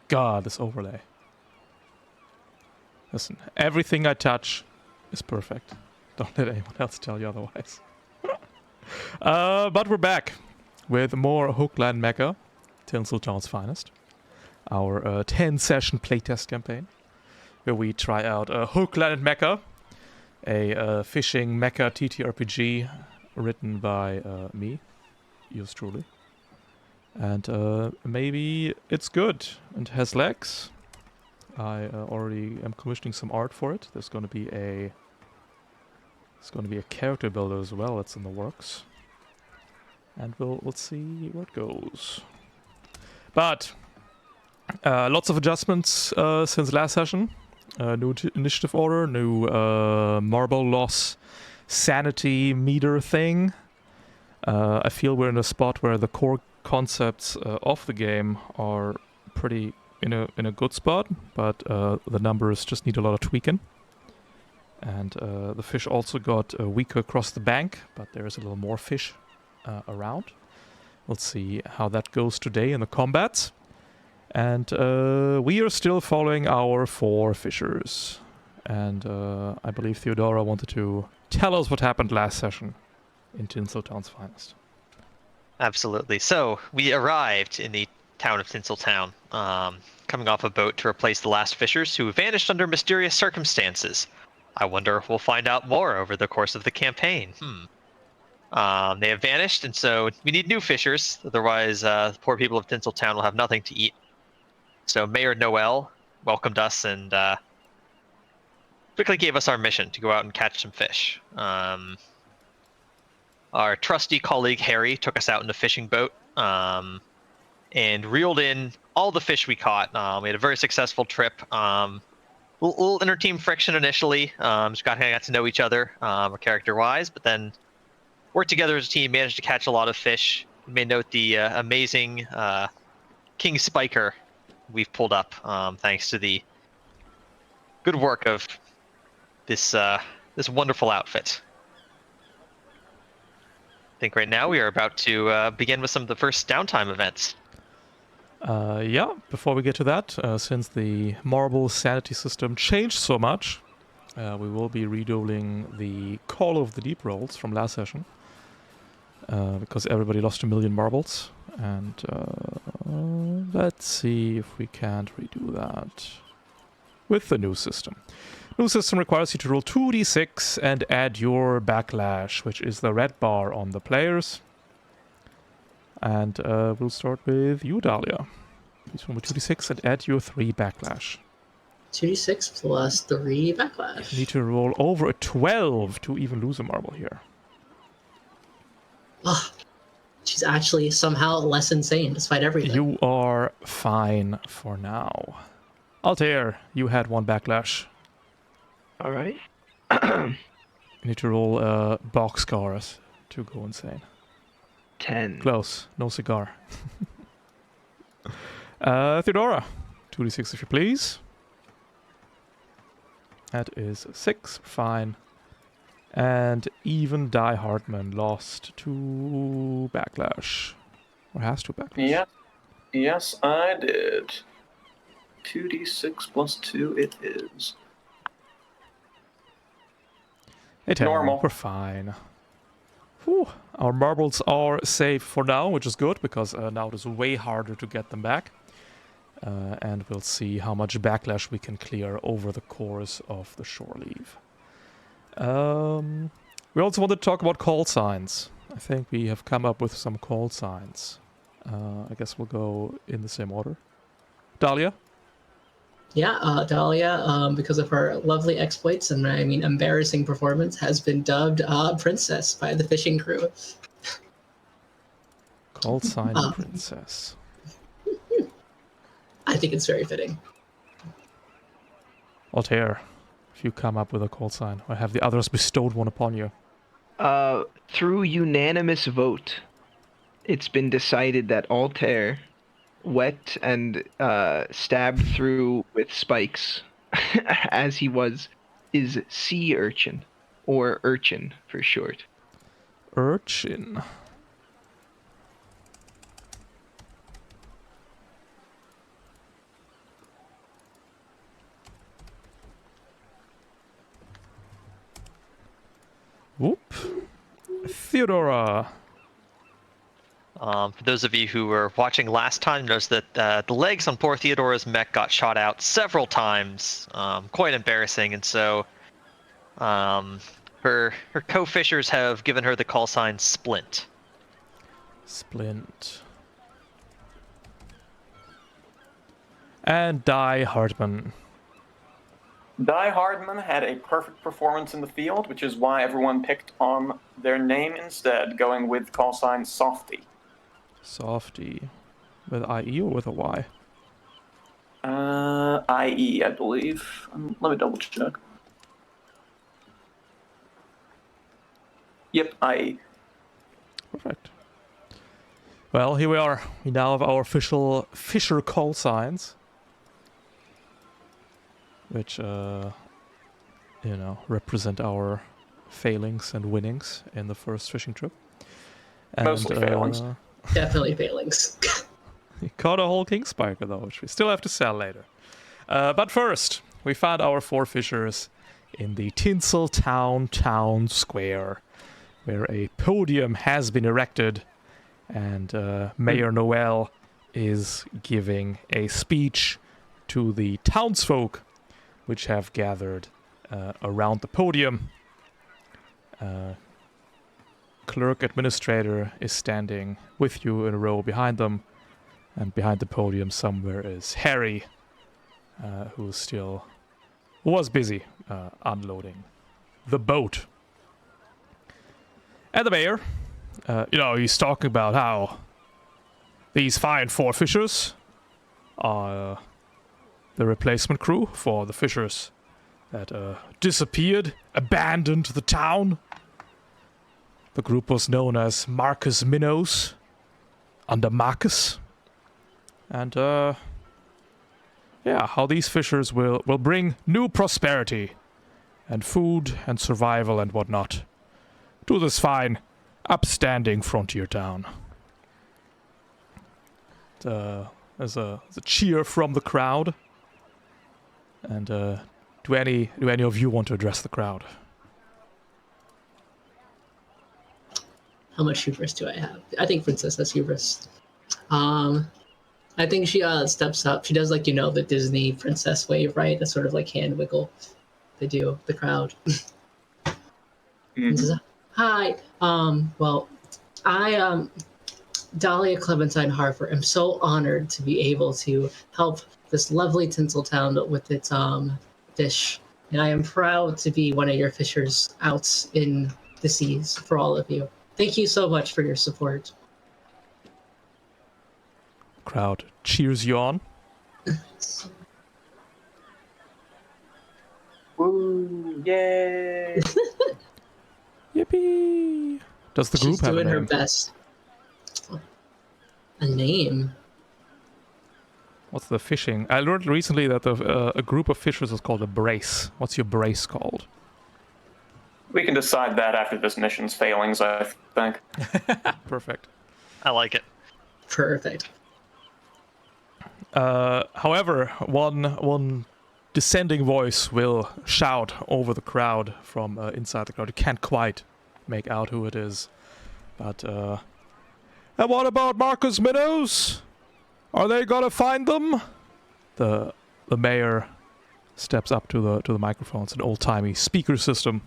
God, this overlay. Listen, everything I touch is perfect. Don't let anyone else tell you otherwise. But we're back with more Hookland Mecha, Tinsel Town's finest. Our 10-session playtest campaign, where we try out Hookland Mecha, a fishing mecha TTRPG written by me, yours truly. And maybe it's good and has legs. I already am commissioning some art for it. There's going to be a character builder as well that's in the works. And we'll see where it goes. But lots of adjustments since last session. New initiative order, new marble loss sanity meter thing. I feel we're in a spot where the core concepts of the game are pretty in a good spot, but the numbers just need a lot of tweaking. And the fish also got weaker across the bank, but there is a little more fish around. We'll see how that goes today in the combats. And we are still following our 4 fishers. And I believe Theodora wanted to tell us what happened last session in Tinsel Town's finest. Absolutely. So we arrived in the town of Tinsel Town, coming off a boat to replace the last fishers who vanished under mysterious circumstances. I wonder if we'll find out more over the course of the campaign. They have vanished, and so we need new fishers. Otherwise, the poor people of Tinsel Town will have nothing to eat. So Mayor Noel welcomed us and quickly gave us our mission to go out and catch some fish. Our trusty colleague Harry took us out in a fishing boat and reeled in all the fish we caught. We had a very successful trip. Little inter-team friction initially. Just got to know each other character-wise, but then worked together as a team, managed to catch a lot of fish. You may note the amazing King Spiker we've pulled up, thanks to the good work of this wonderful outfit. I think right now we are about to begin with some of the first downtime events. Yeah, before we get to that, since the marble sanity system changed so much, we will be redoing the Call of the Deep rolls from last session. Because everybody lost 1 million marbles. And let's see if we can't redo that with the new system. New system requires you to roll 2d6 and add your backlash, which is the red bar on the players. And we'll start with you, Dahlia. Please roll 2d6 and add your 3 backlash. 2d6 plus 3 backlash. You need to roll over a 12 to even lose a marble here. Oh, she's actually somehow less insane despite everything. You are fine for now. Altair, you had 1 backlash. All right. You need to roll boxcars to go insane. 10. Close. No cigar. Theodora, 2d6 if you please. That is 6. Fine. And even Die Hardman lost 2 backlash. Or has 2 backlash. Yeah. Yes, I did. 2d6 plus 2 it is. Hey, Tam, Normal. we're fine. Whew. Our marbles are safe for now, which is good, because now it is way harder to get them back. And we'll see how much backlash we can clear over the course of the shore leave. We also wanted to talk about call signs. I think we have come up with some call signs. I guess we'll go in the same order. Dahlia? Yeah, Dahlia, because of her lovely exploits and, embarrassing performance, has been dubbed Princess by the fishing crew. Call sign Princess. I think it's very fitting. Altair, if you come up with a call sign, or have the others bestowed one upon you? Through unanimous vote, it's been decided that Altair, wet and stabbed through with spikes, as he was, is sea urchin, or urchin for short. Urchin. Theodora. For those of you who were watching last time, notice that the legs on poor Theodora's mech got shot out several times, quite embarrassing, and so her co-fishers have given her the call sign Splint. Splint. And Die Hardman. Die Hardman had a perfect performance in the field, which is why everyone picked on their name instead, going with call sign Softy. Softy. With IE or with a Y? IE, I believe. Let me double check. Yep, IE. Perfect. Well, here we are. We now have our official Fisher call signs. Which, represent our failings and winnings in the first fishing trip. And, Mostly failings. Definitely failings. We caught a whole king spiker though, which we still have to sell later. But first, we found our 4 fishers in the Tinsel town square, where a podium has been erected, and Mayor Noel is giving a speech to the townsfolk, which have gathered around the podium. Clerk administrator is standing with you in a row behind them, and behind the podium somewhere is Harry, who was busy unloading the boat. And the mayor, he's talking about how these fine 4 fishers are the replacement crew for the fishers that disappeared, abandoned the town. The group was known as Marcus Minnows, under Marcus. And, how these fishers will bring new prosperity and food and survival and whatnot to this fine, upstanding frontier town. There's a cheer from the crowd. And do any of you want to address the crowd? How much hubris do I have? I think Princess has hubris. I think she steps up. She does the Disney princess wave, right? The sort of hand wiggle they do, the crowd. And says, hi. Well, I, Dahlia Clementine Harper, am so honored to be able to help this lovely Tinsel town with its fish. And I am proud to be one of your fishers out in the seas for all of you. Thank you so much for your support. Crowd cheers you on. Woo! Yay! Yippee! Does the group She's have a doing her name? best. A name? What's the fishing? I learned recently that a group of fishers is called a brace. What's your brace called? We can decide that after this mission's failings, I think. Perfect. I like it. Perfect. However, one descending voice will shout over the crowd from inside the crowd. You can't quite make out who it is. But, and what about Marcus Minnows? Are they gonna find them? The mayor steps up to the microphone. It's an old-timey speaker system.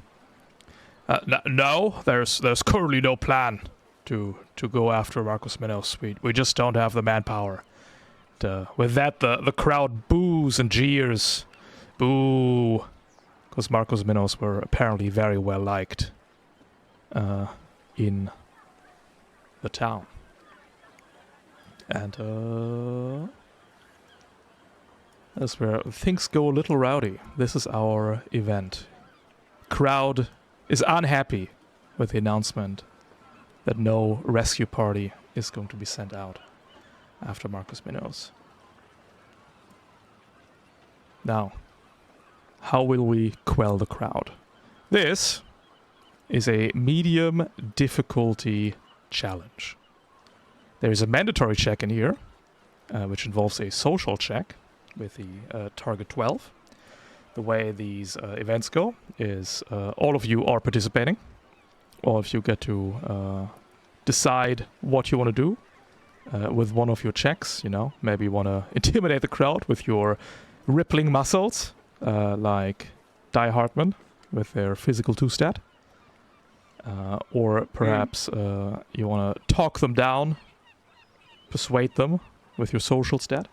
No, there's currently no plan to go after Marcus Minnows. We just don't have the manpower. With that, the crowd boos and jeers. Boo. Because Marcus Minnows were apparently very well liked in the town. And that's where things go a little rowdy. This is our event. Crowd is unhappy with the announcement that no rescue party is going to be sent out after Marcus Minnows. Now, how will we quell the crowd? This is a medium difficulty challenge. There is a mandatory check in here, which involves a social check with the target 12. The way these events go is all of you are participating or if you get to decide what you want to do with one of your checks, you know, maybe you want to intimidate the crowd with your rippling muscles, like Die Hartman with their physical 2 stat. Or perhaps you want to talk them down, persuade them with your social stat.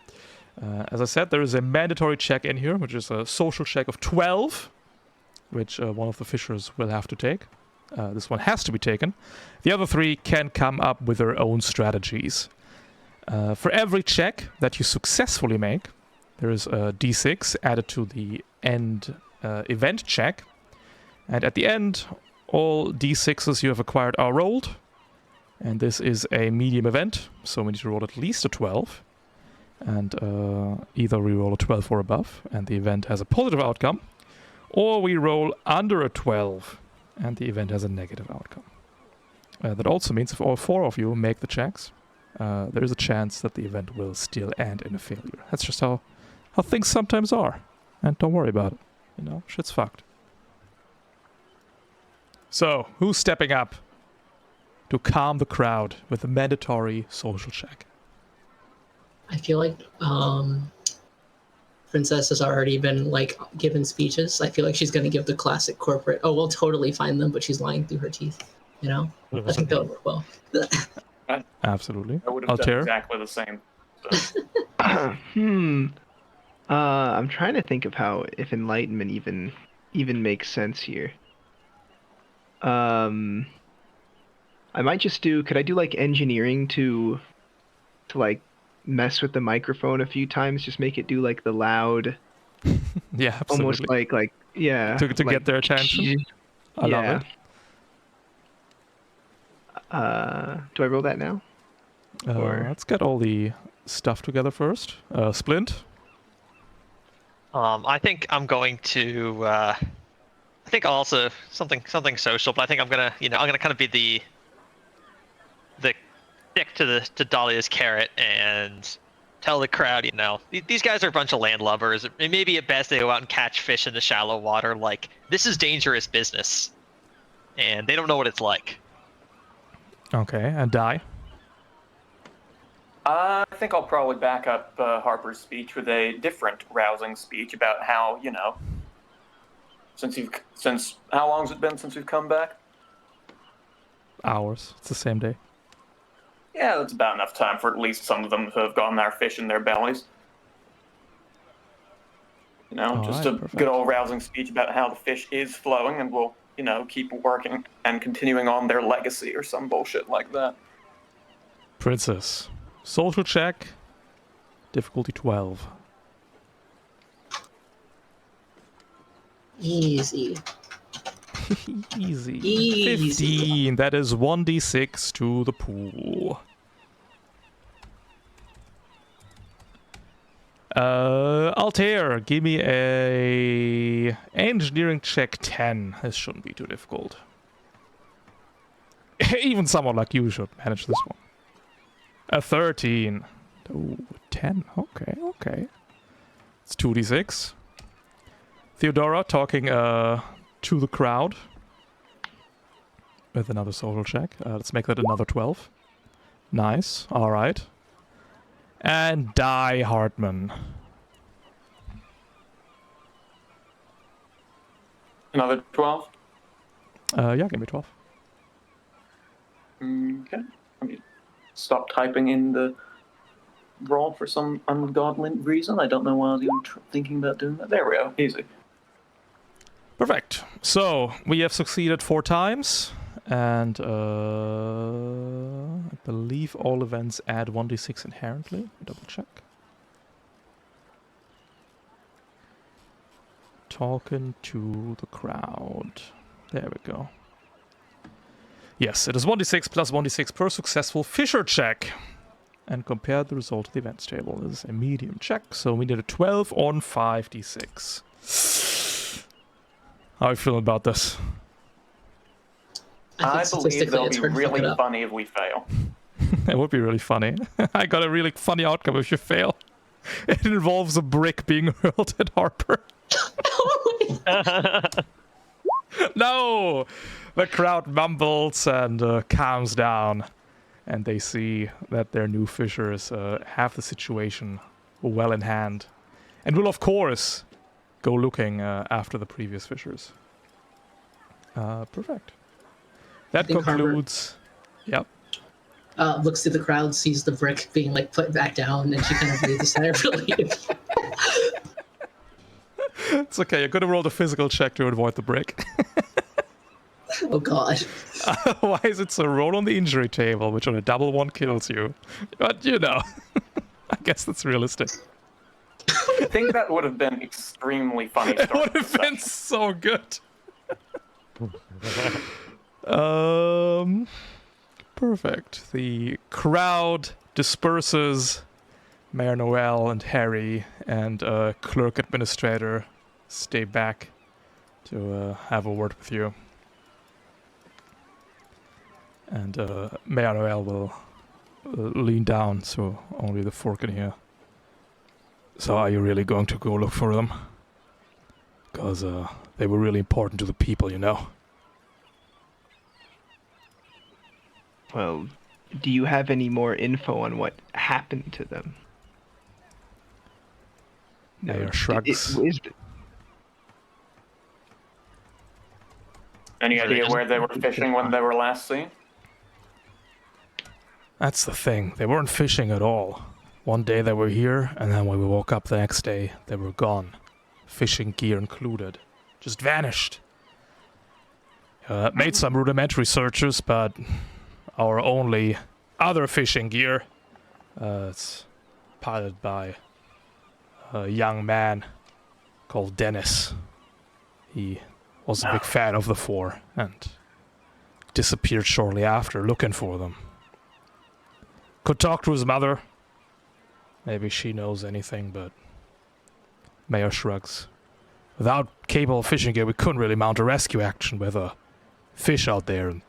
As I said, there is a mandatory check in here, which is a social check of 12, which one of the fishers will have to take. This one has to be taken. The other 3 can come up with their own strategies. For every check that you successfully make, there is a d6 added to the end event check. And at the end, all d6s you have acquired are rolled. And this is a medium event, so we need to roll at least a 12. And either we roll a 12 or above, and the event has a positive outcome, or we roll under a 12, and the event has a negative outcome. That also means if all 4 of you make the checks, there is a chance that the event will still end in a failure. That's just how things sometimes are. And don't worry about it. You know, shit's fucked. So, who's stepping up to calm the crowd with a mandatory social check? I feel like Princess has already been like given speeches. I feel like she's going to give the classic corporate, "Oh, we'll totally find them," but she's lying through her teeth. You know, I think that would work well. Absolutely. I would have done Altair? exactly the same. So. I'm trying to think of how if enlightenment even makes sense here. I might just do. Could I do like engineering to like mess with the microphone a few times? Just make it do like the loud. Yeah, absolutely. Almost like yeah. To like, get their attention. I love it. Do I roll that now? Let's get all the stuff together first. Splint. I think I'm going to. I think also something social, but I think I'm gonna kind of be the stick to Dahlia's carrot and tell the crowd, you know, these guys are a bunch of landlubbers. It may be at best they go out and catch fish in the shallow water. Like, this is dangerous business, and they don't know what it's like. Okay, and Die. I think I'll probably back up Harper's speech with a different rousing speech about how, you know, since how long has it been since we've come back? Hours. It's the same day. Yeah, that's about enough time for at least some of them to have gotten their fish in their bellies. You know, All just right, a perfect. good old rousing speech about how the fish is flowing and will, you know, keep working and continuing on their legacy or some bullshit like that. Princess. Social check. Difficulty 12. Easy. Easy. Easy. 15. That is 1d6 to the pool. Altair, give me a engineering check 10. This shouldn't be too difficult. Even someone like you should manage this one. A 13. Ooh, 10. Okay. It's 2d6. Theodora talking to the crowd with another social check. Let's make that another 12. Nice. All right. And Die Hartman. Another 12? Yeah, give me 12. Okay. Let me stop typing in the roll for some ungodly reason. I don't know why I was even thinking about doing that. There we go. Easy. Perfect. So, we have succeeded 4 times. And I believe all events add 1d6 inherently. Double check. Talking to the crowd. There we go. Yes, it is 1d6 plus 1d6 per successful Fisher check. And compare the result to the events table. This is a medium check, so we did a 12 on 5d6. How are you feeling about this? I think believe statistically it'll it's be hard to fuck really it up. funny if we fail. It would be really funny. I got a really funny outcome if you fail. It involves a brick being hurled at Harper. No! The crowd mumbles and calms down. And they see that their new fishers have the situation well in hand. And will, of course, go looking after the previous fishers. Perfect. That think Harbor- concludes... Yep. Looks through the crowd, sees the brick being like put back down, and she kind of breathes a sigh of relief. It's okay, you're gonna roll the physical check to avoid the brick. Oh god. Otherwise, it's a roll on the injury table, which on a double one kills you. But, you know, I guess that's realistic. I think that would have been extremely funny. It would have been so good. Perfect. The crowd disperses. Mayor Noel and Harry and clerk administrator stay back to have a word with you. And Mayor Noel will lean down so only the four can hear. So are you really going to go look for them? Because they were really important to the people, you know. Well, do you have any more info on what happened to them? Mayor shrugs. Any idea where they were fishing when they were last seen? That's the thing. They weren't fishing at all. One day they were here, and then when we woke up the next day, they were gone. Fishing gear included. Just vanished. Made some rudimentary searches, but our only other fishing gear, it's piloted by a young man called Dennis. He was a big fan of the four and disappeared shortly after looking for them. Could talk to his mother. Maybe she knows anything, but Mayor shrugs. Without capable fishing gear, we couldn't really mount a rescue action with a fish out there and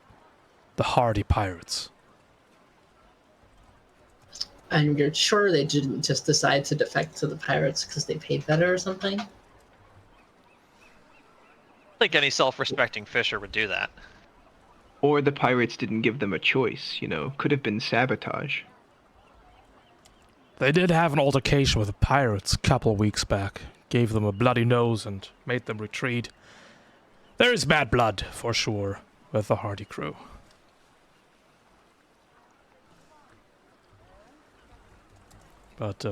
the hardy pirates. And you're sure they didn't just decide to defect to the pirates because they paid better or something? I think any self-respecting fisher would do that. Or the pirates didn't give them a choice, you know. Could have been sabotage. They did have an altercation with the pirates a couple of weeks back. Gave them a bloody nose and made them retreat. There is bad blood, for sure, with the hardy crew. But,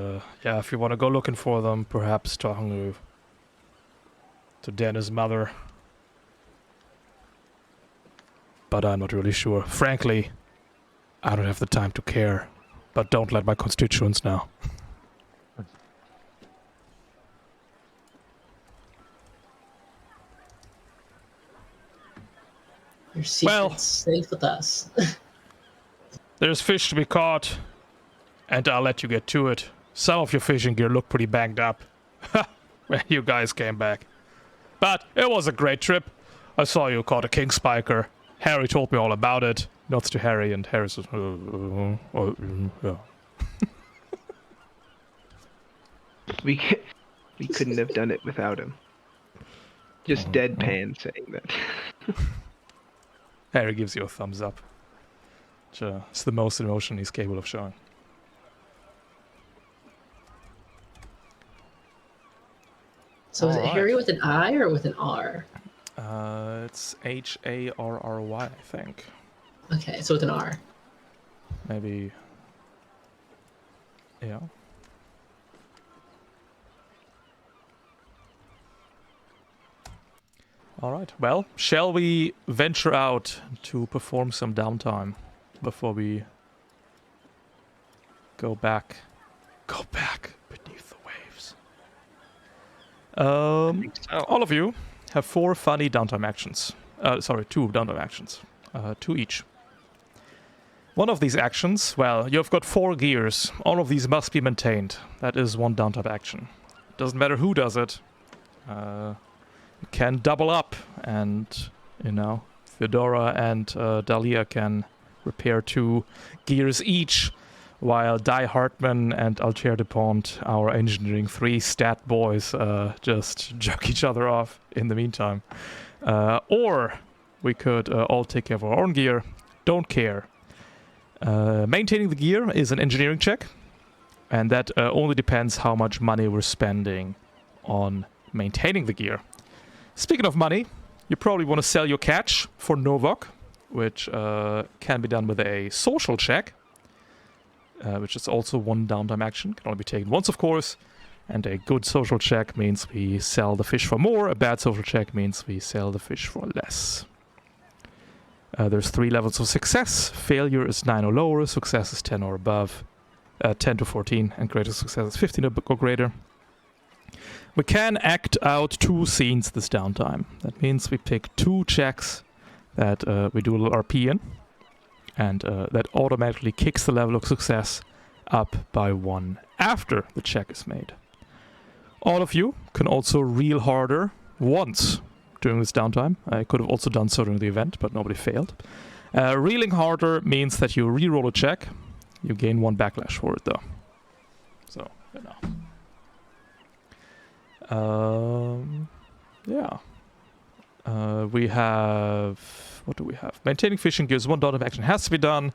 yeah, if you want to go looking for them, perhaps talking to Dennis' mother. But I'm not really sure. Frankly, I don't have the time to care. But don't let my constituents know. Your secret's safe with us. There's fish to be caught, and I'll let you get to it. Some of your fishing gear look pretty banged up. When you guys came back. But it was a great trip. I saw you caught a king spiker. Harry told me all about it. Nods to Harry, and Harry says, yeah. We couldn't have done it without him. Just deadpan saying that. Harry gives you a thumbs up. It's the most emotion he's capable of showing. So is it Alright. Harry with an I or with an R? It's Harry, I think. Okay, so with an R. Maybe. Yeah. Alright, well, shall we venture out to perform some downtime before we go back beneath the waves? All of you have 4 funny downtime actions. 2 downtime actions. 2 each. One of these actions, well, you've got 4 gears. All of these must be maintained. That is 1 downtime action. Doesn't matter who does it. You can double up, and, you know, Theodora and Dahlia can repair 2 gears each, while Die Hartman and Altair DuPont, our Engineering 3 stat boys, just jerk each other off in the meantime. Or we could all take care of our own gear. Don't care. Maintaining the gear is an engineering check, and that only depends how much money we're spending on maintaining the gear. Speaking of money, you probably want to sell your catch for Novok, which can be done with a social check, which is also one downtime action. Can only be taken once, of course. And a good social check means we sell the fish for more. A bad social check means we sell the fish for less. There's 3 levels of success. Failure is 9 or lower. Success is 10 or above. 10 to 14. And greater success is 15 or greater. We can act out 2 scenes this downtime. That means we pick 2 checks that we do a little RP in. And that automatically kicks the level of success up by 1 after the check is made. All of you can also reel harder once during this downtime. I could have also done so during the event, but nobody failed. Reeling harder means that you re-roll a check. You gain 1 backlash for it, though. So, you know. Yeah. We have... What do we have? Maintaining fishing gears, 1 downtime action has to be done.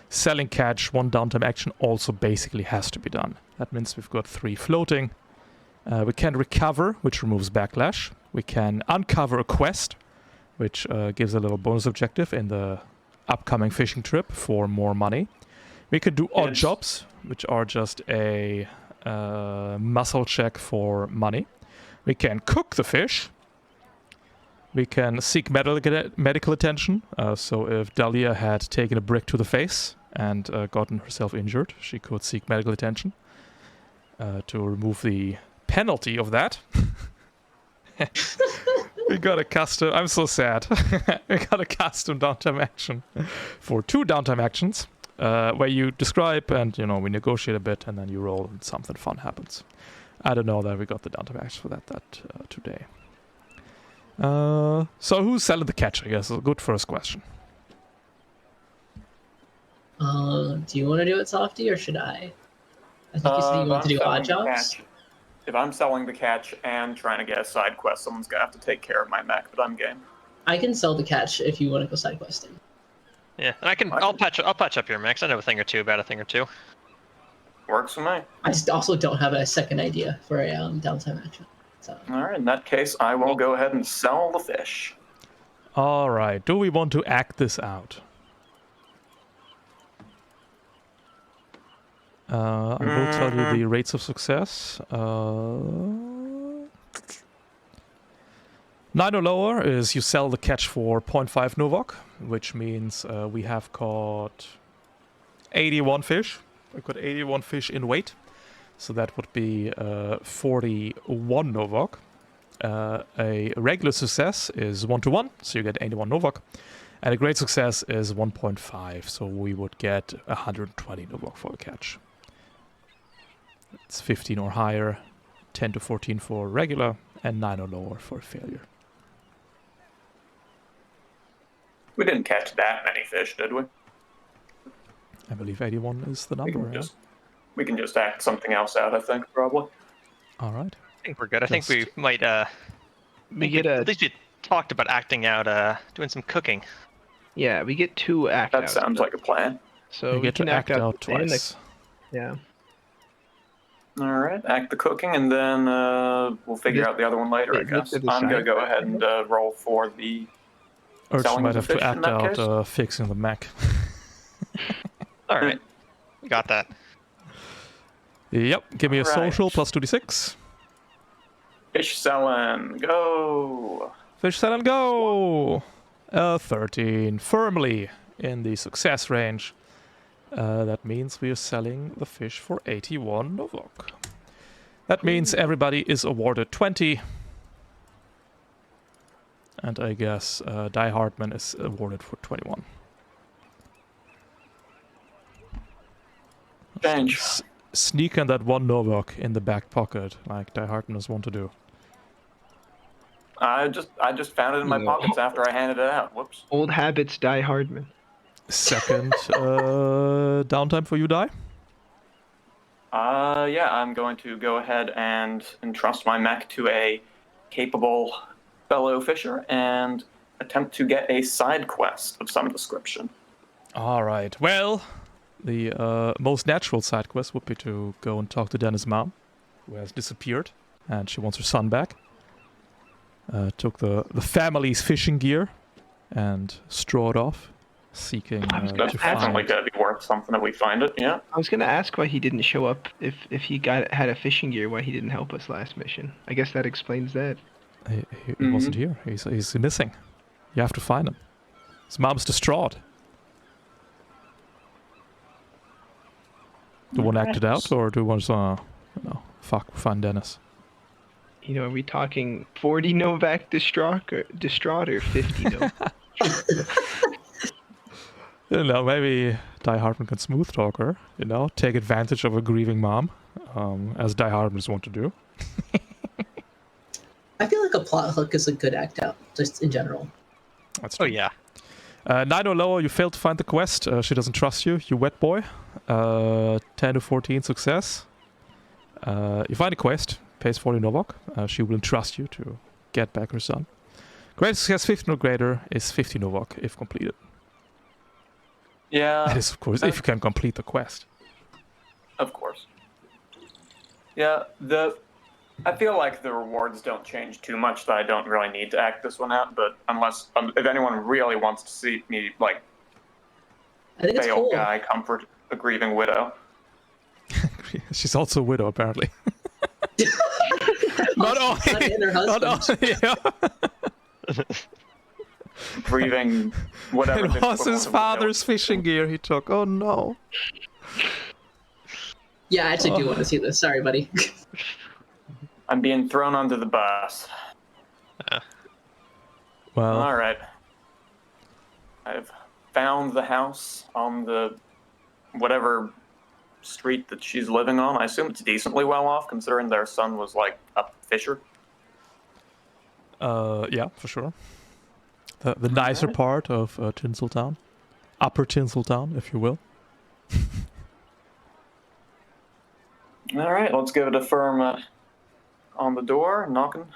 Selling catch, 1 downtime action also basically has to be done. That means we've got 3 floating. We can recover, which removes backlash. We can uncover a quest, which gives a little bonus objective in the upcoming fishing trip for more money. We could do odd jobs, which are just a muscle check for money. We can cook the fish. We can seek medical attention. So if Dahlia had taken a brick to the face and gotten herself injured, she could seek medical attention to remove the penalty of that. We got a custom... I'm so sad. We got a custom downtime action for 2 downtime actions where you describe and, you know, we negotiate a bit and then you roll and something fun happens. I don't know that we got the downtime action for that today. So who's selling the catch, I guess, is a good first question. Do you want to do it, Softy, or should I? I think you said you want to do odd jobs. If I'm selling the catch and trying to get a side quest, someone's gonna have to take care of my mech, but I'm game. I can sell the catch if you want to go side questing. Yeah, and I'll patch up your mechs. I know a thing or two about a thing or two. Works for me. I just also don't have a second idea for a downtime action. So. All right, in that case, I will go ahead and sell the fish. All right, do we want to act this out? I will tell you the rates of success. 9 or lower is you sell the catch for 0.5 Novok, which means we have caught 81 fish. We've got 81 fish in weight. So that would be 41 Novok. A regular success is 1 to 1, so you get 81 Novok. And a great success is 1.5, so we would get 120 Novok for a catch. It's 15 or higher, 10 to 14 for regular, and 9 or lower for failure. We didn't catch that many fish, did we? I believe 81 is the number. We can just act something else out, I think, probably. All right. I think we're good. I think we might. At least we talked about acting out, doing some cooking. Yeah, we get 2 act That outs. sounds like a plan. So we get can to act out twice. Yeah. All right, act the cooking, and then we'll figure out the other one later, I guess. I'm going to go ahead and roll for the Urge selling might of have the to fish in act that out case. fixing the mech. All right, got that. Yep, give me a Right. social plus 2d6. Fish selling, go! Fish sell and go! 13, firmly in the success range. That means we are selling the fish for 81 Novok. That means everybody is awarded 20. And I guess Die Hardman is awarded for 21. Change. Sneak in that 1 Novok in the back pocket, like Die Hardman is wont to do. I just found it in my pockets after I handed it out. Whoops. Old habits die hard, man. Second downtime for you, Die? Yeah, I'm going to go ahead and entrust my mech to a capable fellow fisher and attempt to get a side quest of some description. All right. Well, the most natural side quest would be to go and talk to Dennis' mom, who has disappeared, and she wants her son back. Took the family's fishing gear and strode off, seeking That's to definitely find... going to be worth something if we find it, yeah. I was gonna ask why he didn't show up if he had a fishing gear. Why he didn't help us last mission? I guess that explains that. He wasn't here. He's missing. You have to find him. His mom's distraught. Do you want to act it out, or do you want to, find Dennis? You know, are we talking 40 Novak distraught or 50 Novak? You know, maybe Die Hardman can smooth talk her, take advantage of a grieving mom, as Die Hardmans want to do. I feel like a plot hook is a good act out, just in general. That's Oh, true. yeah. 9 or lower, you failed to find the quest. She doesn't trust you, you wet boy. 10 to 14, success. You find a quest, pays 40 Novak. She will entrust you to get back her son. Greatest success 15 or greater is 50 Novak if completed. Yeah. That is, of course, if you can complete the quest. Of course. Yeah, I feel like the rewards don't change too much, that I don't really need to act this one out, but unless, if anyone really wants to see me, I think it's fail cool. guy comfort a grieving widow. She's also a widow, apparently. Not only, And her not husband. only, yeah. Grieving whatever. It the was equivalent his of widow father's is. fishing gear he took. Oh no. Yeah, I actually do want to see this. Sorry, buddy. I'm being thrown under the bus. Well, All right. I've found the house on the whatever street that she's living on. I assume it's decently well off, considering their son was like a fisher. yeah, for sure. The nicer part of Tinsel Town. Upper Tinsel Town, if you will. All right, let's give it a firm on the door, knocking.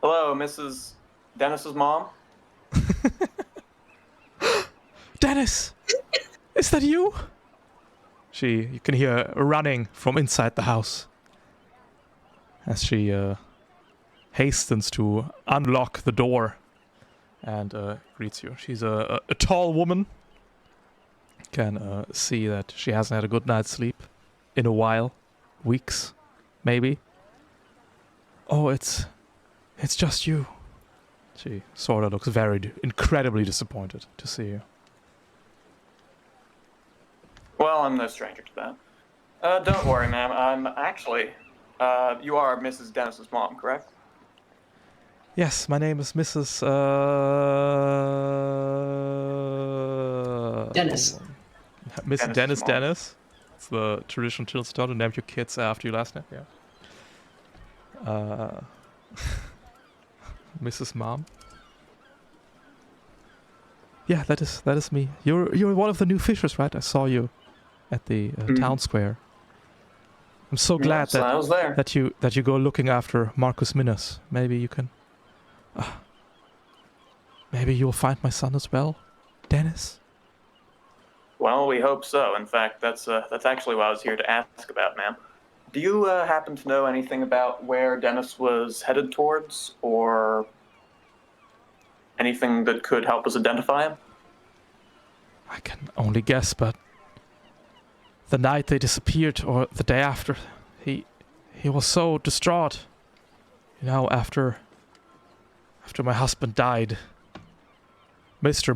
Hello, Mrs. Dennis's mom. Dennis! Is that you? You can hear her running from inside the house as she hastens to unlock the door and greets you. She's a tall woman. Can see that she hasn't had a good night's sleep in a while. Weeks, maybe. Oh, it's just you. She sort of looks incredibly disappointed to see you. Well, I'm no stranger to that. Don't worry, ma'am. I'm actually, you are Mrs. Dennis's mom, correct? Yes, my name is Mrs. Dennis. Miss Dennis's Dennis mom. Dennis. It's the traditional Tinsel Town to name your kids after your last name. Yeah. Mrs. Mom. Yeah, that is me. You're one of the new fishers, right? I saw you at the town square. I'm so glad So I was there. that you go looking after Marcus Minos. Maybe you can. Maybe you'll find my son as well, Dennis. Well, we hope so. In fact, that's actually what I was here to ask about, ma'am. Do you happen to know anything about where Dennis was headed towards, or anything that could help us identify him? I can only guess, but the night they disappeared, or the day after, he was so distraught. After my husband died, Mr.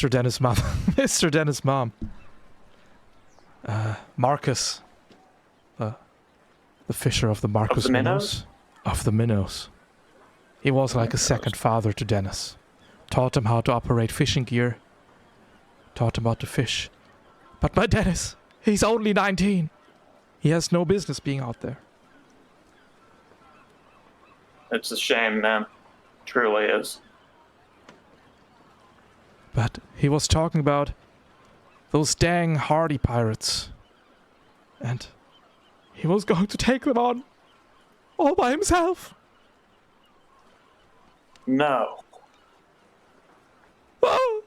Dennis' mom, Mr. Dennis' mom, Marcus, the fisher of the Marcus Minnows? Of the Minnows. He was like a second father to Dennis. Taught him how to operate fishing gear. Taught him how to fish. But my Dennis, he's only 19. He has no business being out there. It's a shame, ma'am. Truly is. But he was talking about those dang hardy pirates. And he was going to take them on all by himself. No. Oh!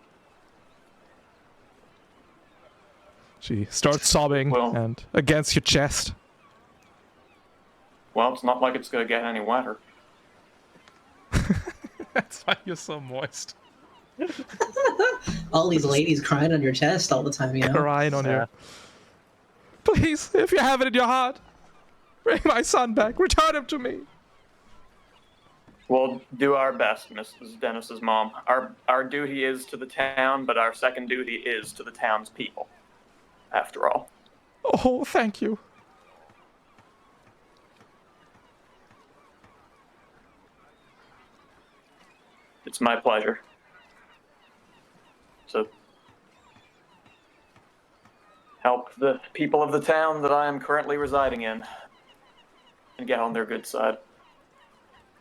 She starts sobbing Well- and against your chest. Well, it's not like it's gonna get any wetter. That's why you're so moist. All these ladies crying on your chest all the time, you know? Crying on Yeah. you. Please, if you have it in your heart, bring my son back. Return him to me. We'll do our best, Mrs. Dennis's mom. Our duty is to the town, but our second duty is to the town's people. After all. Oh, thank you. It's my pleasure. So, help the people of the town that I am currently residing in and get on their good side.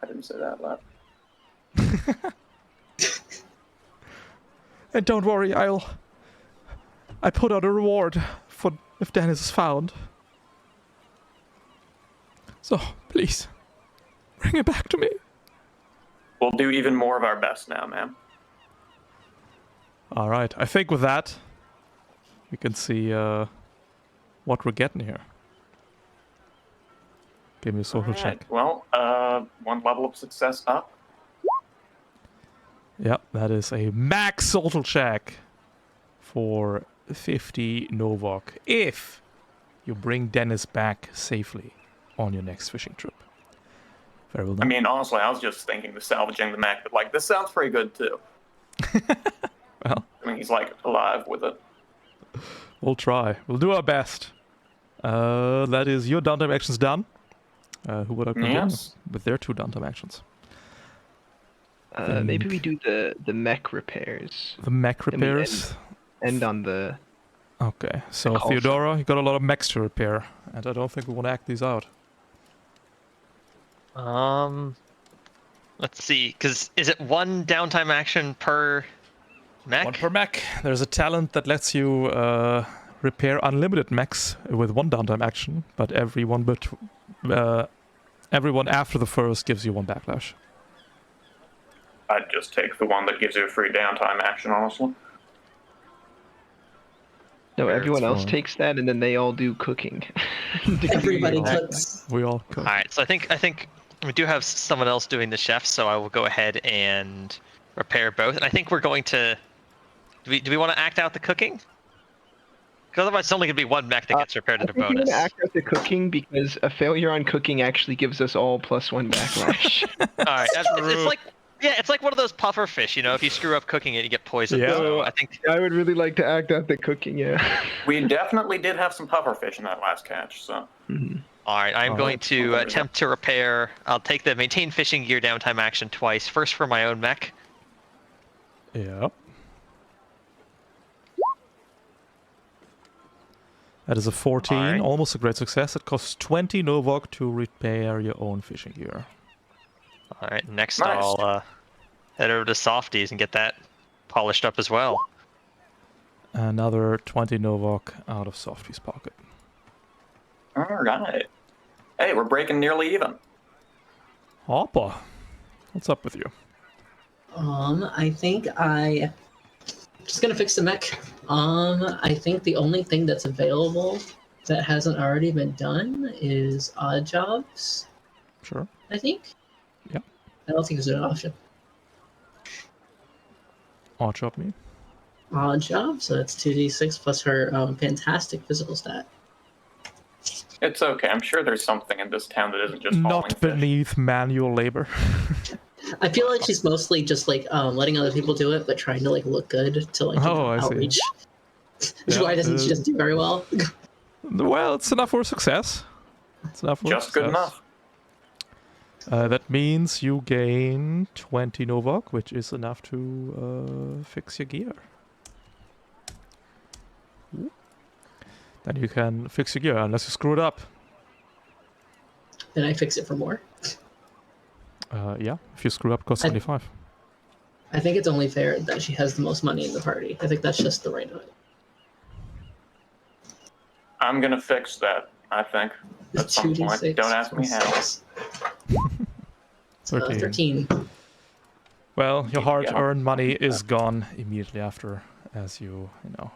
I didn't say that loud. And don't worry, I put out a reward for if Dennis is found. So, please, bring it back to me. We'll do even more of our best now, ma'am. All right, I think with that, we can see what we're getting here. Give me a social check. Well, one level of success up. Yep, that is a max social check for 50 Novok if you bring Dennis back safely on your next fishing trip. Very well I done. mean, honestly, I was just thinking the salvaging the mech, but like, this sounds pretty good too. Well, I mean, he's like alive with it. we'll try. We'll do our best. That is your downtime actions done. Who would I continue Yes. with their 2 downtime actions? Maybe we do the mech repairs. The mech Then we repairs. End on the. Okay, so call Theodora, you got a lot of mechs to repair, and I don't think we want to act these out. Let's see, because is it 1 downtime action per mech? 1 per mech. There's a talent that lets you repair unlimited mechs with 1 downtime action, but everyone after the first gives you 1 backlash. I'd just take the one that gives you a free downtime action, honestly. No, everyone else fine. takes that, and then they all do cooking. Everybody all- cooks. We all cook. All right, so I think we do have someone else doing the chef, so I will go ahead and repair both. And I think we're going to. Do we want to act out the cooking? Because otherwise, it's only going to be 1 mech that gets repaired I at a think we're bonus. gonna act out the cooking because a failure on cooking actually gives us all +1 backlash. All right, it's like it's like one of those puffer fish. You know, if you screw up cooking it, you get poisoned. Yeah. So I think. I would really like to act out the cooking. Yeah. We definitely did have some pufferfish in that last catch, so. All right, I'm Oh, going that's to fine. attempt to repair. I'll take the maintain fishing gear downtime action twice. First for my own mech. Yep. That is a 14, Alright. almost a great success. It costs 20 Novok to repair your own fishing gear. All right, next Nice. I'll head over to Softies and get that polished up as well. Another 20 Novok out of Softy's pocket. All right. Hey, we're breaking nearly even. Hoppa. What's up with you? I think just gonna fix the mech. I think the only thing that's available that hasn't already been done is odd jobs. Sure. I think. Yep. I don't think there's an option. Odd job me. Odd job, so that's 2d6 plus her fantastic physical stat. It's okay. I'm sure there's something in this town that isn't just hauling Not fish. beneath manual labor. I feel like she's mostly just like letting other people do it, but trying to like look good to like Oh, I see. outreach. Which is why she doesn't do very well. Well, it's enough for success. It's enough for Just good success. enough. That means you gain 20 Novok, which is enough to fix your gear. Then you can fix your gear, unless you screw it up. Then I fix it for more. Yeah, if you screw up, it costs 25. I think it's only fair that she has the most money in the party. I think that's just the right of it. I'm gonna fix that, I think. At some point. 2d6 Don't ask me how. plus 6. 13. 13. Well, your Yeah. hard-earned money is gone immediately after, as you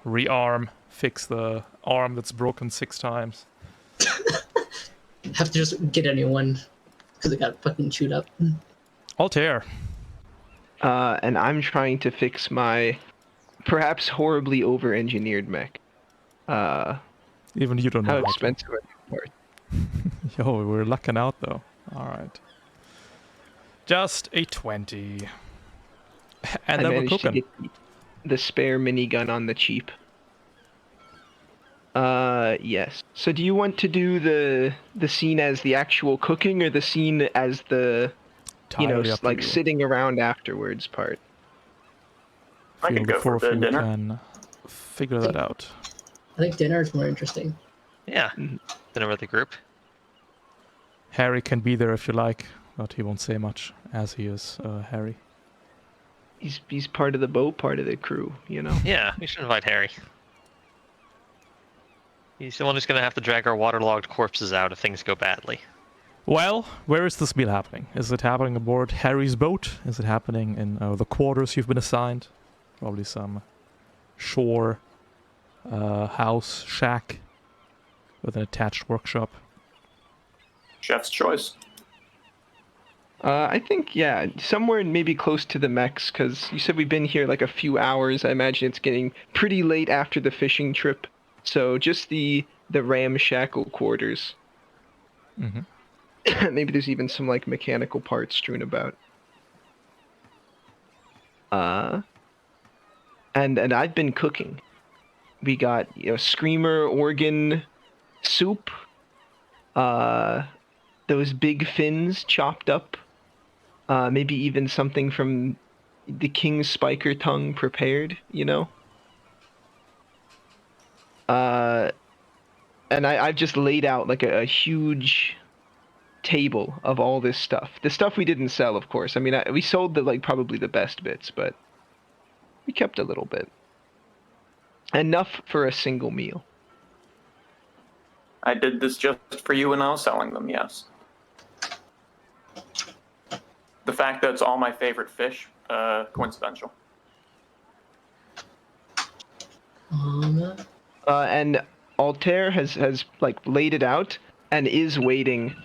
rearm, fix the arm that's broken 6 times. Have to just get anyone because it got fucking chewed up. Altair. And I'm trying to fix my perhaps horribly over-engineered mech. Even you don't know How how to. expensive are these parts? Yo, we're lucking out though. Alright. Just a 20. And I then we're managed to cooking. get the spare minigun on the cheap. Yes. So do you want to do the scene as the actual cooking or the scene as the, Entirely up to like you. sitting around afterwards part? I Feel could the go 4 for of the you dinner. can figure that out. I think dinner is more interesting. Yeah. Mhm. Dinner with the group. Harry can be there if you like, but he won't say much, as he is Harry. He's part of the boat, part of the crew, Yeah, we should invite Harry. He's the one who's going to have to drag our waterlogged corpses out if things go badly. Well, where is this meal happening? Is it happening aboard Harry's boat? Is it happening in the quarters you've been assigned? Probably some shore house shack with an attached workshop. Chef's choice. I think, yeah, somewhere maybe close to the mechs, because you said we've been here like a few hours. I imagine it's getting pretty late after the fishing trip. So just the ramshackle quarters. Mm-hmm. Maybe there's even some like mechanical parts strewn about. And I've been cooking. We got, screamer organ soup, those big fins chopped up, maybe even something from the king's spiker tongue prepared, and I've just laid out like a huge table of all this stuff. The stuff we didn't sell, of course. I mean, we sold probably the best bits, but we kept a little bit. Enough for a single meal. I did this just for you and I was selling them, yes. The fact that it's all my favorite fish, coincidental. And Altair has like laid it out and is waiting,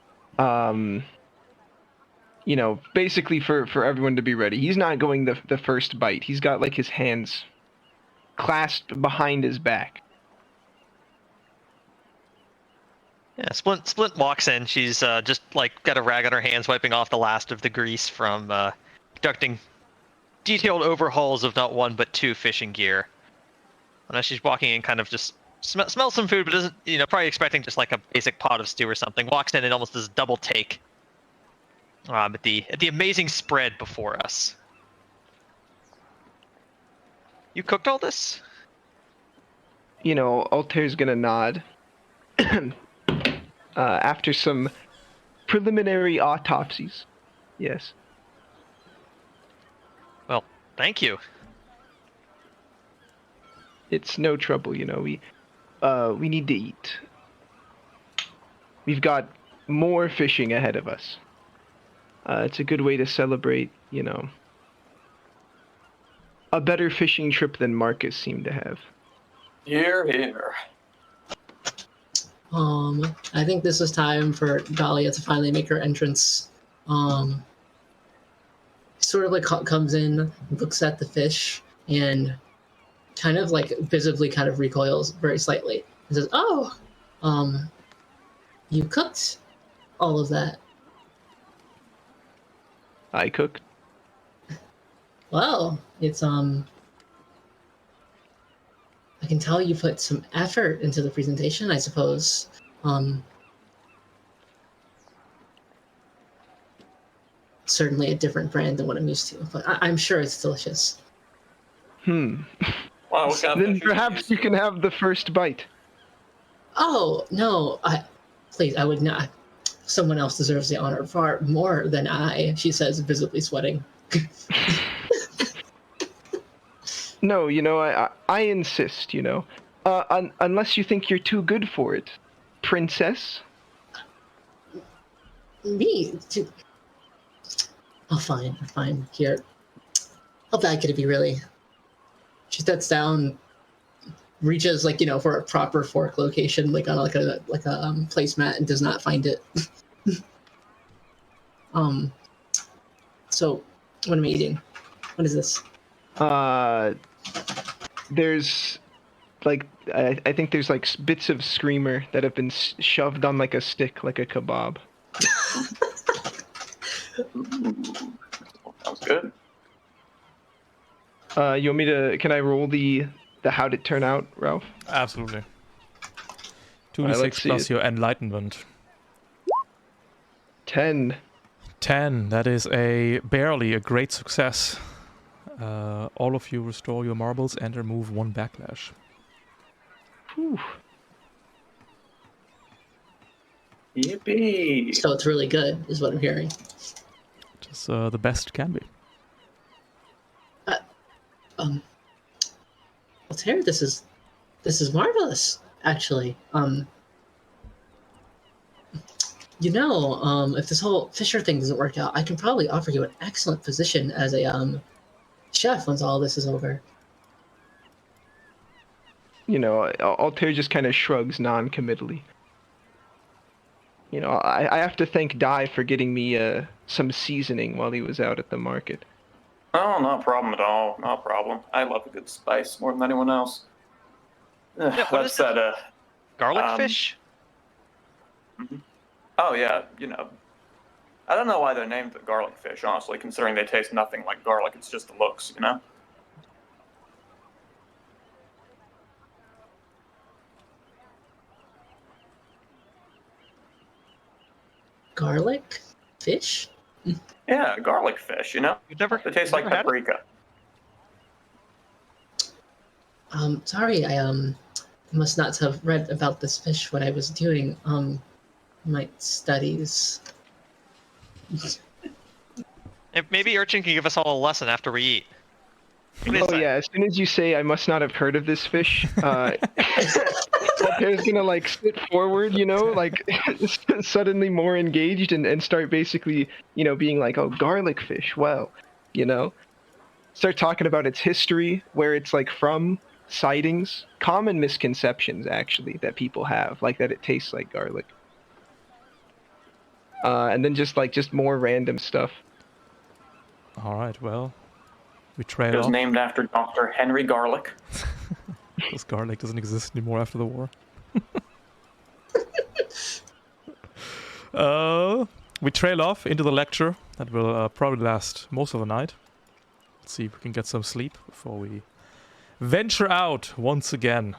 basically for everyone to be ready. He's not going the first bite. He's got like his hands clasped behind his back. Yeah, Splint walks in. She's just like got a rag on her hands, wiping off the last of the grease from conducting detailed overhauls of not one but 2 fishing gear. And as she's walking in, kind of just smells some food, but doesn't, probably expecting just like a basic pot of stew or something. Walks in and almost does double take at the amazing spread before us. You cooked all this? Altair's gonna nod. After some preliminary autopsies. Yes. Well, thank you. It's no trouble, we need to eat. We've got more fishing ahead of us. It's a good way to celebrate, a better fishing trip than Marcus seemed to have. Here, here. I think this is time for Dahlia to finally make her entrance. Sort of like comes in, looks at the fish, and kind of like visibly kind of recoils very slightly and says, "Oh, you cooked all of that. I cooked. Well, it's I can tell you put some effort into the presentation, I suppose. Certainly a different brand than what I'm used to, but I'm sure it's delicious." Wow, what kind of Then fish perhaps you can have the first bite. Oh, no, please, I would not. Someone else deserves the honor far more than I, she says, visibly sweating. No, I insist, unless you think you're too good for it, princess. Me? Oh, fine. Here. How bad could it be, really? She sets down, reaches for a proper fork location, on a placemat, and does not find it. So, what am I eating? What is this? There's I think there's bits of screamer that have been shoved on a stick, like a kebab. Sounds good. You want me to? Can I roll the how'd it turn out, Ralph? Absolutely. Alright, 2d6 let's see plus it. your enlightenment. 10. 10. That is barely a great success. All of you restore your marbles and remove 1 backlash. Whew. Yippee! So it's really good, is what I'm hearing. Just the best can be. Well, Terry, this is marvelous, actually. If this whole Fisher thing doesn't work out, I can probably offer you an excellent position as a chef once all this is over. Altair just kind of shrugs non-committally. I have to thank Dai for getting me some seasoning while he was out at the market. Oh, no problem at all. No problem. I love a good spice more than anyone else. Yeah, what is that? Garlic fish? Oh yeah, I don't know why they're named the garlic fish, honestly, considering they taste nothing like garlic. It's just the looks, Garlic fish? Yeah, garlic fish, You've never. They taste you've like never had it? paprika. Sorry, I must not have read about this fish when I was doing my studies. Maybe Urchin can give us all a lesson after we eat. What is Oh that? yeah, as soon as you say I must not have heard of this fish, Altair's gonna sit forward, suddenly more engaged and start basically, being like, oh, garlic fish, well, start talking about its history, where it's from, sightings, common misconceptions actually that people have, like that it tastes like garlic. And then just more random stuff. Alright, well, we trade It was off. named after Dr. Henry Garlic. Because garlic doesn't exist anymore after the war. We trail off into the lecture. That will probably last most of the night. Let's see if we can get some sleep before we venture out once again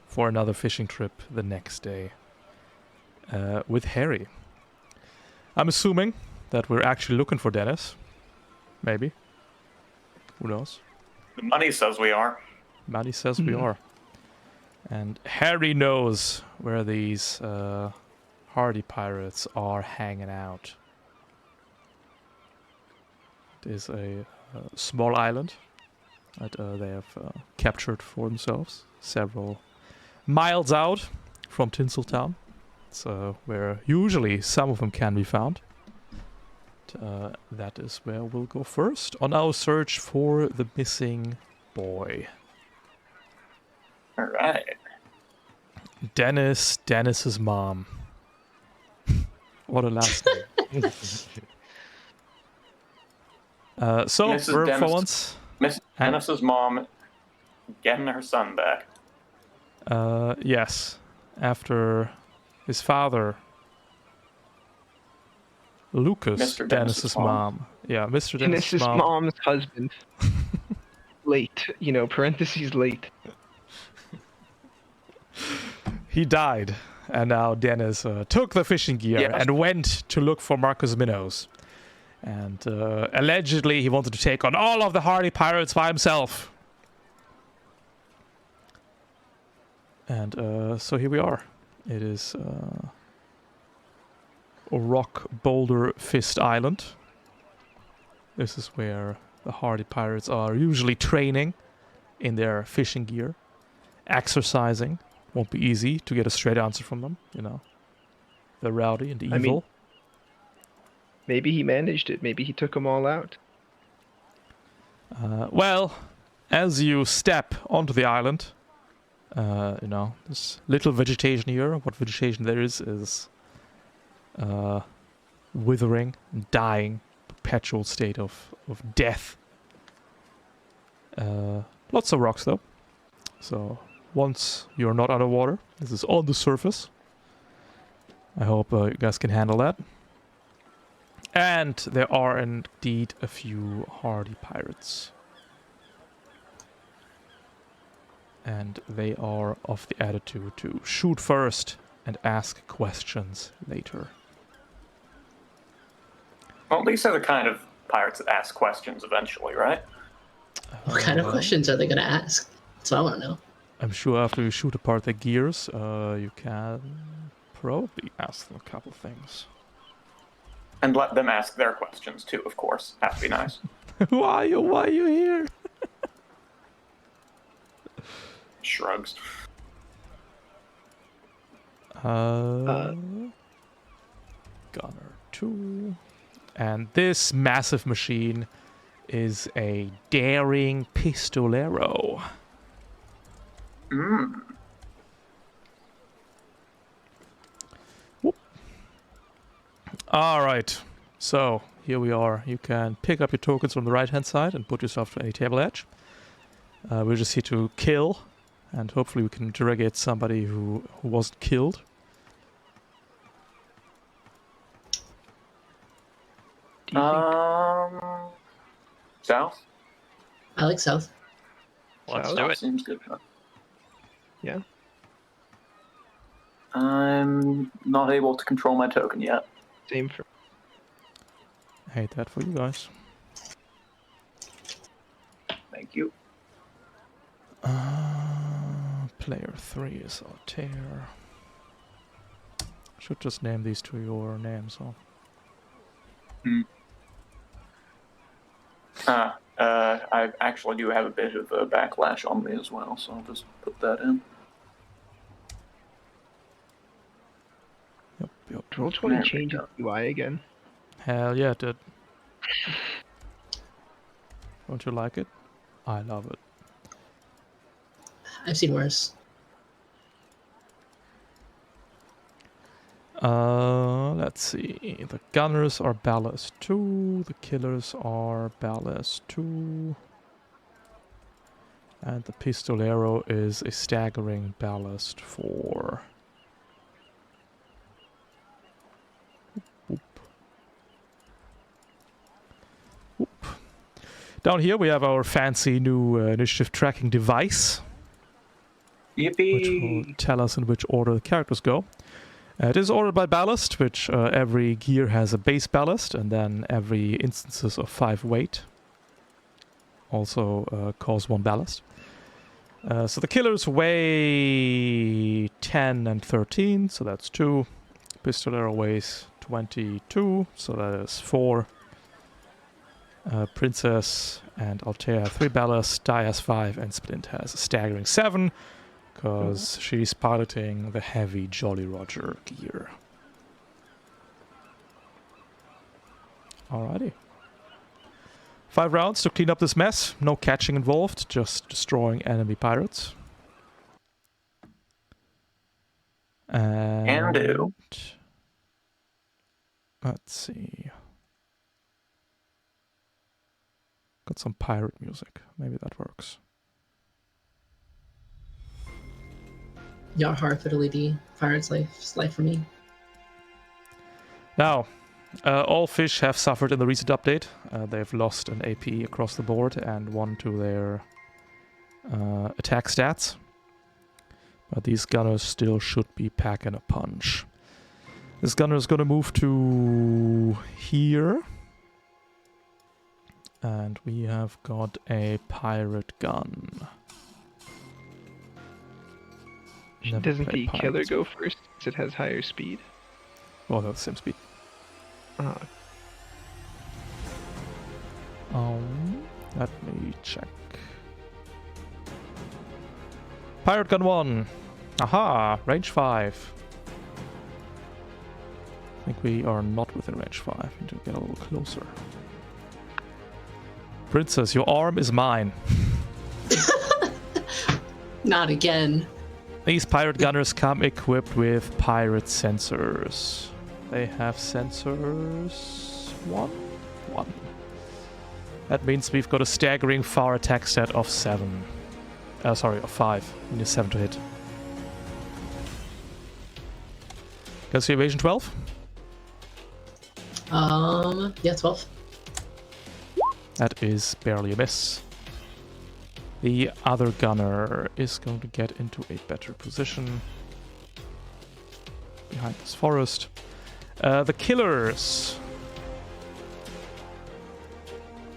for another fishing trip the next day with Harry. I'm assuming that we're actually looking for Dennis. Maybe. Who knows? The money says we are. Maddie says we are. And Harry knows where these hardy pirates are hanging out. It is a small island that they have captured for themselves, several miles out from Tinsel town. It's where usually some of them can be found. That is where we'll go first on our search for the missing boy. All right. Dennis's mom. What a last name. So, Mrs. we're for Dennis. once. Miss Dennis's mom getting her son back. Yes. After his father, Lucas, Mr. Dennis's mom. Yeah, Mr. Dennis's Dennis's mom. mom's husband. Late, parentheses late. He died, and now Dennis took the fishing gear and went to look for Marcus Minnows. And allegedly he wanted to take on all of the hardy pirates by himself. And so here we are. It is Rock Boulder Fist Island. This is where the hardy pirates are usually training in their fishing gear, exercising. Won't be easy to get a straight answer from them, They're rowdy and evil. I mean, maybe he managed it. Maybe he took them all out. Well, as you step onto the island, there's little vegetation here. What vegetation there is withering and dying, perpetual state of death. Lots of rocks though. So once you're not underwater, this is on the surface. I hope you guys can handle that. And there are indeed a few hardy pirates. And they are of the attitude to shoot first and ask questions later. Well, these are the kind of pirates that ask questions eventually, right? What kind of questions are they going to ask? That's what I want to know. I'm sure after you shoot apart the gears, you can probably ask them a couple things. And let them ask their questions too, of course. Have to be nice. Who are you? Why are you here? Shrugs. Gunner 2. And this massive machine is a daring pistolero. Mm. Alright, so here we are. You can pick up your tokens from the right hand side and put yourself to any table edge. We're just here to kill, and hopefully we can interrogate somebody who wasn't killed. Do you think South? I like South. Let's South? do it. Seems good. Yeah. I'm not able to control my token yet. Same for I hate that for you guys. Thank you. Player 3 is Altair. Should just name these two your names, huh? I actually do have a bit of a backlash on me as well, so I'll just put that in. Yep. Roll20 There we changes go. UI again. Hell yeah, it did. Don't you like it? I love it. I've seen worse. Let's see. The gunners are ballast 2. The killers are ballast 2. And the pistolero is a staggering ballast 4. Whoop. Whoop. Down here we have our fancy new initiative tracking device, which will Yippee! tell us in which order the characters go. It is ordered by ballast, which every gear has a base ballast, and then every instances of 5 weight also cause 1 ballast. So the killers weigh 10 and 13, so that's 2. Pistolero weighs 22, so that is 4. Princess and Altair have 3 ballast, Die has 5, and Splint has a staggering 7. Because she's piloting the heavy Jolly Roger gear. Alrighty. 5 rounds to clean up this mess. No catching involved, just destroying enemy pirates. Can do. Let's see. Got some pirate music. Maybe that works. Yar har fiddly-dee. Pirate's life for me. Now, all fish have suffered in the recent update. They've lost an AP across the board and 1 to their attack stats. But these gunners still should be packing a punch. This gunner is going to move to here. And we have got a pirate gun. Never Doesn't played the killer pirates. go first because it has higher speed? Oh, that's the same speed. Ah, Let me check. Pirate gun 1. Aha, range 5. I think we are not within range 5. Need to get a little closer. Princess, your arm is mine. Not again. These pirate gunners come equipped with pirate sensors. They have sensors... One. That means we've got a staggering far attack stat of 7. Of 5. We need 7 to hit. Guess your evasion 12? Yeah, 12. That is barely a miss. The other gunner is going to get into a better position behind this forest. The killers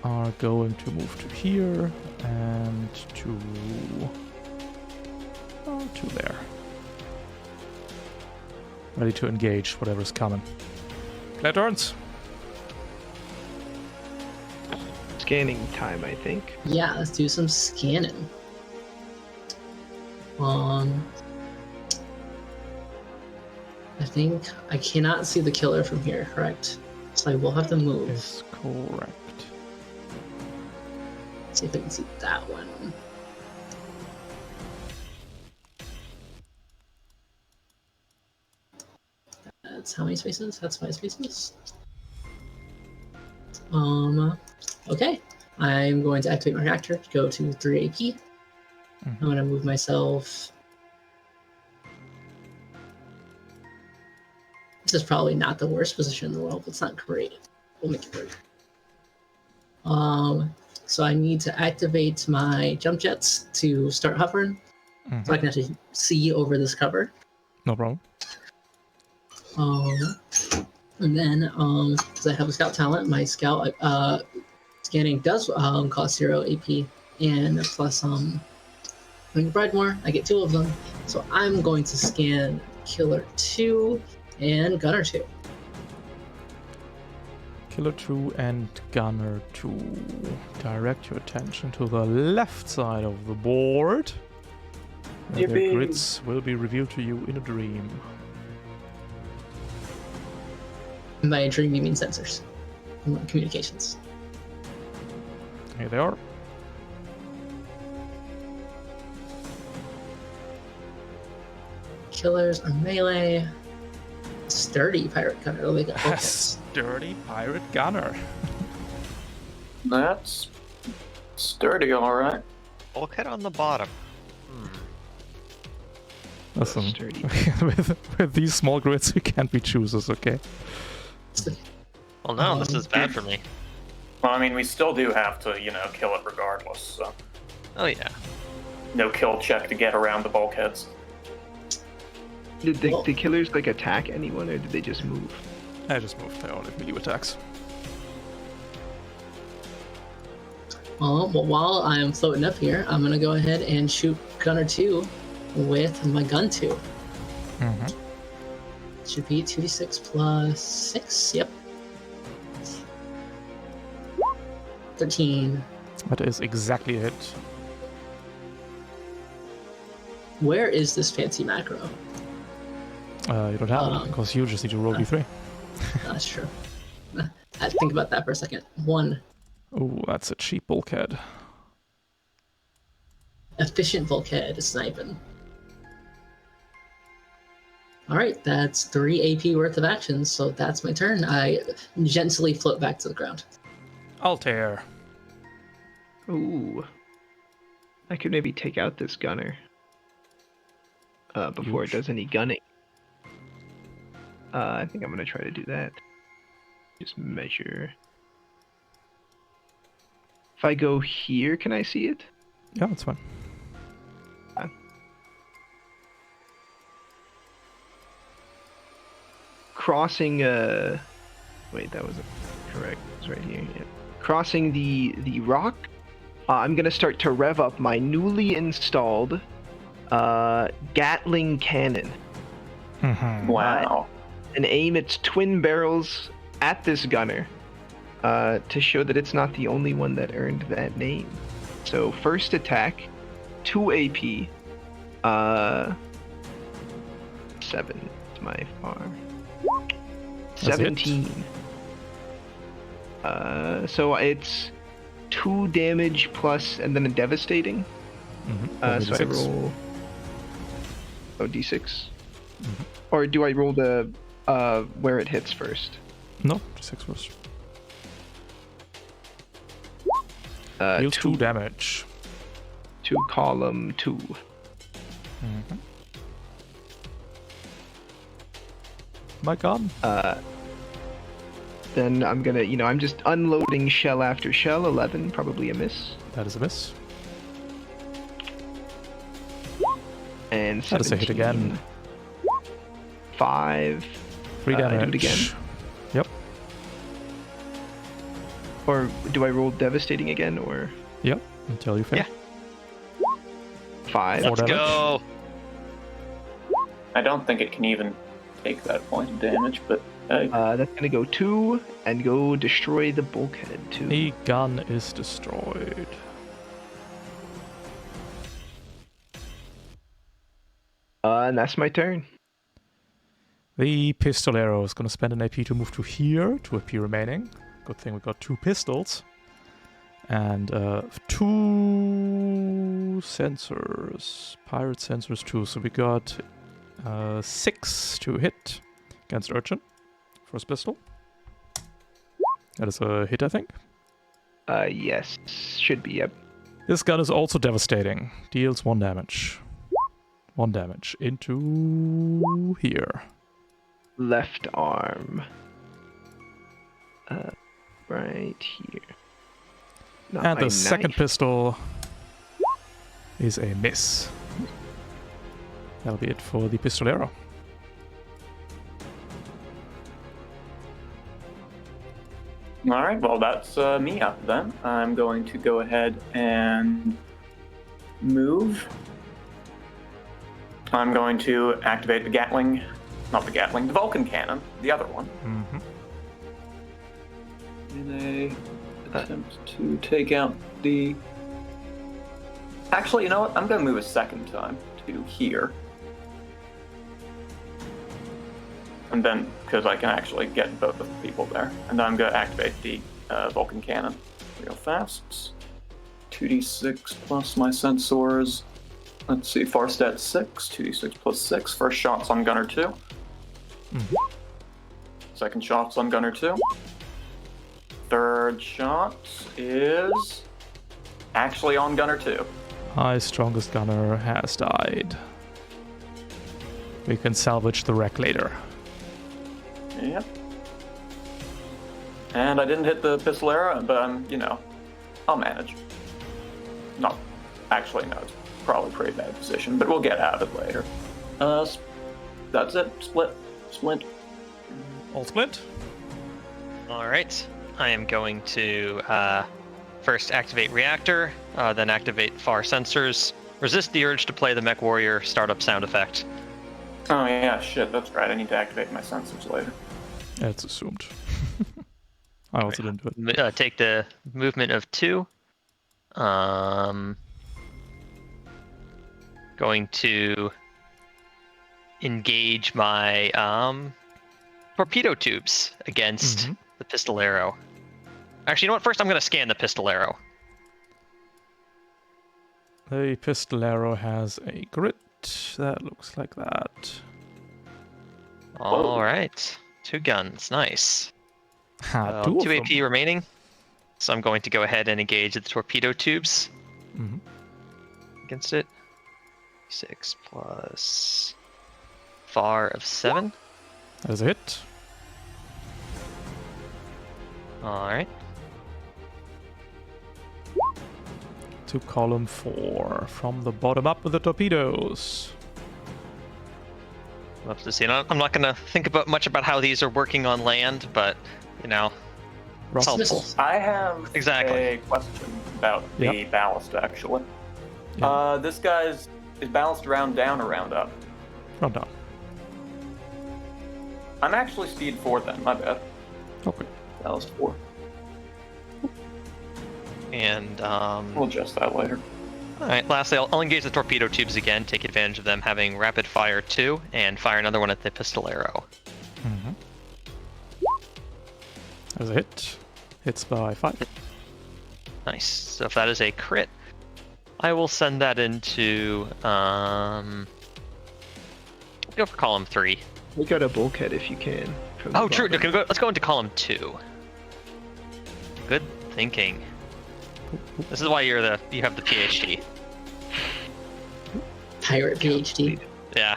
are going to move to here and to there. Ready to engage whatever's coming. Claire turns. Scanning time, I think. Yeah, let's do some scanning. I think I cannot see the killer from here, correct? So I will have to move. Is correct. See if I can see that one. That's how many spaces? That's 5 spaces. Okay. I'm going to activate my reactor to go to 3 AP. I'm going to move myself. This is probably not the worst position in the world, but it's not great. We'll make it work. So I need to activate my jump jets to start hovering, so I can actually see over this cover. No problem. And then, because I have a scout talent, my scout scanning does cost 0 AP, and plus when you bride more, I get 2 of them. So I'm going to scan Killer 2 and Gunner 2. Killer 2 and Gunner 2. Direct your attention to the left side of the board. Where their Yippee. grids will be revealed to you in a dream. And by dream, you mean sensors. Communications. Here they are. Killers are melee. Sturdy pirate gunner. Oh, they got A focus. sturdy pirate gunner. That's sturdy, all right. Bulkhead on the bottom. Listen, Sturdy. with these small grids, we can't be choosers, okay? Well, no, this is bad for me. Well, I mean, we still do have to, kill it regardless, so. Oh, yeah. No kill check to get around the bulkheads. Did the killers like attack anyone, or did they just move? I just moved. I only have melee attacks. Well, while I am floating up here, I'm gonna go ahead and shoot Gunner 2 with my gun 2. Should be 2d6 plus 6. Yep. 13. That is exactly it. Where is this fancy macro? You don't have it, because you just need to roll d3. That's true. I think about that for a second. 1. Oh, that's a cheap bulkhead. Efficient bulkhead sniping. Alright, that's 3 AP worth of actions, so that's my turn. I gently float back to the ground. Altair. Ooh. I could maybe take out this gunner before it does any gunning. I think I'm gonna try to do that. Just measure. If I go here, can I see it? Yeah, that's fine. Crossing wait, that wasn't correct. It's right here. Yeah. Crossing the rock. I'm gonna start to rev up my newly installed Gatling cannon Wow. and aim its twin barrels at this gunner to show that it's not the only one that earned that name. So first attack, 2 AP, 7 is my far. That's 17. So it's 2 damage plus, and then a devastating. Roll me So I D6. roll. Oh, d6. Or do I roll the where it hits first? No, D6 first. Deals 2 2 damage. to column 2. My gun. Then I'm gonna, I'm just unloading shell after shell. 11, probably a miss. That is a miss. And 17. That is a hit again. 5. 3 damage. I do it again. Yep. Or do I roll devastating again, or Yep. Until you fail. Yeah. 5? Four Let's damage. go. I don't think it can even take that point of damage, but That's gonna go 2 and go destroy the bulkhead 2. The gun is destroyed. And that's my turn. The pistolero is going to spend an AP to move to here, 2 AP remaining. Good thing we got 2 pistols. And 2 sensors. Pirate sensors 2. So we got 6 to hit against Urchin. First pistol. That is a hit, I think. Yes, should be, yep. This gun is also devastating. Deals 1 damage. 1 damage into here. Left arm. Right here. Not And my the second knife. pistol is a miss. That'll be it for the pistolero. all right. Well, that's me up then. I'm going to go ahead and move. I'm going to activate the Gatling, not the Gatling, the Vulcan cannon, the other one. In a attempt to take out the. Actually, you know what? I'm going to move a second time to here. And then, because I can actually get both of the people there. And then I'm going to activate the Vulcan cannon real fast. 2d6 plus my sensors. Let's see, far stat 6, 2d6 plus 6. First shot's on Gunner 2. Second shot's on Gunner 2. Third shot is actually on Gunner 2. My strongest gunner has died. We can salvage the wreck later. Yep. And I didn't hit the pistolero, but I'm, I'll manage. No, actually, no, it's probably a pretty bad position, but we'll get out of it later. That's it. Splint. All splint. All right. I am going to first activate reactor, then activate FAR sensors, resist the urge to play the Mech Warrior startup sound effect. Oh yeah, shit, that's right. I need to activate my sensors later. It's assumed. I also didn't do it. Take the movement of 2. Going to engage my torpedo tubes against the pistolero. Actually, you know what? First, I'm going to scan the pistolero. The pistolero has a grit that looks like that. All right. 2 guns. Nice. Ha, 2 2 of AP them. remaining. So I'm going to go ahead and engage the torpedo tubes against it. 6 plus FAR of 7. That is a hit. All right. To column 4. From the bottom up with the torpedoes. Love to see. And I'm not going to think much about how these are working on land, but it's Rough. helpful. I have Exactly. a question about the ballast, actually. Yeah. This guy's is balanced around down or round up? Round down. I'm actually speed 4 then, my bad. Okay. Ballast 4. And We'll adjust that later. all right. Lastly, I'll engage the torpedo tubes again. Take advantage of them having rapid fire 2, and fire another one at the pistolero. That is a hit. Hits by 5. Nice. So if that is a crit, I will send that into go for column 3. We got a bulkhead if you can. from the Oh, true. bottom. Okay, let's go into column 2. Good thinking. This is why you have the PhD. Pirate PhD. Yeah.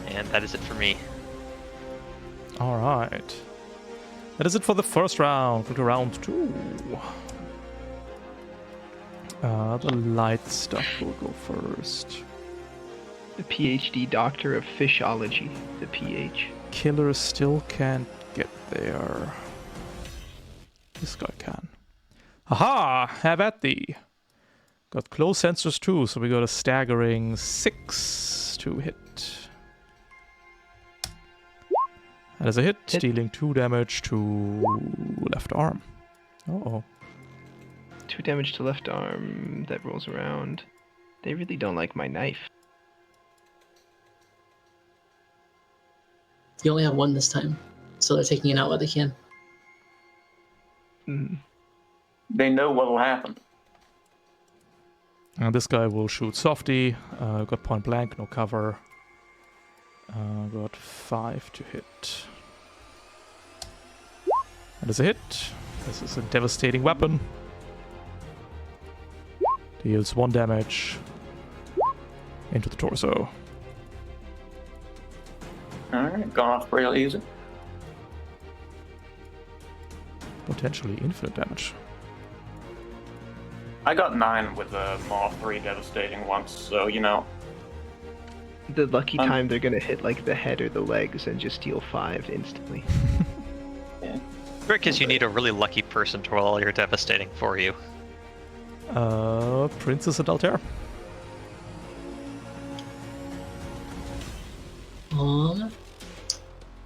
And that is it for me. All right. That is it for the first round. Go to round 2. The light stuff will go first. The PhD Doctor of Fishology, the PH. Killer still can't get there. This guy can. Haha! Have at thee! Got close sensors too, so we got a staggering 6 to hit. That is a hit, dealing 2 damage to left arm. Uh-oh. 2 damage to left arm, that rolls around. They really don't like my knife. You only have 1 this time, so they're taking it out while they can. They know what will happen. And this guy will shoot softy. Got point blank, no cover. Got 5 to hit. That is a hit. This is a devastating weapon. Deals 1 damage into the torso. Alright, gone off real easy. Potentially infinite damage. I got 9 with a Maw 3 devastating once, so you know. The lucky time they're gonna hit like the head or the legs and just deal 5 instantly. Yeah. Trick is you need a really lucky person to roll all your devastating for you. Princess and Altair.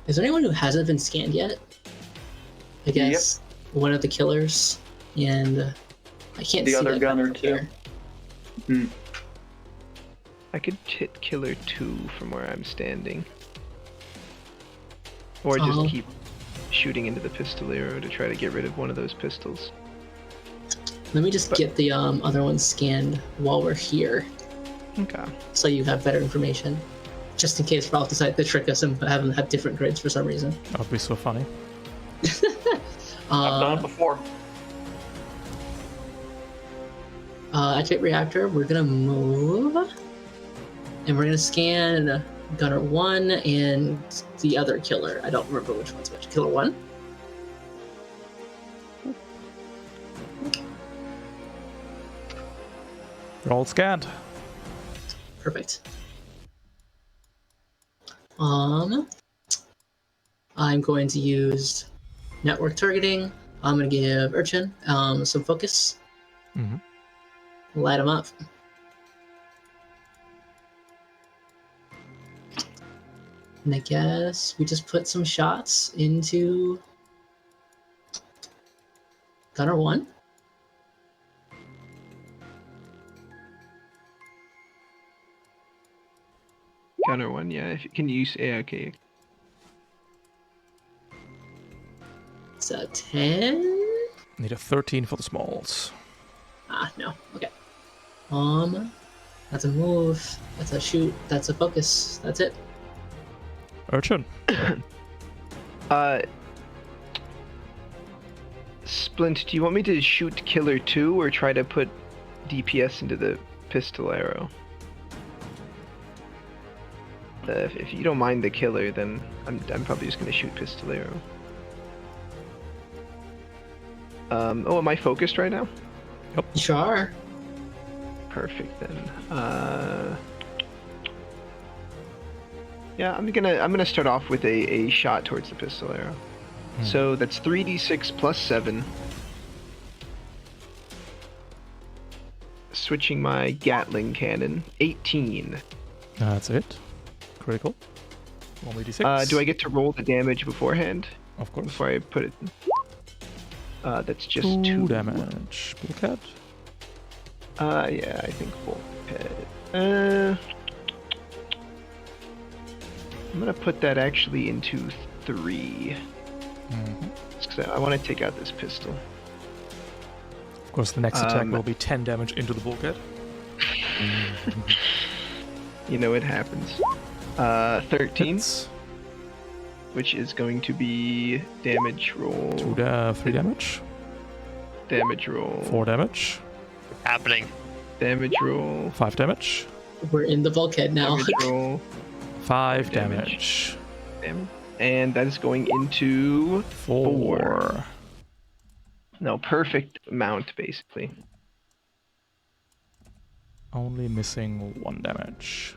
Is there anyone who hasn't been scanned yet? I guess one of the killers, and I can't The see other that gunner from too. here. I could hit killer 2 from where I'm standing. Or just keep shooting into the pistolero to try to get rid of one of those pistols. Let me just get the other one scanned while we're here, Okay. so you have better information. Just in case Ralph decides to trick us and have them have different grids for some reason. That would be so funny. I've done it before. Activate reactor, we're gonna move. And we're gonna scan Gunner 1 and the other killer. I don't remember which one's which. Killer 1? You're all scanned. Perfect. I'm going to use network targeting. I'm going to give Urchin some focus. Light him up. And I guess we just put some shots into Gunner 1. Gunner 1, yeah. If you can use okay. It's a 10. Need a 13 for the smalls. No. Okay. That's a move. That's a shoot. That's a focus. That's it. Urchin. Splint, do you want me to shoot killer 2 or try to put DPS into the pistol arrow? If you don't mind the killer, then I'm probably just gonna shoot pistol arrow. Am I focused right now? Yep. You sure are. Perfect then. Yeah, I'm gonna start off with a shot towards the pistol arrow. So that's 3d6 plus 7. Switching my Gatling cannon, 18. That's it. Critical. 1d6. Do I get to roll the damage beforehand? Of course. Before I put it. That's just 2 2 damage. Bulkhead. Yeah, I think bulkhead. I'm gonna put that actually into 3. So I want to take out this pistol. Of course, the next attack will be 10 damage into the bulkhead. You know it happens. 13, Hits. which is going to be damage roll. 3 damage. Damage roll. 4 damage. Happening. Damage roll. 5 damage. We're in the bulkhead now. Damage roll. 5 damage. damage. And that is going into 4. No, perfect amount, basically. Only missing 1 damage.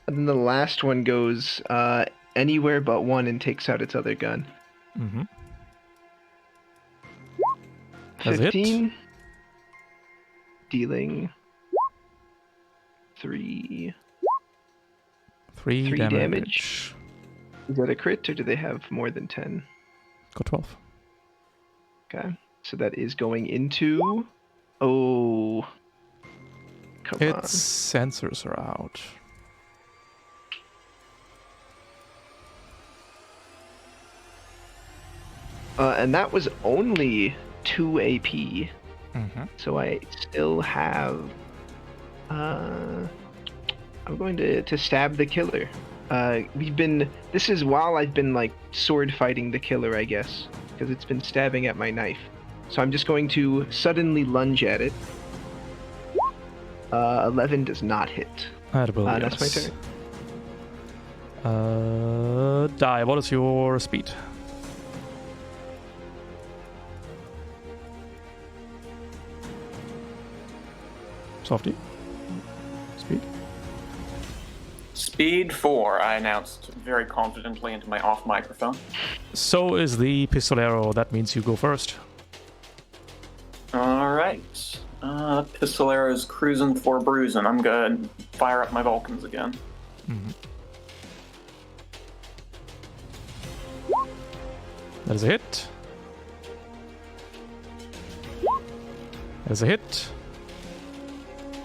And then the last one goes anywhere but 1 and takes out its other gun. Mm-hmm. Does it hit? 15. Dealing 3 3 damage. Is that a crit, or do they have more than 10? Got 12. Okay, so that is going into... Oh, come Its sensors are out. And that was only 2 AP. Mm-hmm. So I still have... I'm going to stab the killer. This is while I've been, like, sword fighting the killer, I guess. Because it's been stabbing at my knife. So I'm just going to suddenly lunge at it. 11 does not hit. That will, yes. That's my turn. Die, what is your speed? Softy? Speed? Speed 4, I announced very confidently into my off microphone. So is the pistolero. That means you go first. Alright. Pistolero's cruising for bruising. I'm good. Fire up my Vulcans again. Mm-hmm. That is a hit. That is a hit.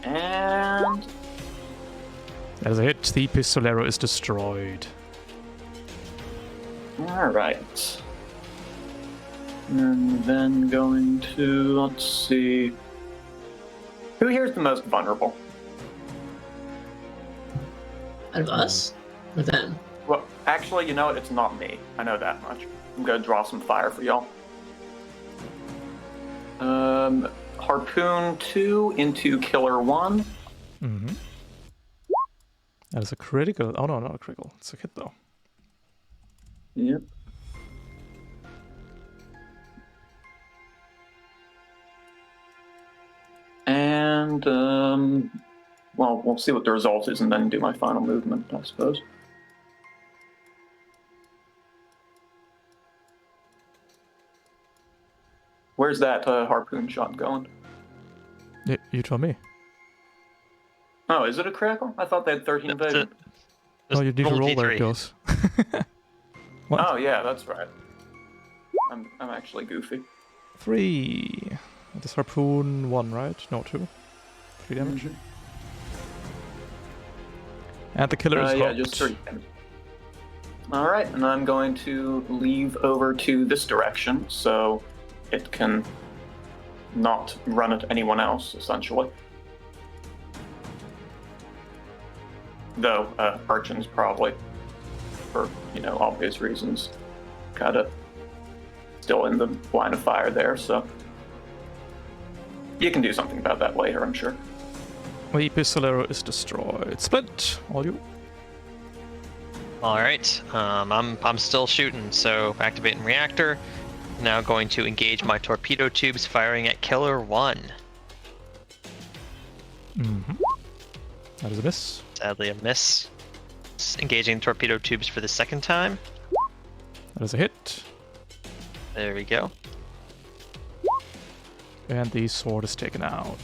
And That is a hit. The pistolero is destroyed. alright. And then going to, let's see. Who here is the most vulnerable? Out of us? Or them? Well, actually, you know what? It's not me. I know that much. I'm gonna draw some fire for y'all. Harpoon 2 into Killer 1. Mm-hmm. That is a critical. Oh no, not a critical. It's a hit though. Yep. And, well, we'll see what the result is and then do my final movement, I suppose. Where's that harpoon shot going? You tell me. Oh, is it a critical? I thought they had 13 evasion. Oh, you need to roll where it goes. What? Oh, yeah, that's right. I'm actually goofy. 3. That is harpoon 1, right? No, 2. 3 damage. Mhm. And the killer is Yeah, hooked. just 3 damage. Alright, and I'm going to leave over to this direction so it can not run at anyone else, essentially. Though, Urchin's probably, for, obvious reasons, kinda still in the line of fire there, so you can do something about that later, I'm sure. The pistolero is destroyed. Split, all you. All right, I'm still shooting, so activating reactor. Now going to engage my torpedo tubes, firing at Killer 1. Mm-hmm. That is a miss. Sadly, a miss. Engaging torpedo tubes for the second time. That is a hit. There we go. And the sword is taken out.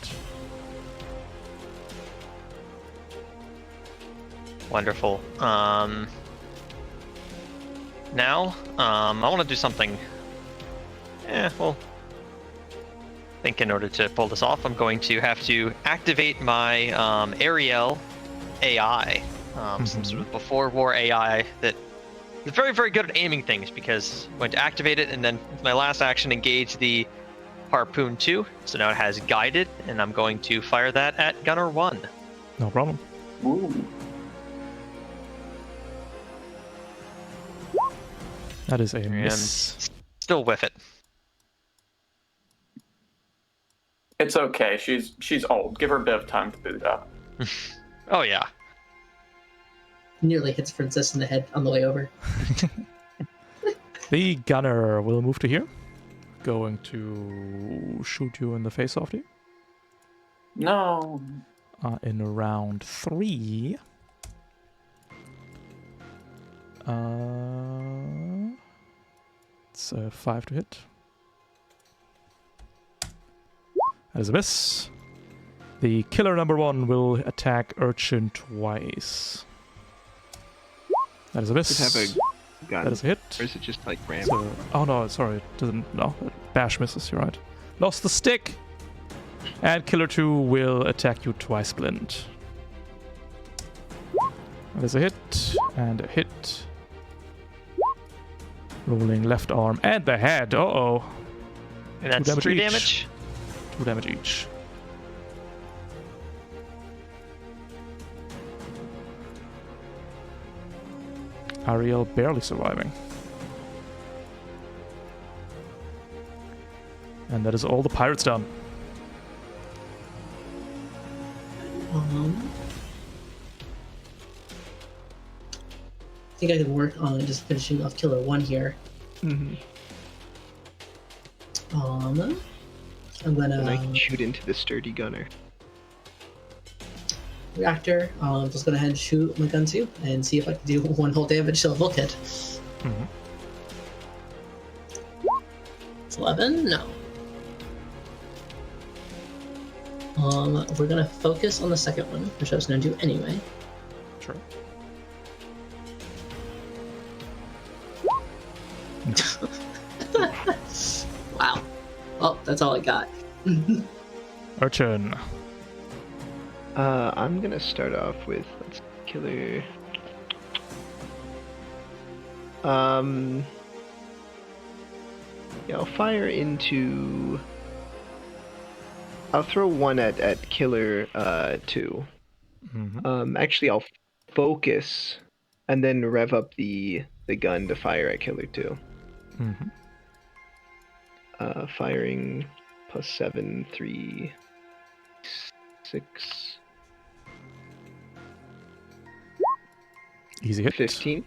Wonderful. Now, I want to do something. Well, I think in order to pull this off, I'm going to have to activate my Ariel AI. some sort of before-war AI that is very, very good at aiming things, because I'm going to activate it and then with my last action engage the Harpoon 2. So now it has guided, and I'm going to fire that at Gunner 1. No problem. Ooh. That is a And miss. still whiff it. It's okay. She's old. Give her a bit of time to boot up. Oh yeah. Nearly hits Princess in the head on the way over. The gunner will move to here. Going to shoot you in the face, Softy. No. In round 3. It's a 5 to hit. That is a miss. The killer number 1 will attack Urchin twice. That is a miss. Does it have a gun? That is a hit. Or is it just like ramp? So, oh no, sorry, it doesn't. No, bash misses. You're right. Lost the stick. And killer 2 will attack you twice, Blind. That is a hit and a hit. Rolling left arm and the head. Uh-oh. And that's 2 3 each. damage. 2 damage each. Ariel barely surviving. And that is all the pirates done. I think I can work on just finishing off Killer 1 here. Mm-hmm. I'm gonna And I can shoot into the sturdy gunner. reactor. Just gonna head and shoot my gun too, and see if I can do 1 whole damage to the bulkhead. Mm-hmm. It's 11? No. We're gonna focus on the second one, which I was gonna do anyway. Sure. Wow. Well, that's all I got. Urchin. I'm gonna start off with let's killer. Yeah, I'll fire into. I'll throw one at killer 2. Mm-hmm. Actually, I'll focus and then rev up the gun to fire at killer 2. Mm-hmm. Firing +7, 3, 6, Easy hit. 15,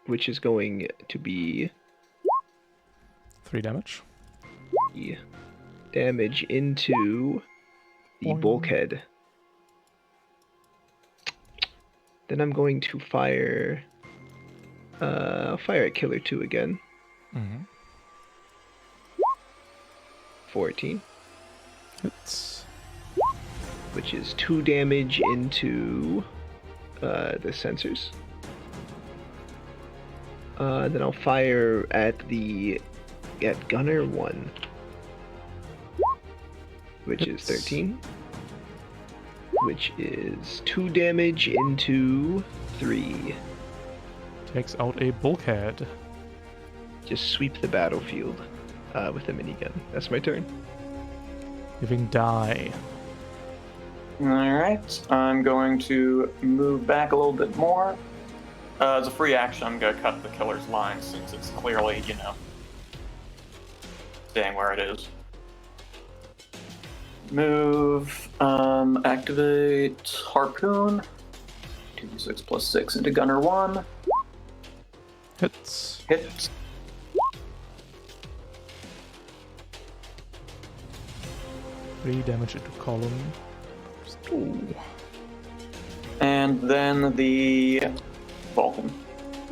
which is going to be 3 damage. the damage into the Boing. bulkhead. Then I'm going to fire. I'll fire at killer 2 again. Mm-hmm. 14, Hits. which is 2 damage into the sensors. Then I'll fire at gunner 1, which Hits. is 13, which is 2 damage into 3. Takes out a bulkhead. Just sweep the battlefield with a minigun. That's my turn. Giving die. Alright, I'm going to move back a little bit more. As a free action, I'm going to cut the killer's line since it's clearly, staying where it is. Move, activate Harpoon. 2d6 plus 6 into Gunner 1. Hits. Hit. Three damage into column. Ooh. And then the Vulcan.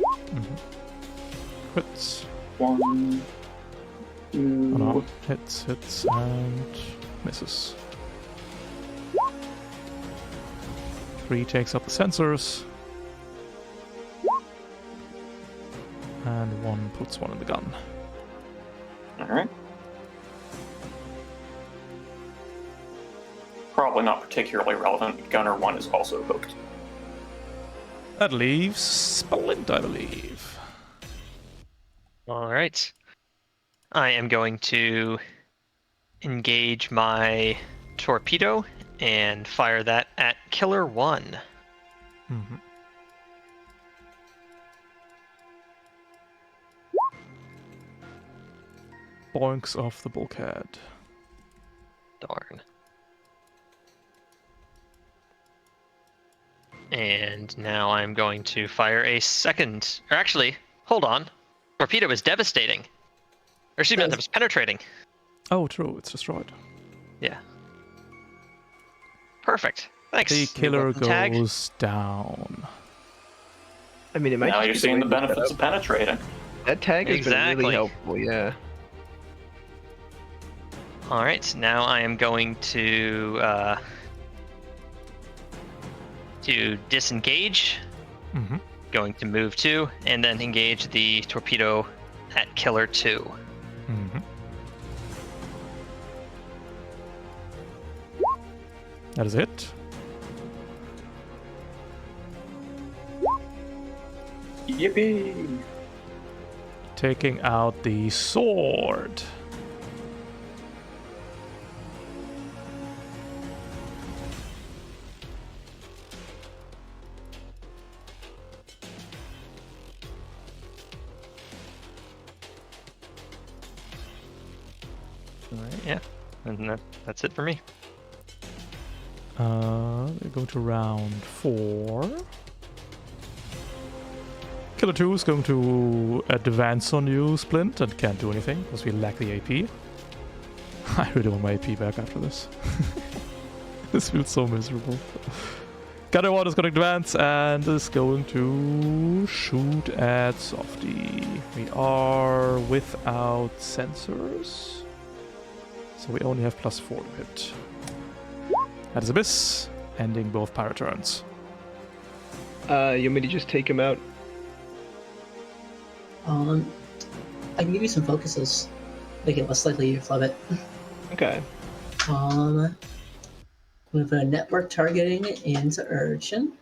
Mm-hmm. Hits. 1, 2. Oh no. Hits, and misses. 3 takes up the sensors. And 1 puts 1 in the gun. Alright. Probably not particularly relevant. Gunner 1 is also hooked. That leaves Splint, I believe. All right. I am going to engage my torpedo and fire that at Killer 1. Mm-hmm. Boinks off the bulkhead. Darn. And now I'm going to fire a second. Or actually, hold on. Torpedo is devastating. Or excuse me, that was penetrating. Oh, true. It's destroyed. Yeah. Perfect. Thanks. The new killer weapon tag. goes down. I mean, it might Now just you're be seeing way the to set benefits up. of penetrating. That tag has been Exactly. really helpful, yeah. All right, now I am going to disengage. Mm-hmm. Going to move 2, and then engage the torpedo at Killer 2. Mm-hmm. That is it. Yippee! Taking out the sword. All right, yeah, and that's it for me. We go to round 4. Killer 2 is going to advance on you, Splint, and can't do anything because we lack the AP. I really want my AP back after this. This feels so miserable. Gunner 1 is going to advance and is going to shoot at Softy. We are without sensors, so we only have +4 to hit. That is a miss, ending both pirate turns. You want me to just take him out? I can give you some focuses. Make it less likely you flub it. Okay. I'm gonna put a network targeting into Urchin.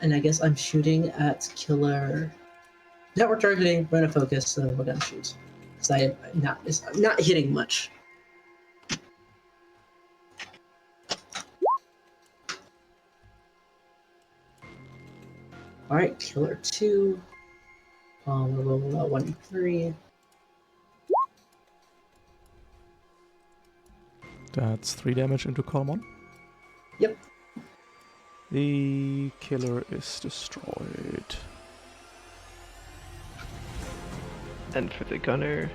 And I guess I'm shooting at Killer. Network targeting, we're gonna focus, so we're gonna shoot. Because I'm not hitting much. Alright, Killer 2. We'll roll 1, 3. That's 3 damage into column 1. Yep. The killer is destroyed. And for the gunner,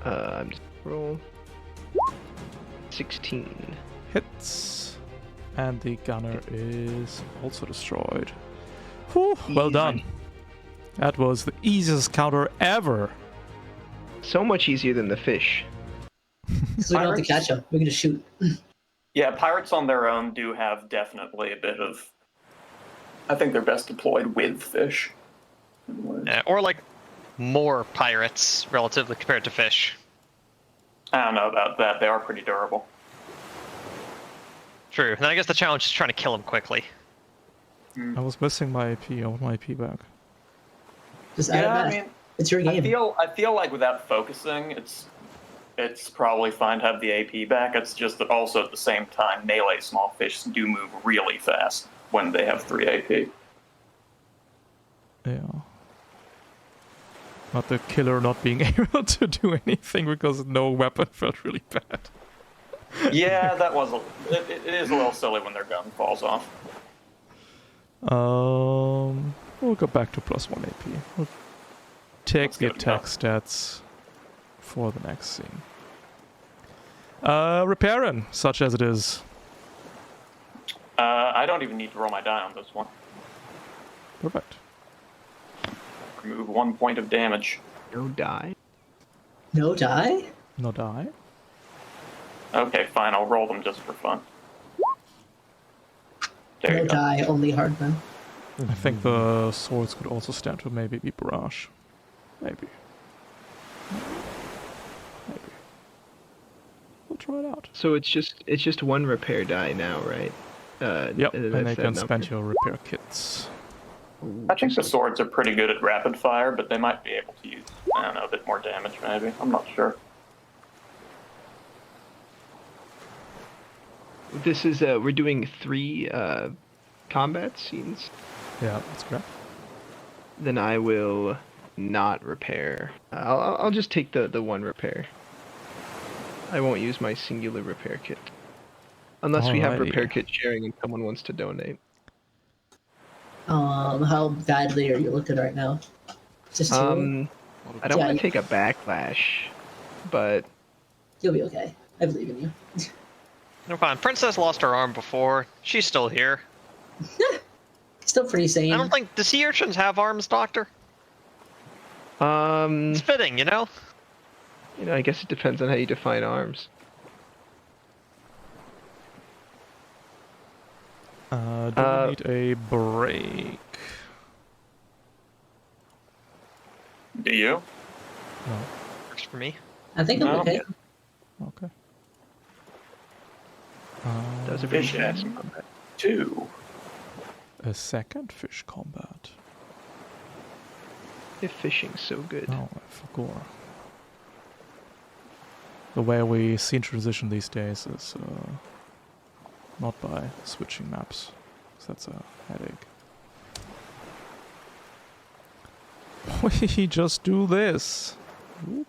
I'm just roll 16. Hits. And the gunner is also destroyed. Whew, well done. That was the easiest counter ever. So much easier than the fish. So we don't have to catch them. We're gonna shoot. Yeah, pirates on their own do have definitely a bit of... I think they're best deployed with fish. Or like more pirates relatively compared to fish. I don't know about that. They are pretty durable. True. And I guess the challenge is trying to kill them quickly. I was missing my AP. I want my AP back. Just add it Yeah, I back. mean, It's your game. I feel like without focusing, it's probably fine to have the AP back. It's just that also at the same time, melee small fish do move really fast when they have 3 AP. Yeah. Not the killer not being able to do anything because no weapon felt really bad. Yeah, that was it is a little silly when their gun falls off. We'll go back to +1 AP. We'll take Let's the go to attack stats for the next scene. Repairing, such as it is. I don't even need to roll my die on this one. Perfect. Remove 1 point of damage. No die. No die? No die. Okay, fine. I'll roll them just for fun. There No you go. die, only hard then. I think the swords could also stand to maybe be barrage. Maybe. Maybe. we'll try it out. So it's just one repair die now, right? Yep, and that's they that can number. spend your repair kits. I think the swords are pretty good at rapid fire, but they might be able to use, I don't know, a bit more damage maybe. I'm not sure. This is we're doing 3 combat scenes. Yeah, that's correct. Then I will not repair. I'll just take the one repair. I won't use my singular repair kit. Unless we have Alrighty. repair kit sharing and someone wants to donate. How badly are you looking right now? Just 2? I don't Yeah, want to take a backlash, but You'll be okay. I believe in you. No problem. Princess lost her arm before. She's still here. Still pretty sane. I don't think... Do sea urchins have arms, Doctor? It's fitting, you know? I guess it depends on how you define arms. Do we need a break? Do you? No. Works for me. I think I'm No. okay. Okay. That was a pretty Fishing. fast combat. 2. A second fish combat. If fishing's so good. Oh, I forgot. The way we scene transition these days is not by switching maps, 'cause that's a headache. We just do this. Whoop.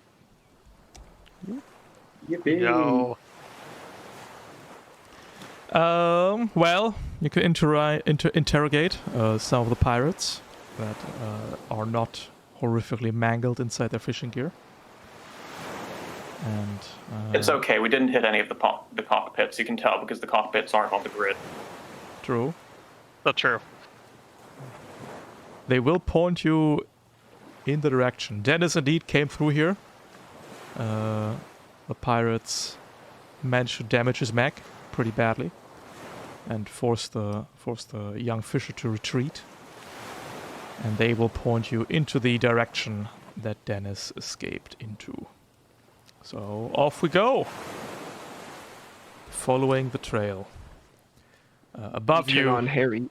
Yippee. Yo. Well, you can interrogate some of the pirates that are not horrifically mangled inside their fishing gear. And It's okay, we didn't hit any of the cockpits, you can tell, because the cockpits aren't on the grid. True. So true. They will point you in the direction. Dennis indeed came through here. The pirates managed to damage his mech pretty badly and force the young fisher to retreat. And they will point you into the direction that Dennis escaped into. So off we go, following the trail. Above you, Turn on Harry's.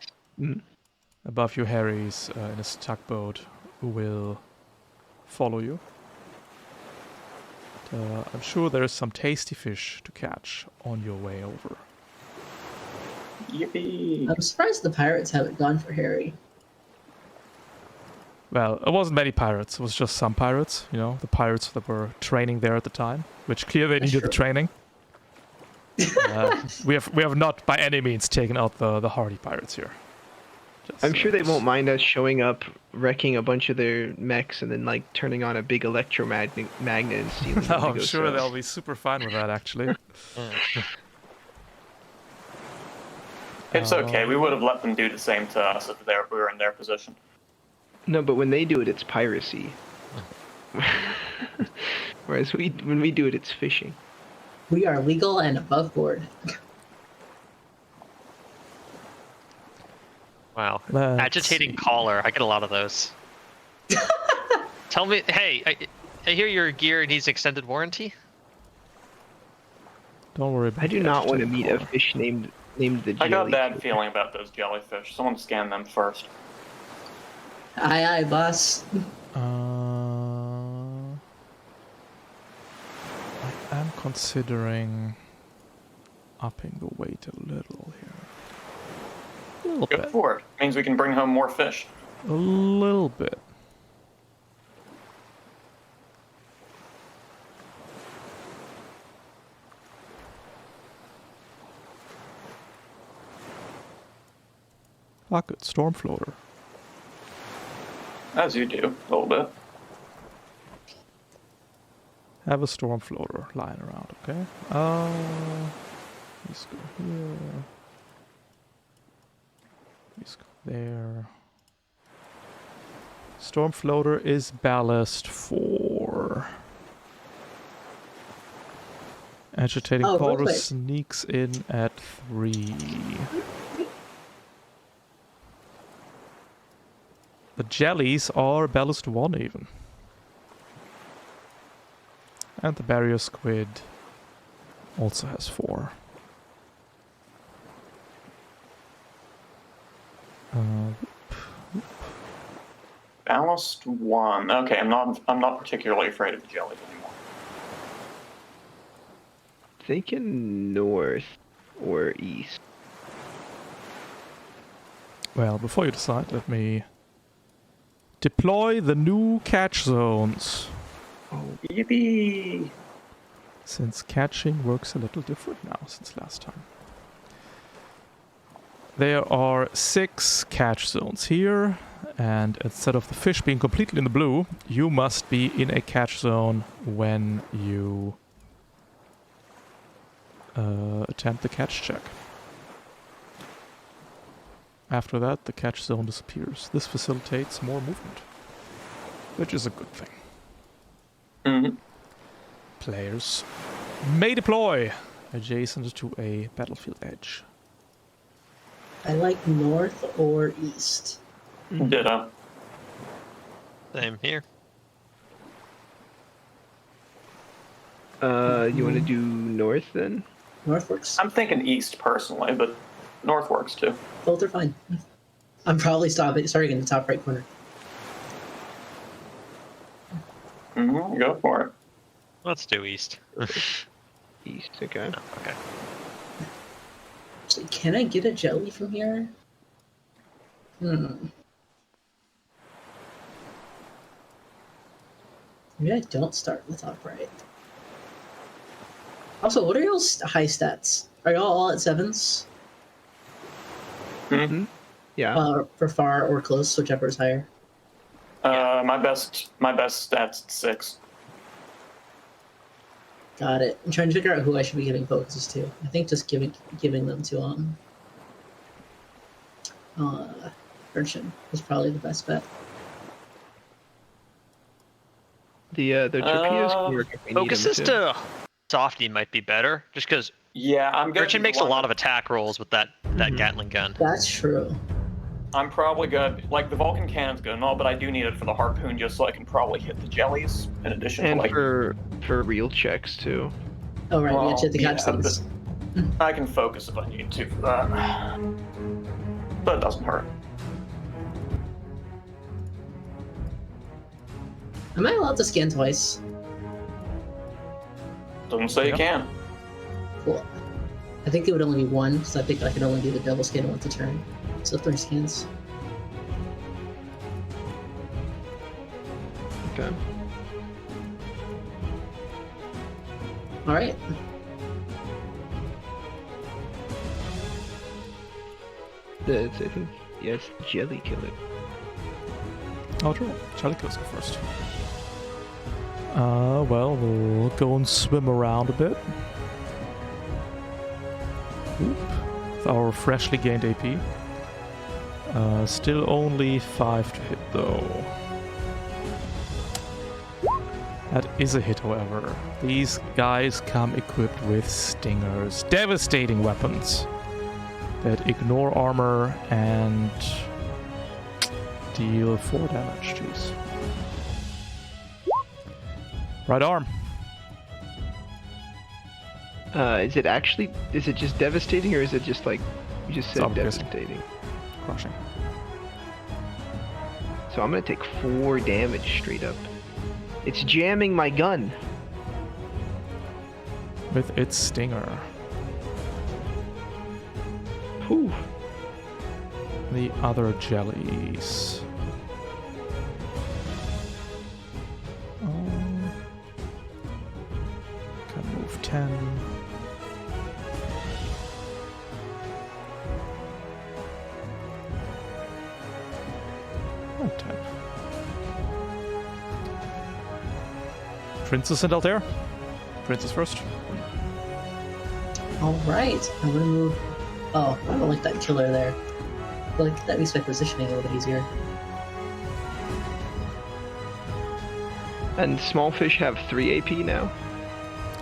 above you, Harry's in his tugboat will follow you. I'm sure there is some tasty fish to catch on your way over. Yippee! I'm surprised the pirates haven't gone for Harry. Well, it wasn't many pirates. It was just some pirates, the pirates that were training there at the time, which clearly That's needed the true. training. We have not by any means taken out the hardy pirates here. I'm sure they won't mind us showing up, wrecking a bunch of their mechs, and then turning on a big electromagnet and stealing them. No, I'm sure they'll be super fine with that, actually. It's okay, we would have let them do the same to us if we were in their position. No, but when they do it, it's piracy. Whereas when we do it, it's fishing. We are legal and above board. Wow. Let's Agitating see. caller. I get a lot of those. Tell me, hey, I hear your gear needs extended warranty. Don't worry about I do not want to meet a caller. fish named the I got a jelly. bad feeling about those jellyfish. Someone scan them first. Aye, aye, boss. I am considering upping the weight a little here. A little Go bit. for it. Means we can bring home more fish. A little bit. Ah, good. Storm floater. As you do, a little bit. Have a storm floater lying around, okay? Let's go here. Let's go there. Storm floater is ballast 4. Agitating Oh, caller really? sneaks in at 3. The jellies are ballast 1 even. And the barrier squid also has 4. Ballast 1. Okay, I'm not particularly afraid of the jellies anymore. Thinking north or east. Well, before you decide, let me deploy the new catch zones. Yippee! Since catching works a little different now since last time. There are 6 catch zones here, and instead of the fish being completely in the blue, you must be in a catch zone when you attempt the catch check. After that, the catch zone disappears. This facilitates more movement, which is a good thing. Mm-hmm. Players may deploy adjacent to a battlefield edge. I like north or east. Ditto. Same here. You want to do north then? North works. I'm thinking east personally, but north works too. Both are fine. I'm probably starting in the top right corner. Mm-hmm. Go for it. Let's do east. East, okay. No, okay. Actually, can I get a jelly from here? Maybe I don't start in the top right. Also, what are y'all's high stats? Are y'all all at 7s? Mm-hmm. Yeah. For far or close, whichever is higher. My best stats 6. Got it. I'm trying to figure out who I should be giving focuses to. I think just giving them to Urchin is probably the best bet. The torpedoes can work if we need Focuses them to. to Softy might be better, just because Yeah, I'm gonna. Urchin makes a lot of attack rolls with that Gatling gun. That's true. I'm probably good. Like the Vulcan cannon's good and all, but I do need it for the harpoon just so I can probably hit the jellies in addition And to like. for real checks too. Oh right, Well, you have to catch yeah, things. I can focus if I need to for that, but it doesn't hurt. Am I allowed to scan twice? Doesn't say you can. Cool. I think it would only be one, so I think I can only do the double scan once a turn. So 3 scans. Okay. Alright. I think yes, jelly killer. Oh, true. Jelly kills go first. Well, we'll go and swim around a bit. Oop. With our freshly gained AP. Still only 5 to hit, though. That is a hit, however. These guys come equipped with stingers. Devastating weapons that ignore armor and deal 4 damage. Jeez. Right arm. Is it just devastating, or is it just like you just said Obviously. devastating? Crushing. So I'm gonna take 4 damage straight up. It's jamming my gun. With its stinger. Whew. The other jellies. Can move 10. Oh, 10. Princess and Altair. Princess first. Alright, I'm gonna move. Oh, I don't like that killer there. I feel like that makes my positioning a little bit easier. And small fish have 3 AP now.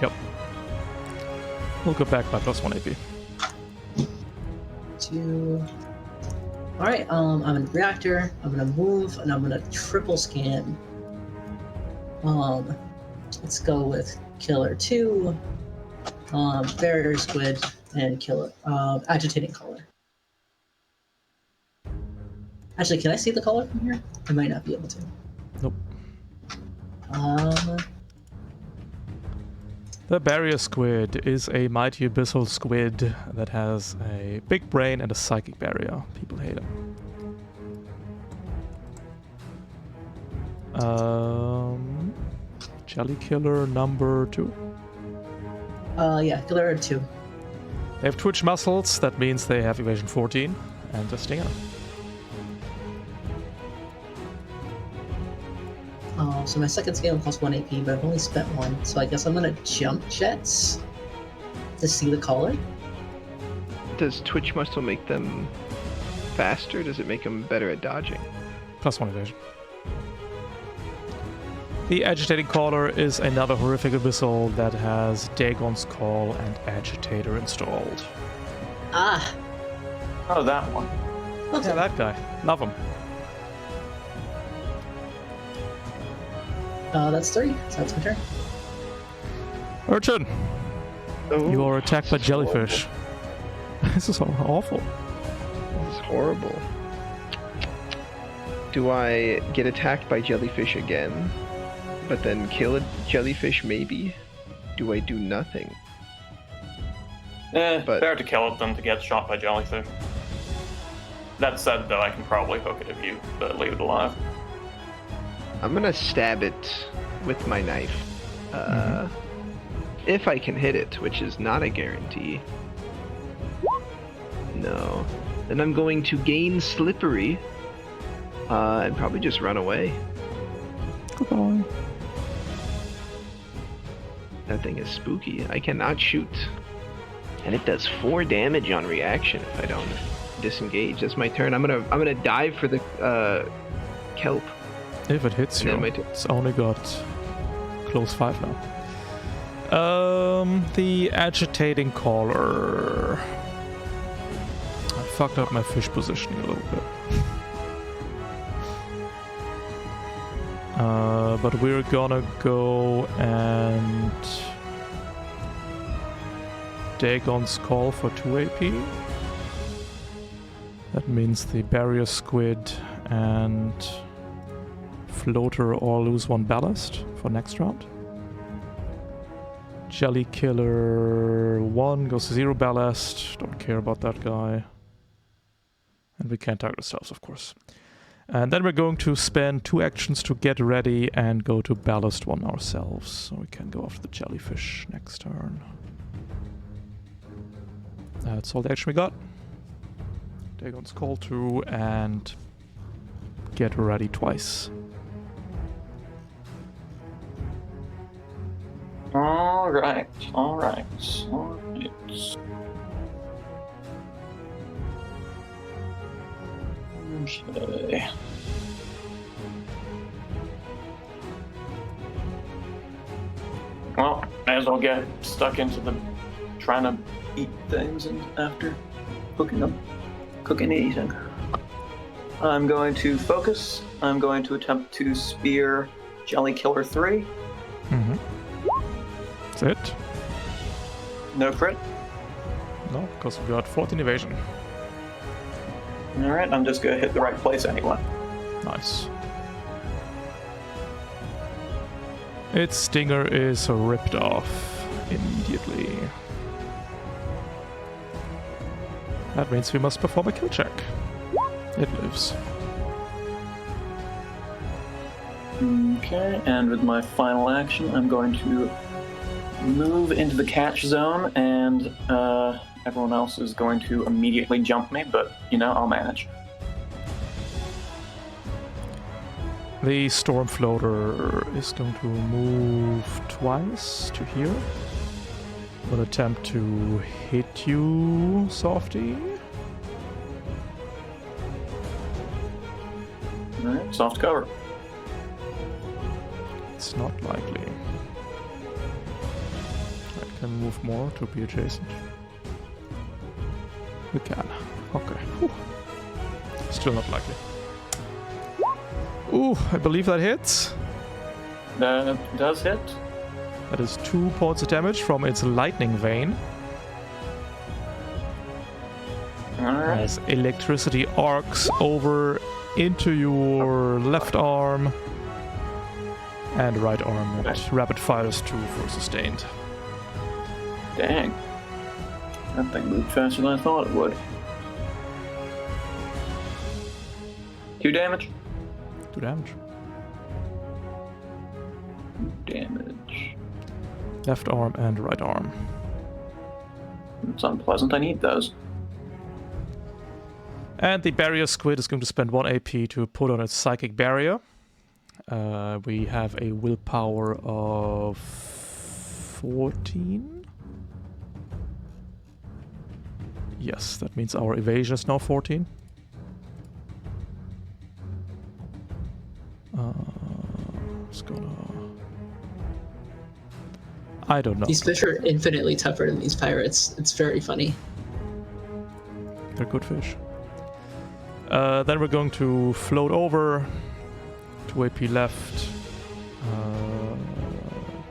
Yep. We'll go back by +1 AP. 2. Alright, I'm in reactor, I'm gonna move, and I'm gonna triple scan. Let's go with killer 2. barrier squid, and killer. Agitating color. Actually, can I see the color from here? I might not be able to. Nope. Um, The barrier squid is a mighty abyssal squid that has a big brain and a psychic barrier. People hate him. Jelly killer number 2. yeah, killer 2. They have twitch muscles, that means they have evasion 14 and a stinger. So my second scale costs 1 AP, but I've only spent 1, so I guess I'm gonna jump jets to see the color. Does Twitch muscle make them faster? Does it make them better at dodging? +1 evasion. The agitating caller is another horrific abyssal that has Dagon's Call and Agitator installed. Ah, Oh, that one. okay. Yeah, that guy. Love him. That's 3, so that's my turn. Urchin, Oh, you are attacked by this is horrible. jellyfish. This is so awful. This is horrible. Do I get attacked by jellyfish again, but then kill a jellyfish maybe? Do I do nothing? But- Better to kill it than to get shot by jellyfish. That said, though, I can probably hook it if you leave it alive. I'm gonna stab it with my knife. If I can hit it, which is not a guarantee. No. Then I'm going to gain slippery. And probably just run away. Goodbye. That thing is spooky. I cannot shoot. And it does 4 damage on reaction if I don't disengage. That's my turn. I'm gonna dive for the kelp. If it hits And you, then my it's only got close 5 now. The agitating caller. I fucked up my fish positioning a little bit. But we're gonna go and Dagon's Call for 2 AP. That means the barrier squid and floater all lose 1 ballast for next round. Jelly killer 1 goes to 0 ballast. Don't care about that guy. And we can't target ourselves, of course. And then we're going to spend 2 actions to get ready and go to ballast 1 ourselves. So we can go after the jellyfish next turn. That's all the action we got. Dagon's Call 2 and get ready twice. Alright. Okay. Well, may as well get stuck into the trying to eat things and after cooking them. Cooking and eating. I'm going to focus. I'm going to attempt to spear Jelly Killer 3. Mm-hmm. That's it. No crit. No, because we got 14 evasion. Alright, I'm just gonna hit the right place anyway. Nice. Its stinger is ripped off immediately. That means we must perform a kill check. It lives. Okay, and with my final action, I'm going to move into the catch zone, and everyone else is going to immediately jump me, but, I'll manage. The storm floater is going to move twice to here. Will attempt to hit you, Softy. Alright, soft cover. It's not likely. I can move more to be adjacent. We can. Okay. Whew. Still not likely. Ooh, I believe that hits. That does hit. That is 2 points of damage from its lightning vein. Alright. As electricity arcs over into your left arm and right arm. And rapid fires 2 for sustained. Dang. That thing moved faster than I thought it would. 2 damage? 2 damage. Damage. Left arm and right arm. It's unpleasant. I need those. And the barrier squid is going to spend 1 AP to put on its psychic barrier. We have a willpower of 14. Yes, that means our evasion is now 14. Just gonna... I don't know. These fish are infinitely tougher than these pirates. It's very funny. They're good fish. Then we're going to float over. 2 AP left.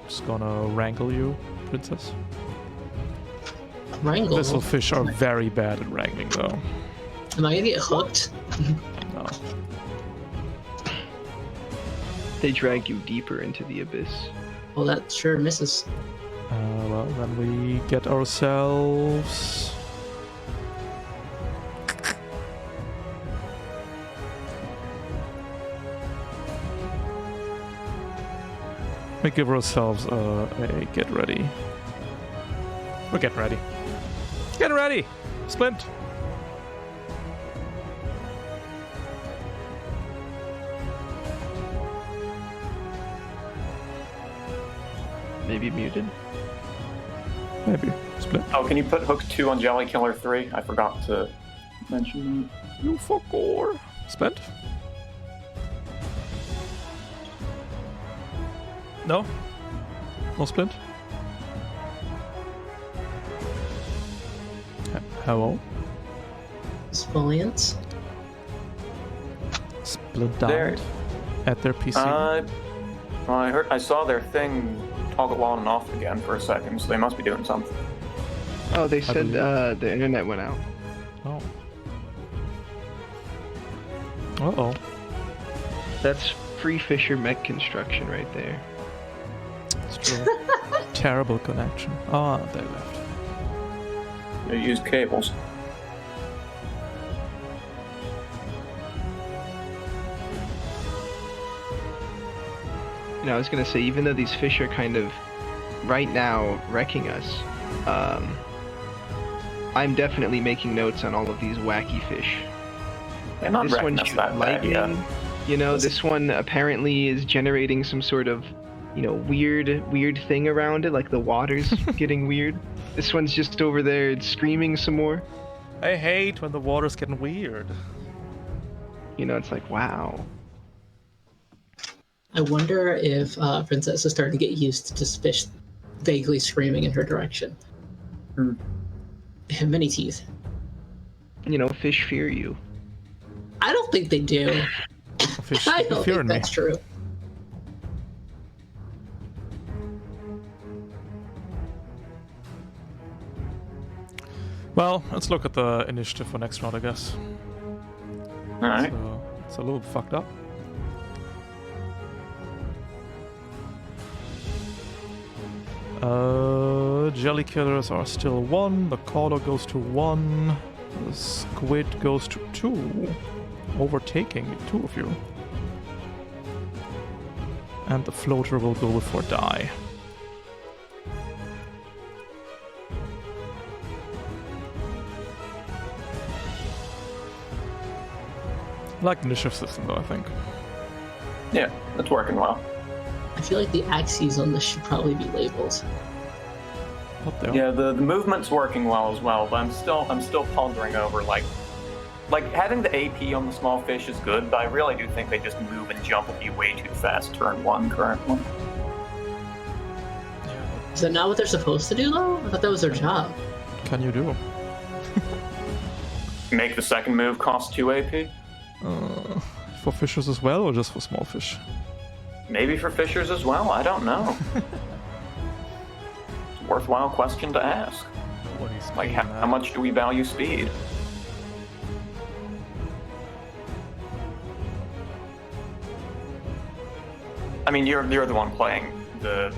Just gonna wrangle you, princess. Wrangle? Vessel fish are very bad at wrangling, though. Am I gonna get hooked? No. They drag you deeper into the abyss. Well, that sure misses. Well, then we get ourselves... We give ourselves a get ready. We're getting ready. Get ready! Splint! Maybe muted? Maybe. Splint. Oh, can you put hook 2 on Jelly Killer 3? I forgot to mention that. You fucker! Splint? No? No splint? Hello? Spoliants? Splint There. died at their PC. Well, I saw their thing toggle on and off again for a second, so they must be doing something. Oh, they said believe- the internet went out. Oh. Uh-oh. That's free Fisher mech construction right there. It's true. Terrible connection. Ah, they left. They use cables. You know, I was gonna say, even though these fish are kind of, right now, wrecking us, I'm definitely making notes on all of these wacky fish. They're not This wrecking one's us that bad yet. lightning. You know, this one apparently is generating some sort of, you know, weird thing around it, like the water's getting weird. This one's just over there screaming some more. I hate when the water's getting weird. You know, it's like, wow. I wonder if Princess is starting to get used to just fish vaguely screaming in her direction. They have many teeth. You know, fish fear you. I don't think they do. Fish I don't fearing think me. that's true. Well, let's look at the initiative for next round, I guess. Alright. So, it's a little fucked up. Jelly killers are still 1. The caller goes to 1. The squid goes to 2. Overtaking 2 of you. And the floater will go before die. I like the initiative system though, I think. Yeah, it's working well. I feel like the axes on this should probably be labeled. What the Yeah, the movement's working well as well, but I'm still pondering over like having the AP on the small fish is good, but I really do think they just move and jump will be way too fast turn 1 currently. Is that not what they're supposed to do, though? I thought that was their job. What can you do? Make the second move cost 2 AP? For fishers as well, or just for small fish? Maybe for fishers as well, I don't know. worthwhile question to ask. Nobody's Like, paying how that. much do we value speed? I mean, you're the one playing the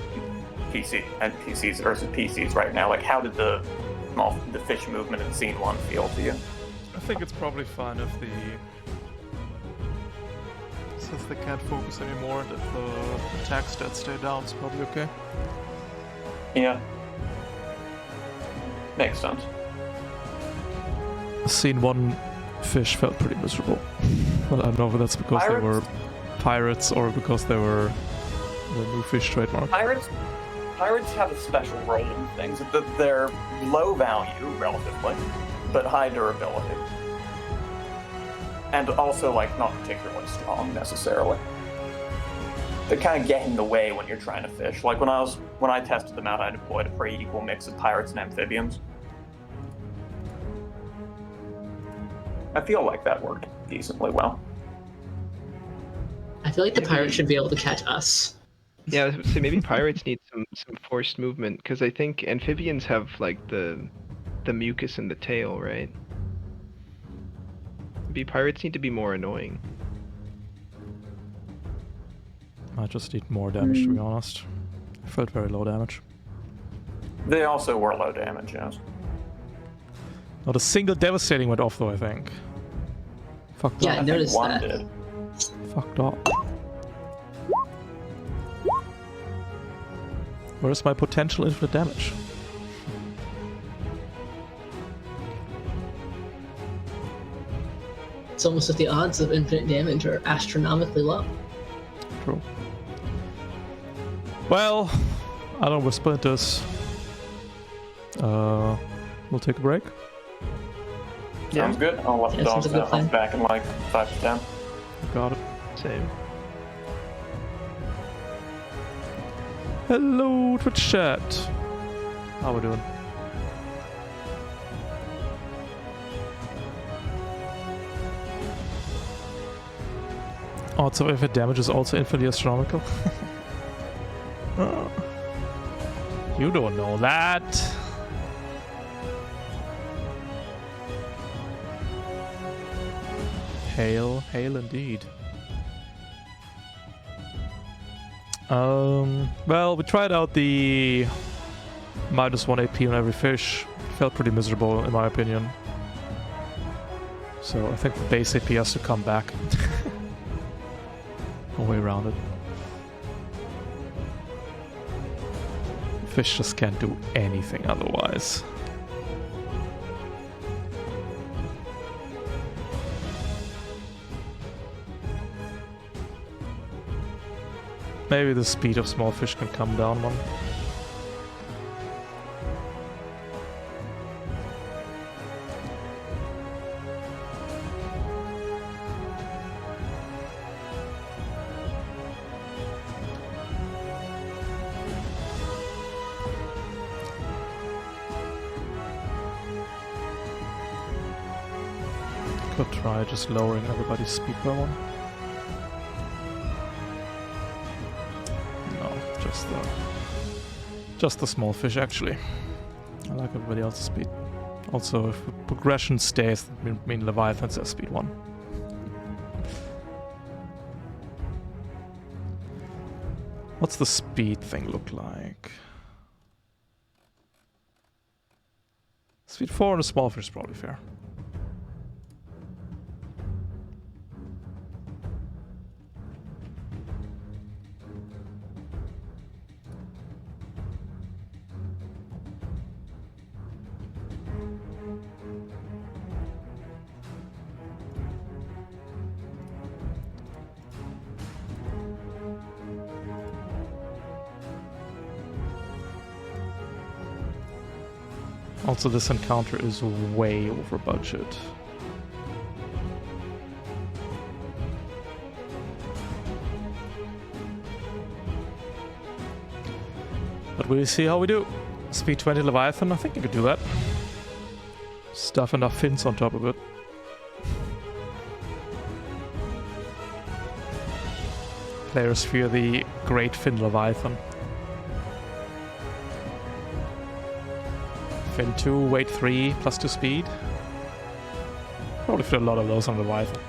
PC and PCs versus PCs right now. Like, how did the fish movement in Scene 1 feel to you? I think it's probably fine if since they can't focus anymore and if the attack stats stay down, it's probably okay. Yeah. Makes sense. Scene 1 fish felt pretty miserable. Well, I don't know if that's because they were pirates or because they were the new fish trademark. Pirates have a special role in things. They're low value, relatively, but high durability. And also, like, not particularly strong, necessarily. They kind of get in the way when you're trying to fish. Like, when I tested them out, I deployed a pretty equal mix of pirates and amphibians. I feel like that worked decently well. I feel like the pirates should be able to catch us. Yeah, I was gonna say maybe pirates need some forced movement, because I think amphibians have like the mucus in the tail, right? Maybe pirates need to be more annoying. I just need more damage, to be honest. I felt very low damage. They also were low damage, yes. Not a single devastating went off, though, I think. Fucked Yeah, up. I noticed One that. did. Fucked up. Where's my potential infinite damage? It's almost as the odds of infinite damage are astronomically low. True. Well, I don't know, with splinters. We'll take a break. Sounds good. I'll let the Yeah, sounds dogs a good out. I'll be plan. back in like 5 to 10. Got it. Same. Hello, Twitch chat. How we doing? Also, if it damages also infinitely astronomical. Oh. You don't know that. Hail, hail indeed. Well, we tried out the -1 AP on every fish. Felt pretty miserable in my opinion. So I think the base AP has to come back. No way around it. Fish just can't do anything otherwise. Maybe the speed of small fish can come down one. Could try just lowering everybody's speed by one. Just the small fish, actually. I like everybody else's speed. Also, if progression stays, I mean Leviathans have speed 1. What's the speed thing look like? Speed 4 on a small fish is probably fair. Also, this encounter is way over budget. But we'll see how we do. Speed 20 Leviathan, I think you could do that. Stuff enough fins on top of it. Players fear the Great Fin Leviathan. Fin 2, weight 3, plus 2 speed. Probably fit a lot of those on the rifle.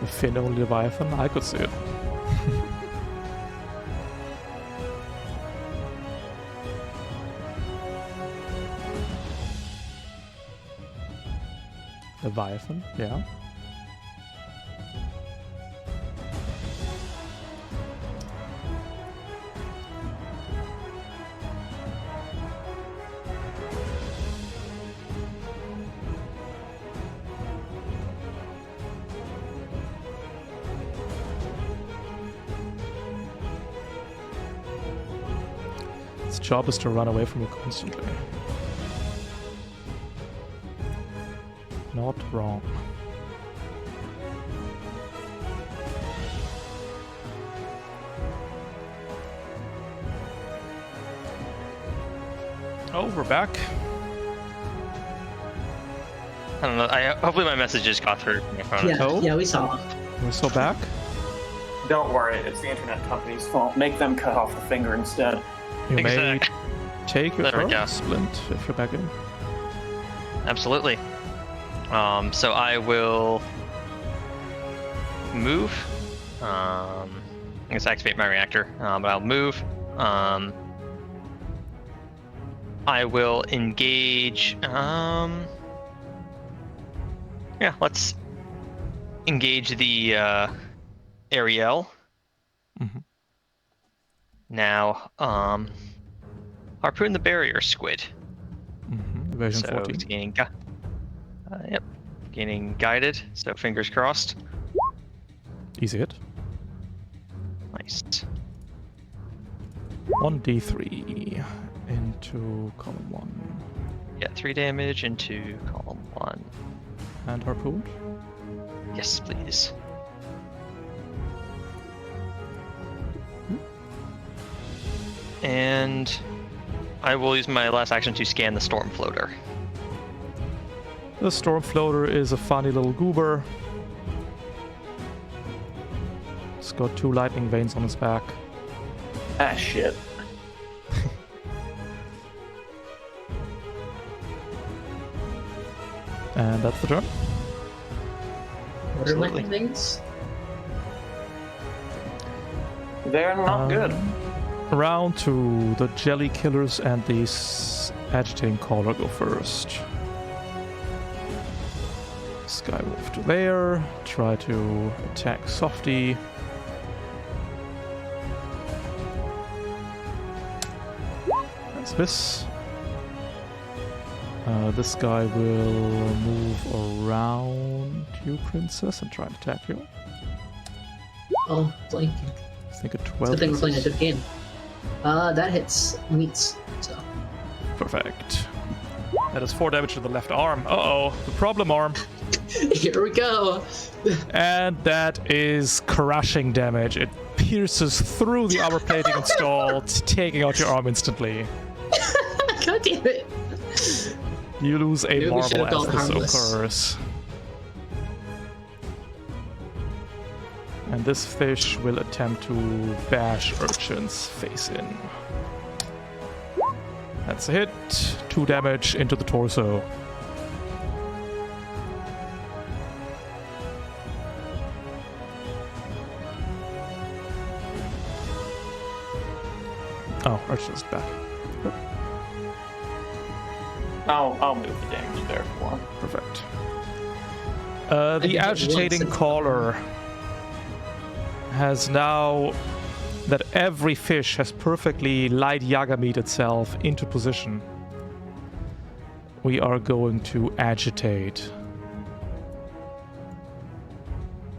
The fin only Leviathan? I could see it. Leviathan, yeah. Its job is to run away from you constantly. Not wrong. Oh, we're back. I don't know. Hopefully my messages got through from your phone. Yeah, Oh. yeah, we saw him. We're still back. Don't worry, it's the internet company's fault. Make them cut off the finger instead. You may Exact. take your There we throw, go. Splint, if you're back in. Absolutely. So I will move. I guess activate my reactor, but I'll move. I will engage. Yeah, let's engage the Ariel. Mhm. Now, harpoon the barrier squid. Evasion So 14. it's gaining, yep, gaining guided. So fingers crossed. Easy hit. Nice. 1d3 into column 1. Yeah, 3 damage into column 1. And harpoon. Yes, please. And I will use my last action to scan the storm floater. The storm floater is a funny little goober. It's got 2 lightning veins on its back. Ah, shit. And that's the turn. What are Absolutely. lightning things? They're not good. Round 2, the jelly killers and the agitating caller go first. Skywolf to there, try to attack Softy. That's this. This guy will move around you, Princess, and try and attack you. Oh, blanking. I think a It's a 12. good thing we're playing a misses. good game. That hits. Meets. So. Perfect. That is 4 damage to the left arm. Uh-oh, the problem arm. Here we go. And that is crushing damage. It pierces through the armor plating installed, taking out your arm instantly. God damn it. You lose a Maybe we should marble have as gone this harmless. occurs. And this fish will attempt to bash Urchin's face in. That's a hit. 2 damage into the torso. Oh, Urchin's back. I'll move the damage there for him. Perfect. I The did it agitating once and- caller has now that every fish has perfectly light Yagami'd itself into position. We are going to agitate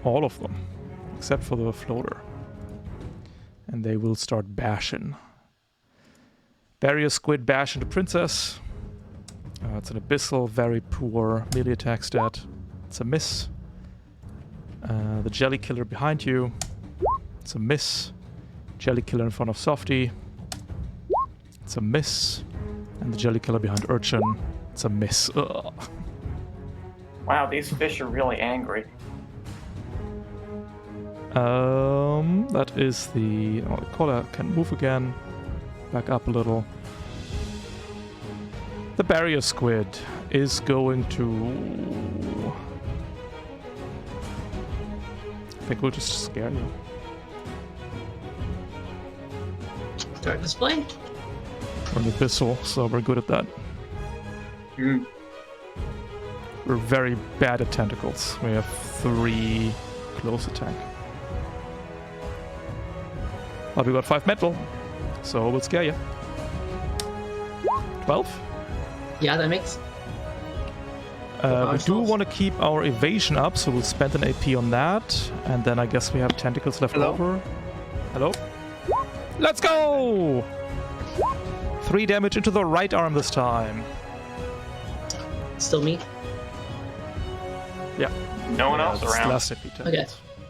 all of them, except for the floater. And they will start bashing. Barrier squid bash into Princess. It's an abyssal, very poor melee attack stat. It's a miss. The jelly killer behind you. It's a miss. Jelly killer in front of Softy. It's a miss. And the jelly killer behind Urchin. It's a miss. Ugh. Wow, these fish are really angry. That is the... Oh, the collar can move again. Back up a little. The barrier squid is going to... I think we'll just scare you. Start display. We're an abyssal, so we're good at that. We're very bad at tentacles. We have 3 close attack. But we got 5 metal, so we'll scare you. 12? Yeah, that makes. We do want to keep our evasion up, so we'll spend an AP on that. And then I guess we have tentacles left over. Hello? Let's go! 3 damage into the right arm this time. Still me? Yeah. No one else That's around. last AP tentacles. Okay.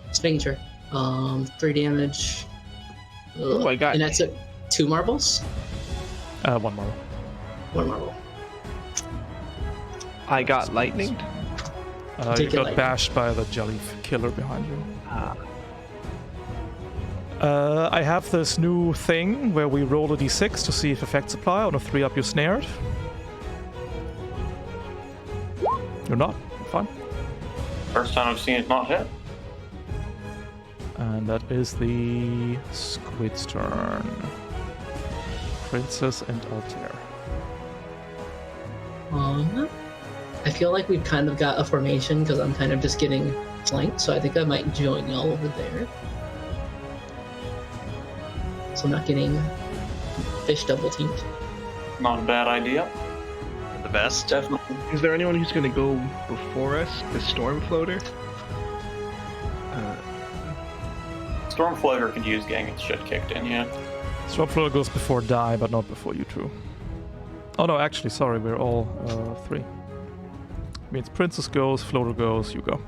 Just making sure. 3 damage. Oh, I got. And that's 2 marbles? 1 marble. 1 marble. I got lightning. You Take it got lightning. bashed by the jelly killer behind you. I have this new thing where we roll a d6 to see if effects apply. On a 3 up, you're snared. You're not. Fine. First time I've seen it not hit. And that is the squid's turn. Princess and Altair. I feel like we've kind of got a formation because I'm kind of just getting flanked, so I think I might join y'all over there. So I'm not getting fish double teamed. Not a bad idea. The best. Definitely. Is there anyone who's gonna go before us? The storm floater. Storm Floater could use getting its shit kicked in, yeah. Swap floater goes before die, but not before you two. Oh no, actually, sorry, we're all 3. Means Princess goes, Floater goes, you go.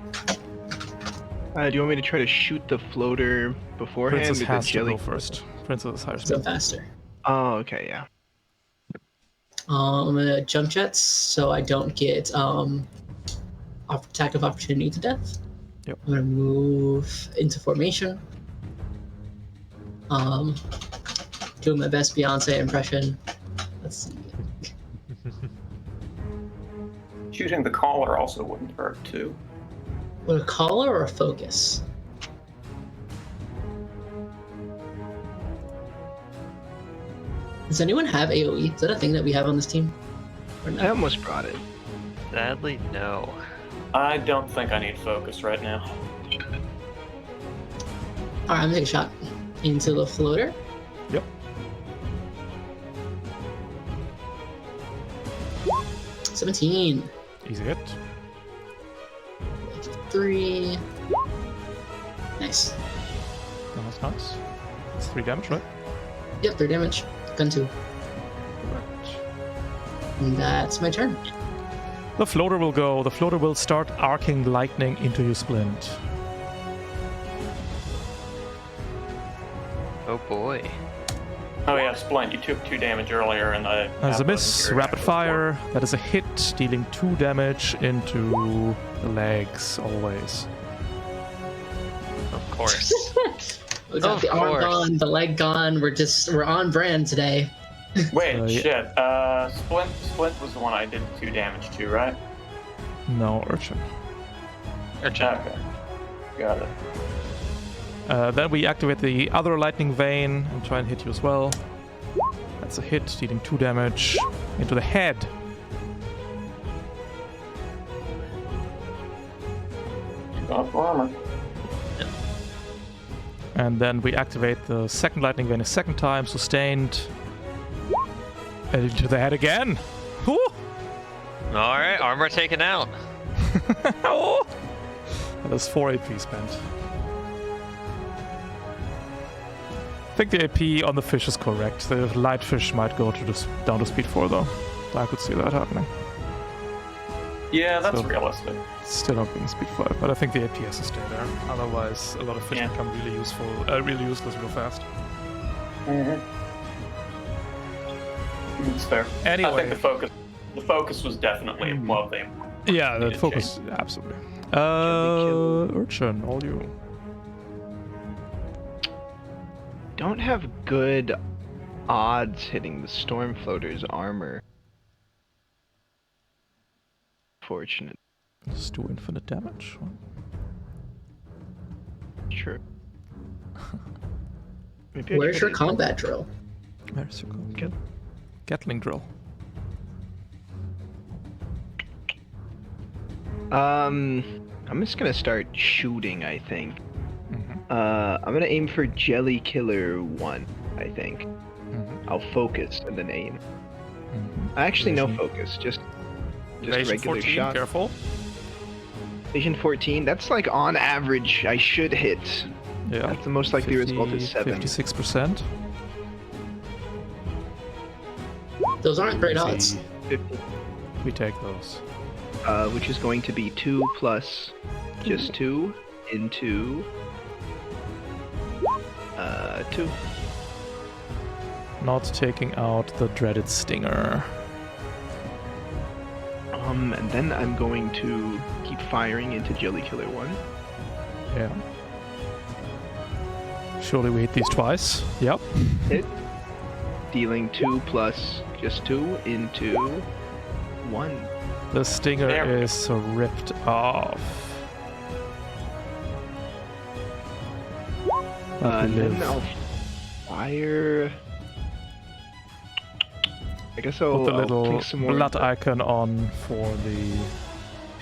Do you want me to try to shoot the floater beforehand? Princess with the has to jelly? go first. Princess is higher So speed. faster. Oh, okay, yeah. I'm gonna jump jets so I don't get attack of opportunity to death. Yep. I'm gonna move into formation. Doing my best Beyonce impression. Let's see. Shooting the collar also wouldn't hurt, too. Would a collar or a focus? Does anyone have AoE? Is that a thing that we have on this team? Or I no? almost brought it. Sadly, no. I don't think I need focus right now. Alright, I'm gonna take a shot into the floater. Yep. 17. Easy hit. 3. Nice. Oh, that's nice. It's 3 damage, right? Yep, 3 damage. Gun 2. Correct. And that's my turn. The floater will go. The floater will start arcing lightning into you, Splint. Oh boy. Oh yeah, Splint, you took 2 damage earlier and I... As a miss, rapid fire. That is a hit, dealing 2 damage into the legs, always. Of course. We got Of the arm course. gone, the leg gone. We're on brand today. Wait, yeah. shit. Splint was the one I did 2 damage to, right? No, Urchin. Urchin. Okay. Got it. Then we activate the other lightning vein and try and hit you as well. That's a hit, dealing 2 damage into the head. Got armor. And then we activate the second lightning vein a second time, sustained. And into the head again. Whew. All right, armor taken out. Oh. That is 4 AP spent. I think the AP on the fish is correct. The light fish might go to down to speed 4 though. I could see that happening. Yeah, that's So- realistic. Still not being speed 5, but I think the AP has to stay there. Otherwise, a lot of fish Yeah. become really useful, really useless real fast. Mm-hmm. It's fair. I Anyway. think the focus was definitely above them. Yeah, the Needed focus, absolutely. kill. Urchin, all you. don't have good odds hitting the storm floater's armor. Fortunate. Just do infinite damage. Sure. Maybe I Where's try your to- combat drill? There's your code. Gatling drill. I'm just gonna start shooting, I think. Mm-hmm. I'm gonna aim for Jelly Killer 1, I think. Mm-hmm. I'll focus and then aim. Mm-hmm. Actually, no Evasion. focus, just Evasion regular 14, shot. careful. Vision 14, that's like on average, I should hit. Yeah. That's the most likely result is 7. 56%. Those aren't great odds. 50, We take those. which is going to be 2 plus just 2 into 2. Not taking out the dreaded stinger. And then I'm going to keep firing into Jelly Killer 1. Yeah. Surely we hit these twice. Yep. Hit. Dealing 2 plus just 2 into 1. The stinger There we go. is ripped off. But we And then live. I'll fire. I guess Put I'll, the I'll little think some more. blood icon on for the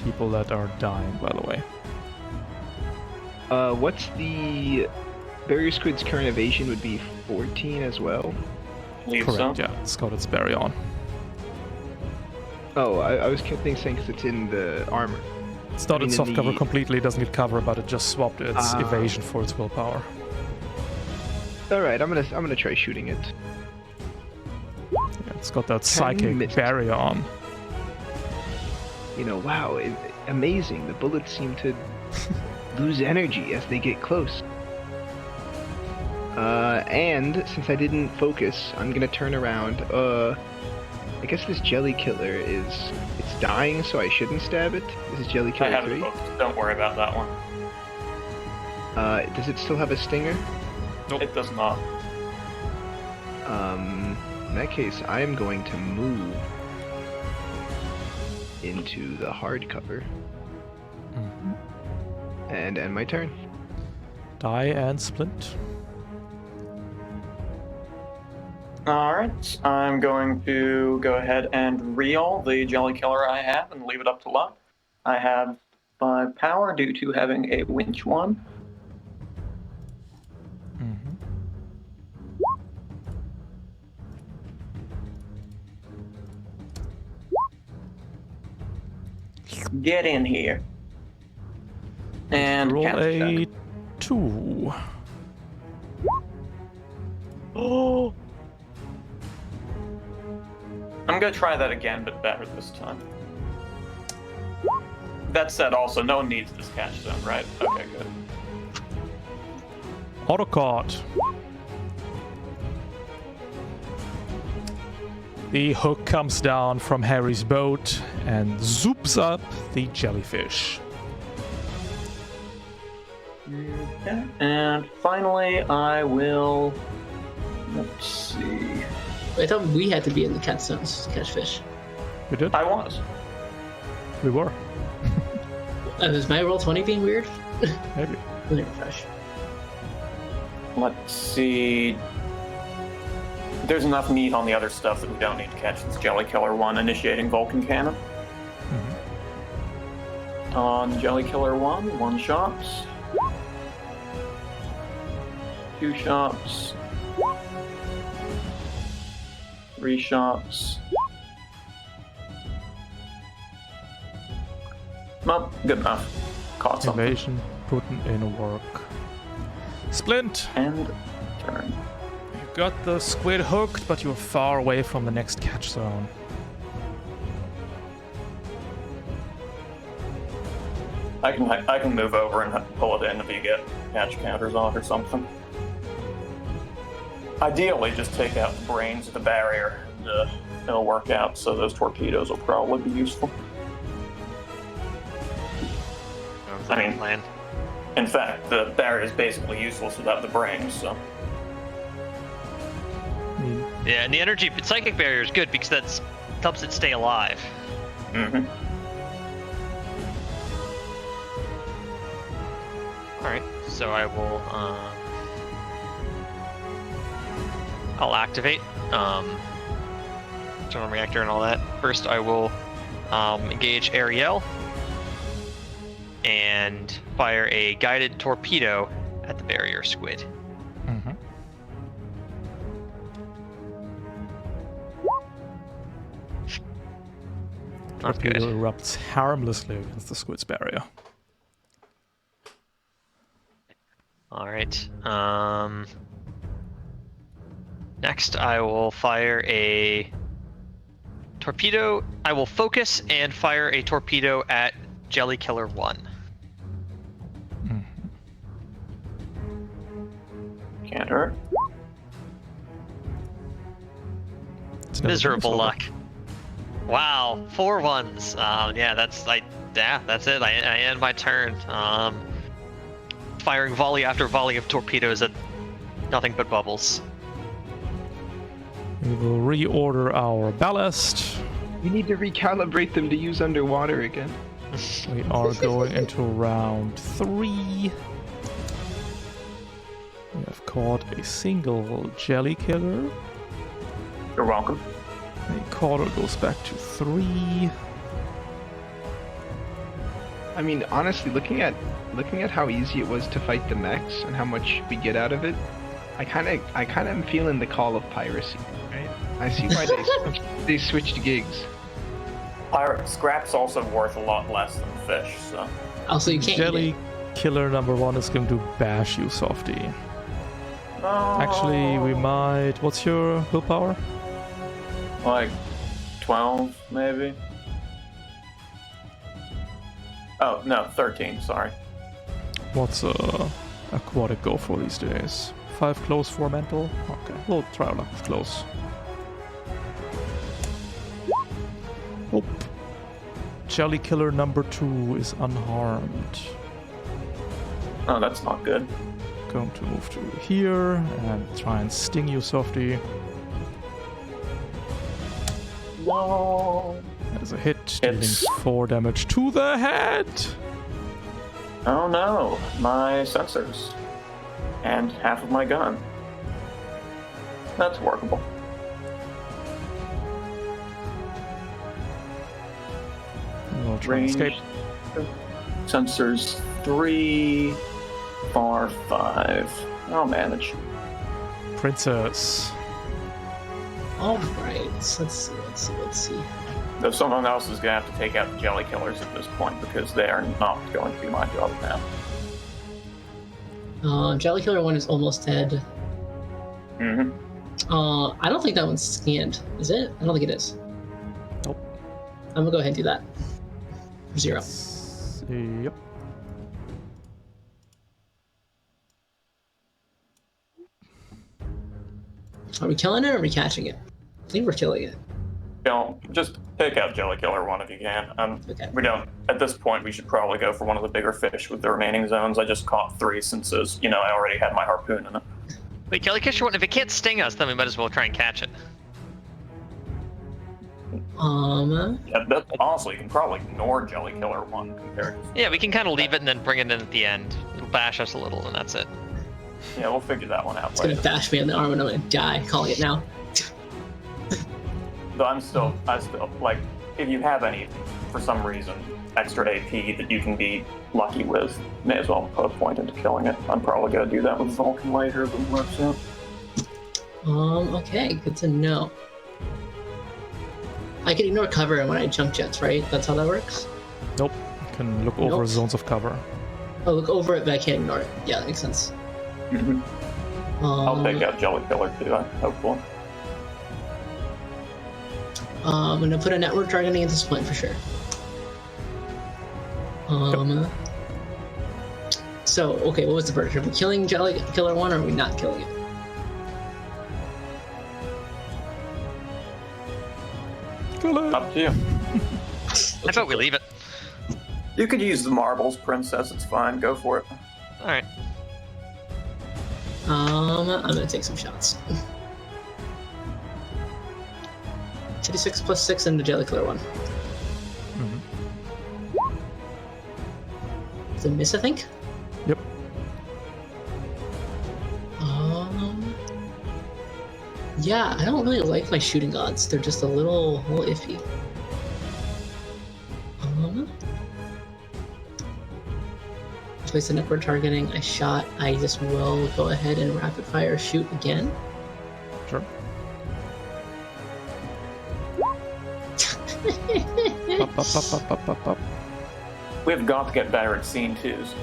people that are dying, by the way. What's the Barrier Squid's current evasion would be 14 as well? Leave Correct, some. yeah. It's got its berry on. Oh, I was saying because it's in the armor. It's not I in mean, in soft cover the- completely, it doesn't get cover, but it just swapped its Ah. evasion for its willpower. All right, I'm gonna try shooting it. Yeah, it's got that psychic missed. barrier on. You know, wow, amazing. The bullets seem to lose energy as they get close. And since I didn't focus, I'm gonna turn around. I guess this Jelly Killer it's dying, so I shouldn't stab it. This is Jelly I Killer have it 3. booked. Don't worry about that one. Does it still have a stinger? Nope. It does not. In that case, I am going to move into the hardcover Mhm. and end my turn. Die and splint. Alright, I'm going to go ahead and reel the Jelly Killer I have and leave it up to luck. I have 5 power due to having a winch 1. Mhm. Get in here. And Roll cast a check. 2. Oh! I'm gonna try that again, but better this time. That said, also, no one needs this catch zone, right? Okay, good. Autocaught. The hook comes down from Harry's boat and zoops up the jellyfish. Okay. And finally, I will. Let's see. I thought we had to be in the cat zones to catch fish. We did? I was. We were. Is my roll 20 being weird? Maybe. Let me refresh. Let's see. There's enough meat on the other stuff that we don't need to catch this Jelly Killer 1 initiating Vulcan Cannon. Mhm. On Jelly Killer 1 shots. 2 shots. 3 shots. Well, good enough. Caught something. Evasion put in work. Splint! And turn. You got the squid hooked, but you're far away from the next catch zone. I can move over and pull it in if you get catch counters off or something. Ideally, just take out the brains of the barrier, and it'll work out. So those torpedoes will probably be useful. I mean, plan. in fact, the barrier is basically useless without the brains. So Yeah, and the energy psychic barrier is good because that helps it stay alive. Mm-hmm. All right, so I will. I'll activate. Turn on reactor and all that. First, I will engage Ariel and fire a guided torpedo at the barrier squid. Mm-hmm. Not good. Torpedo erupts harmlessly against the squid's barrier. All right. Next, I will fire a torpedo. I will focus and fire a torpedo at Jelly Killer 1. Can't hurt. It's never Miserable been luck. Wow, 4 ones. Yeah, that's it. I end my turn. Firing volley after volley of torpedoes at nothing but bubbles. We will reorder our ballast. We need to recalibrate them to use underwater again. We are going into round 3. We have caught a single jelly killer. You're welcome. The quarter goes back to 3. I mean, honestly, looking at how easy it was to fight the mechs and how much we get out of it, I kind of am feeling the call of piracy. Right? I see why they switched gigs. Pirate scrap's also worth a lot less than fish, so. Also, you can't Jelly eat killer number 1 is going to bash you, Softy. Oh, Actually, we might. What's your willpower? Like 12, maybe? Oh, no, 13, sorry. What's aquatic go for these days? 5 close, 4 mental? Okay, we'll try our luck with close. Oh. Jelly killer number 2 is unharmed. Oh, that's not good. Going to move to here and try and sting you, Softy. No. That is a hit, dealing It's- 4 damage to the head! Oh no, my sensors. And half of my gun. That's workable. We'll try and Range. escape. Sensors 3, far 5. I'll manage. Princess. Alright, let's see. Though someone else is going to have to take out the jelly killers at this point because they are not going to be my job now. Jelly Killer 1 is almost dead. Mm-hmm. I don't think that one's scanned. Is it? I don't think it is. Nope. I'm gonna go ahead and do that. For 0. Yep. Are we killing it or are we catching it? I think we're killing it. Don't just take out jelly killer 1 if you can. Okay. We don't. At this point, we should probably go for one of the bigger fish with the remaining zones. I just caught 3 since, I already had my harpoon in it. Wait, Jelly Killer 1, if it can't sting us, then we might as well try and catch it. Yeah, honestly, you can probably ignore jelly killer 1 compared to. Yeah, we can kind of leave it and then bring it in at the end. It'll bash us a little, and that's it. Yeah, we'll figure that one out It's gonna later. bash me on the arm and I'm gonna die. Calling it now. Though I still, like, if you have any, for some reason, extra AP that you can be lucky with, may as well put a point into killing it. I'm probably gonna do that with Vulcan later if it works out. Okay, good to know. I can ignore cover when I jump jets, right? That's how that works? Nope. You can look over Nope. zones of cover. Oh, look over it, but I can't ignore it. Yeah, that makes sense. Mm-hmm. I'll take out jelly killer too, hopefully. I'm gonna put a network targeting at this point for sure. So, okay, what was the verdict? Are we killing Jelly Killer 1 or are we not killing it? Kill it! Up to you. I thought we leave it. You could use the marbles, princess. It's fine. Go for it. All right. I'm gonna take some shots. 2d6 plus 6 and the jelly clear one. It's a miss, I think. Yep. Yeah, I don't really like my shooting odds. They're just a little iffy. Place an upward targeting. I shot. I just will go ahead and rapid fire shoot again. Sure. Pop. We have got to get better at scene twos.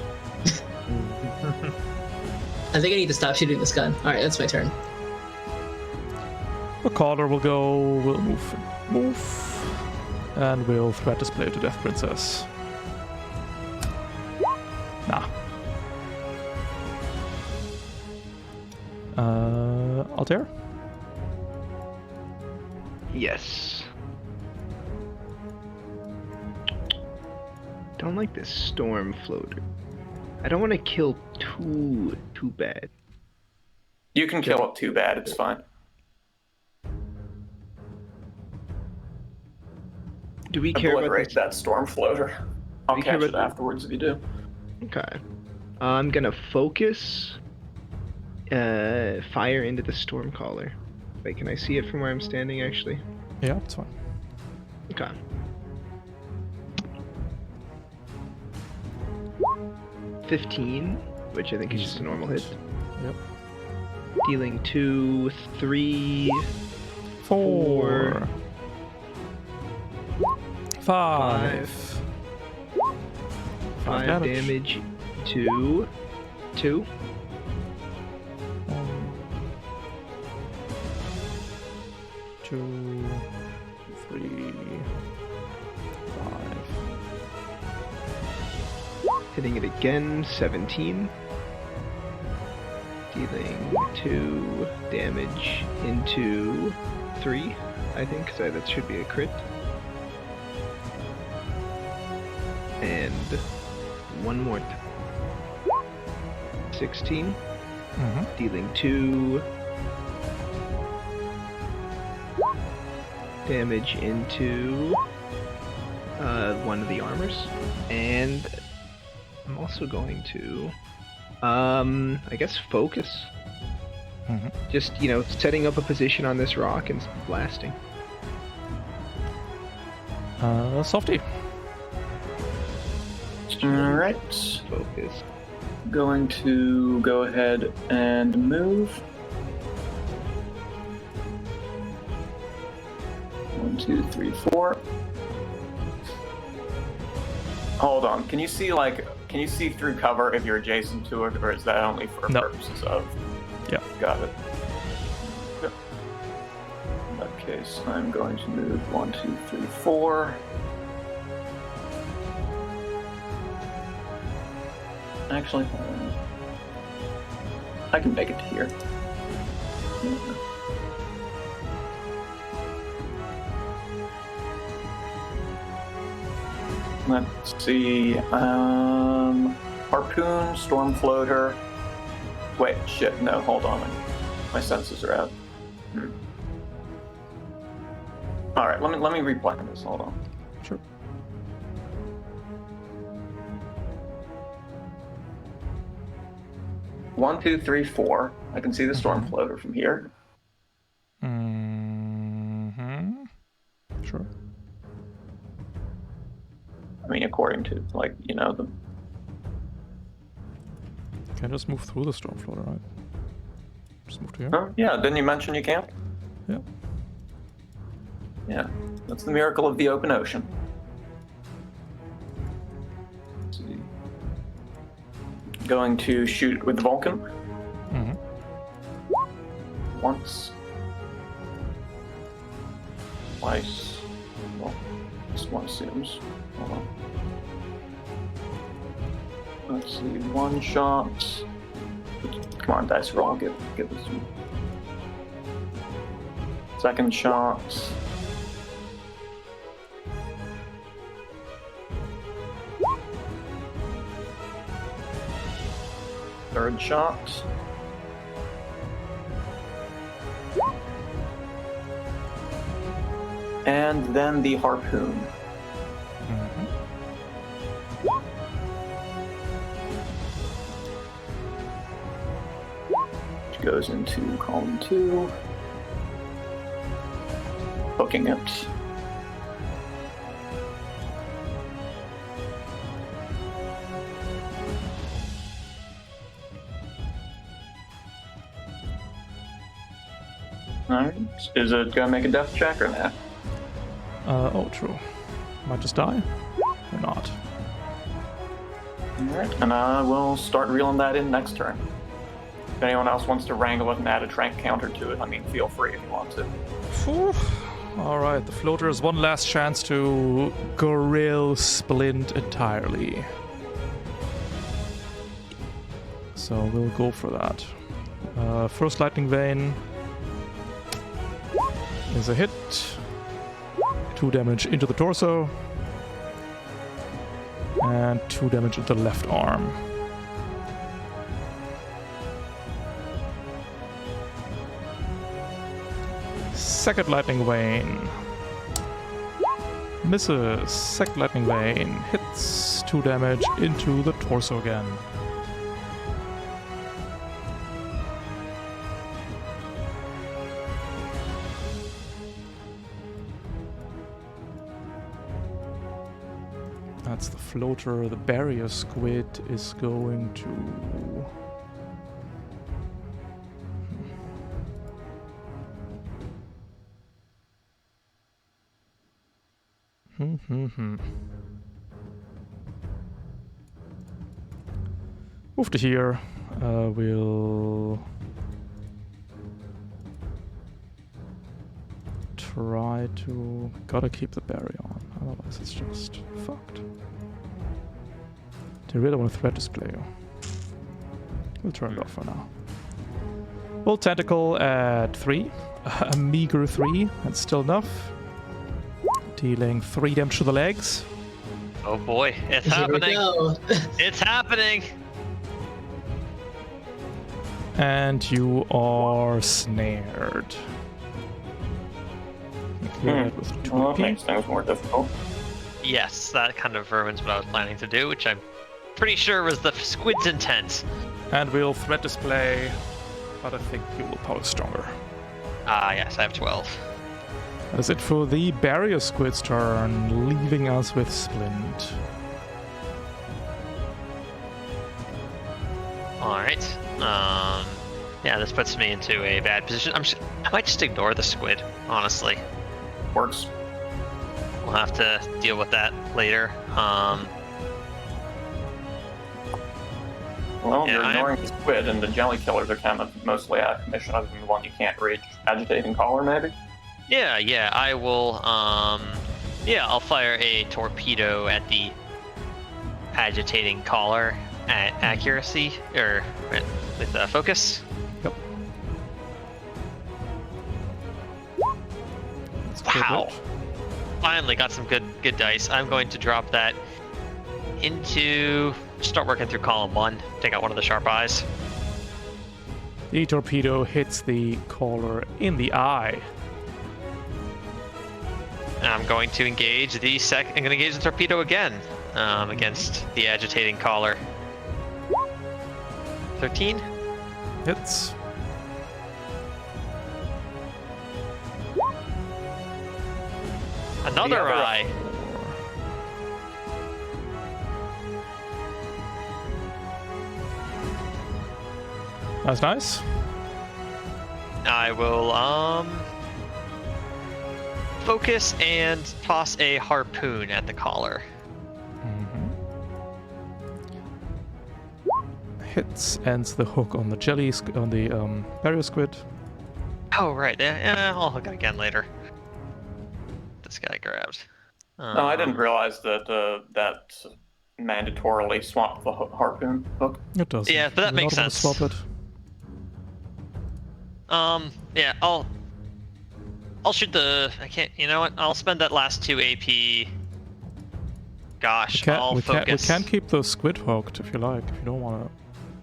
I think I need to stop shooting this gun. Alright, that's my turn. The caller will go, we'll move, and we'll threat display to Death Princess. Nah. Altair? Yes. Don't like this storm floater. I don't want to kill too bad. You can kill it too bad, it's fine. Do we care about Obliterate this? that storm floater. I'll We care catch it about- afterwards if you do. Okay. I'm gonna focus fire into the storm caller. Wait, can I see it from where I'm standing actually? Yeah, it's fine. Okay. $15, which I think is just a normal hit. Yep. Dealing 2, 3, 4, 5. 5 damage to 2. 2, 3, 5. Hitting it again, 17. Dealing 2 damage into 3, I think, so that should be a crit. And one more. 16. Dealing 2 damage into one of the armors. And I'm also going to, I guess, focus. Just, setting up a position on this rock and blasting. Softy. Alright. Focus. Going to go ahead and move. 1, 2, 3, 4. Hold on. Can you see through cover if you're adjacent to it, or is that only for No. purposes of? Yeah. Got it. Yep. In that case, I'm going to move 1, 2, 3, 4. Actually, hold on. I can make it to here. Let's see. Harpoon, storm floater. Wait, shit. No, hold on. My senses are out. All right, let me replan this. Hold on. Sure. One, 2, 3, 4. I can see the storm floater from here. Sure. I mean, according to the. Can just move through the storm floater, right? Just move to here. Huh? Yeah, didn't you mention you can't? Yeah. Yeah, that's the miracle of the open ocean. Let's see. Going to shoot with Vulcan. Once. Twice. Well, this one assumes. Hold on. Let's see, one shot. Come on, dice roll, give this to me. Second shot. Third shot. And then the harpoon. Mhm. Which goes into column 2. Hooking it. Alright. Is it gonna make a death check or not? Oh, true. Might just die? Or not? Alright, and we'll start reeling that in next turn. If anyone else wants to wrangle it and add a trank counter to it, I mean, feel free if you want to. Alright, the floater has one last chance to grill Splint entirely. So we'll go for that. First Lightning Vein is a hit. 2 damage into the torso. And 2 damage into the left arm. Second Lightning Vein. Misses. Second Lightning Vein hits. 2 damage into the torso again. That's the floater. The barrier squid is going to... Move to here. We'll try to... Gotta keep the barrier on, otherwise it's just fucked. They really want to threat display you. We'll turn it off for now. We'll tentacle at 3. A meager 3. That's still enough. Dealing 3 damage to the legs. Oh boy, it's Here we happening. go. It's happening. And you are snared. Clear that with 2 Well, that P. makes things more difficult. Yes, that kind of ruins what I was planning to do, which I'm pretty sure was the squid's intent. And we'll threat display, but I think you will power stronger. Ah, yes, I have 12. That is it for the barrier squid's turn, leaving us with Splint. Alright. Yeah, this puts me into a bad position. I might just ignore the squid, honestly. Works. We'll have to deal with that later. Well, Yeah, you're I am- ignoring the squid, and the jelly killers are kind of mostly out of commission, other than the one you can't reach. Agitating collar, maybe? Yeah, I will, I'll fire a torpedo at the agitating collar at accuracy, or with focus. Yep. That's a good Wow. hit. Finally got some good dice. I'm going to drop that into... Start working through column 1. Take out one of the sharp eyes. The torpedo hits the caller in the eye. And I'm going to engage the I'm going to engage the torpedo again against the agitating collar. 13. Hits. Another The other- eye. That's nice. I will focus and toss a harpoon at the collar. Hits, ends the hook on the barrier squid. Oh right, yeah, I'll hook it again later. This guy grabbed. No, I didn't realize that that mandatorily swapped the harpoon hook. It does. Yeah, but that makes sense. Swap it. Yeah, I'll shoot the. I can't. You know what? I'll spend that last 2 AP. Gosh, I'll We focus. can keep the squid hooked if you like. If you don't want to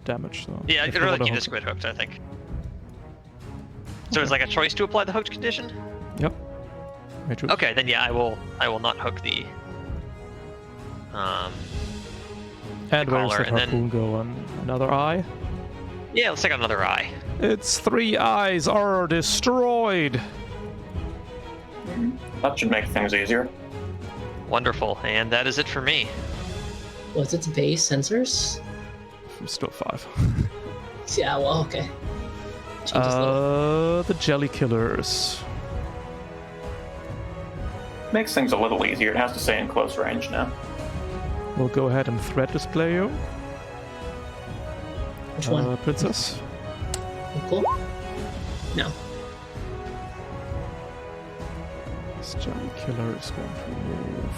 damage them. Yeah, If I'd you rather wanna keep the hook- squid hooked, I think. So it's like a choice to apply the hooked condition? Yep. Me too. Okay, then yeah, I will not hook the And where's collar, that and then- harpoon go on? Another eye? yeah, let's take out another eye. Its 3 eyes are destroyed! That should make things easier. Wonderful, and that is it for me. Was its base sensors? Still 5. Yeah, well, okay. Changes a little. The jelly killers. Makes things a little easier. It has to stay in close range now. We'll go ahead and threat display you. Which one? Princess. Cool. No. This jelly killer is going to move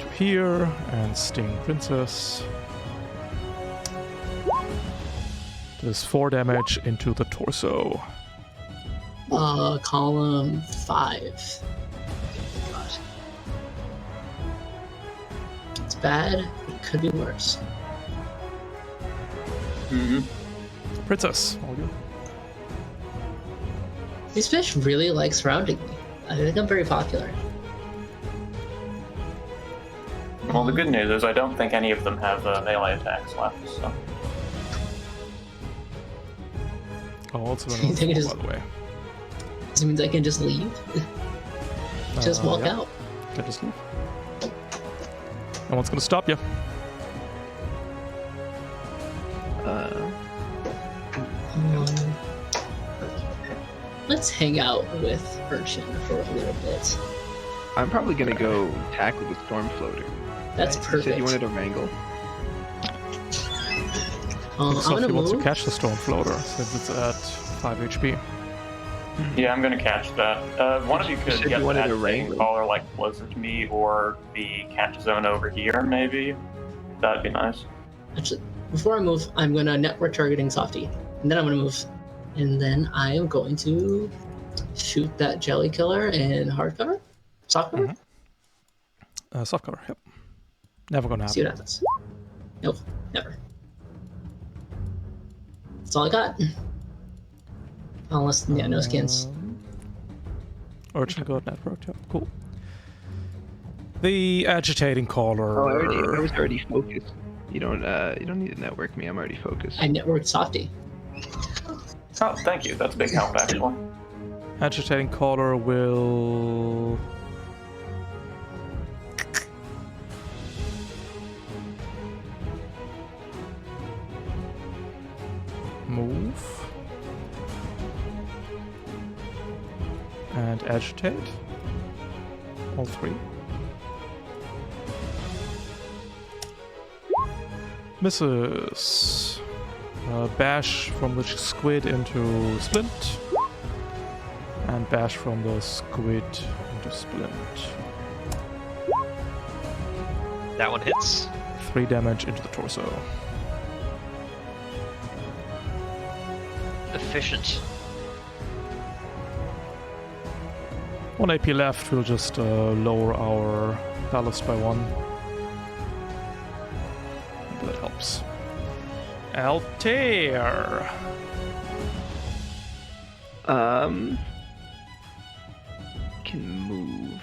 to here and sting Princess. Does 4 damage into the torso. Column 5. God. It's bad, but it could be worse. Mm-hmm. Princess, all you. These fish really like surrounding me. I think I'm very popular. Well, the good news is I don't think any of them have melee attacks left, so... Oh, also You think it is- by the way. This means I can just leave? Just walk yeah. out. Can just leave. No one's gonna stop you. Let's hang out with Urchin for a little bit. I'm probably gonna go tackle the storm floater. That's You said perfect. you wanted to wrangle. I'm Sophie gonna wants to move. catch the storm floater since it's at 5 HP. Yeah, I'm gonna catch that. One of you could said get you wanted that to thing wrangle. collar like closer to me, or the catch zone over here, maybe. That'd be nice. Actually, before I move, I'm gonna network targeting Softy, and then I'm gonna move, and then I am going to shoot that jelly killer in hardcover, softcover. Soft cover, yep. Never gonna See what happen. happens. Nope, never. That's all I got. Unless, yeah, no skins. Urchin God network, yeah, cool. The agitating caller. Oh, I was already focused. You don't need to network me. I'm already focused. I networked Softy. Oh, thank you. That's a big help, actually. Agitating caller will. Move. And agitate. All 3. Misses. Bash from the squid into splint. And bash from the squid into splint. That one hits. 3 damage into the torso. Efficient. 1 AP left, we'll just lower our ballast by 1. That helps. Altair! Can move.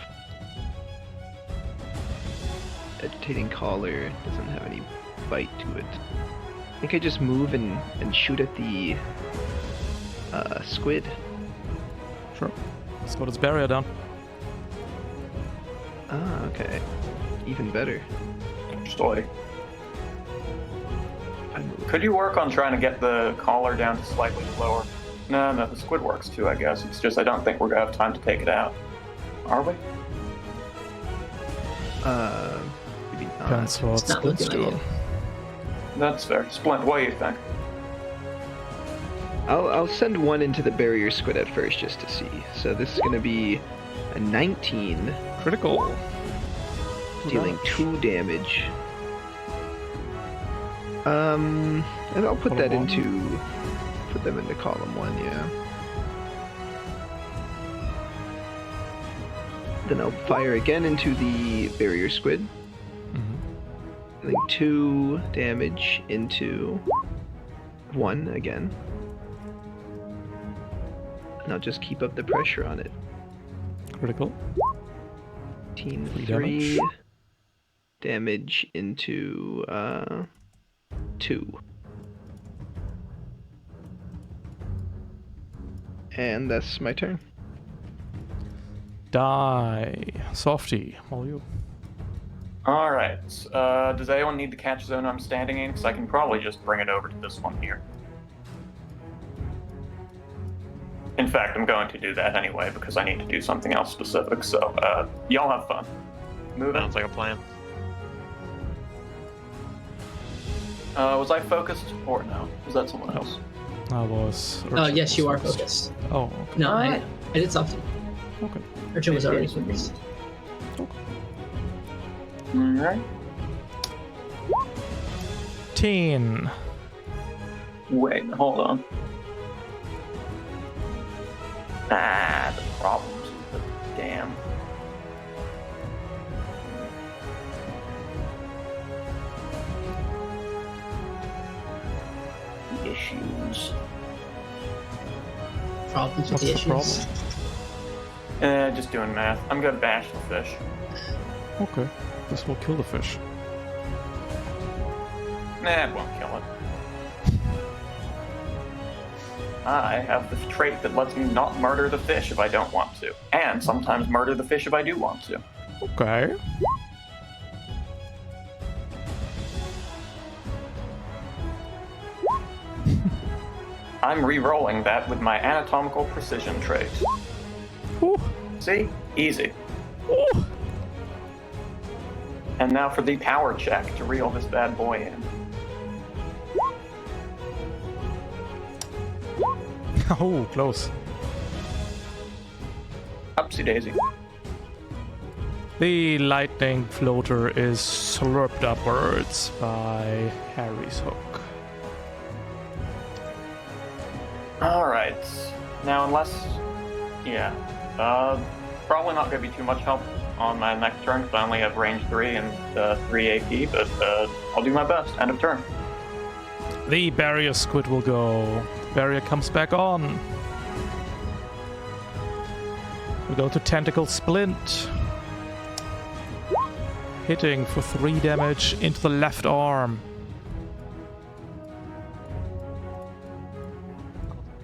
Agitating collar doesn't have any bite to it. I think I just move and shoot at the squid. Sure. Let's got its barrier down. Ah, okay. Even better. Story. I move. Could you work on trying to get the collar down to slightly lower? No, the squid works too, I guess. It's just I don't think we're gonna have time to take it out. Are we? Maybe not. Depends what It's not splint's looking like doing. That's fair. Splint, what do you think? I'll send one into the barrier squid at first just to see. So this is gonna be a 19, Critical. dealing 2 damage. And I'll put that Column into put them into column 1, yeah. Then I'll fire again into the barrier squid. Dealing 2 damage into 1 again. and I'll just keep up the pressure on it. Critical. 3 damage into 2. And that's my turn. Die. Softy, all you. All right. Does anyone need to catch zone I'm standing in? Because I can probably just bring it over to this one here. In fact, I'm going to do that anyway because I need to do something else specific. So, y'all have fun. Move Sounds in. like a plan. Was I focused or no? Was that someone else? I was. Oh, yes, you are focused. Oh, okay. No, Alright. I did something. Okay. Urchin was already focused. All right. 10. Wait, hold on. The problems with the damn. Issues. Problems with What's the the issues. problem? Just doing math. I'm gonna bash the fish. Okay. This will kill the fish. Nah, it won't kill it. I have this trait that lets me not murder the fish if I don't want to, and sometimes murder the fish if I do want to. Okay. I'm re-rolling that with my anatomical precision trait. Ooh. See? Easy. Ooh. And now for the power check to reel this bad boy in. Oh, close. Upsy daisy. The lightning floater is slurped upwards by Harry's hook. Alright. Now unless... Yeah. Probably not going to be too much help on my next turn, because I only have range 3 and 3 AP, but I'll do my best. End of turn. The barrier squid will go. Barrier comes back on. We go to Tentacle Splint. Hitting for 3 damage into the left arm.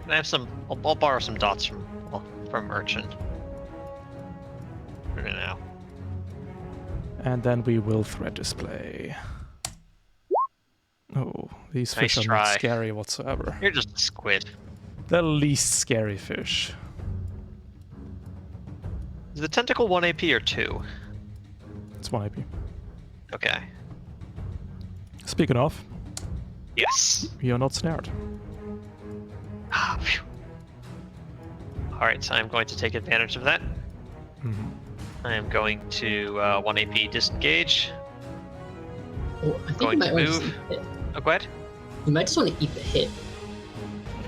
Can I have some? I'll borrow some dots from Urchin. For now. And then we will threat display. Oh, these fish Nice are not try. scary whatsoever. You're just a squid. The least scary fish. Is the tentacle 1 AP or 2? It's 1 AP. Okay. Speaking of, Yes. you're not snared. Ah, phew. Alright, so I'm going to take advantage of that. Mhm. I am going to 1 AP disengage. Oh, I think Going you might to want to move. eat the hit. Oh, go ahead. You might just want to eat the hit.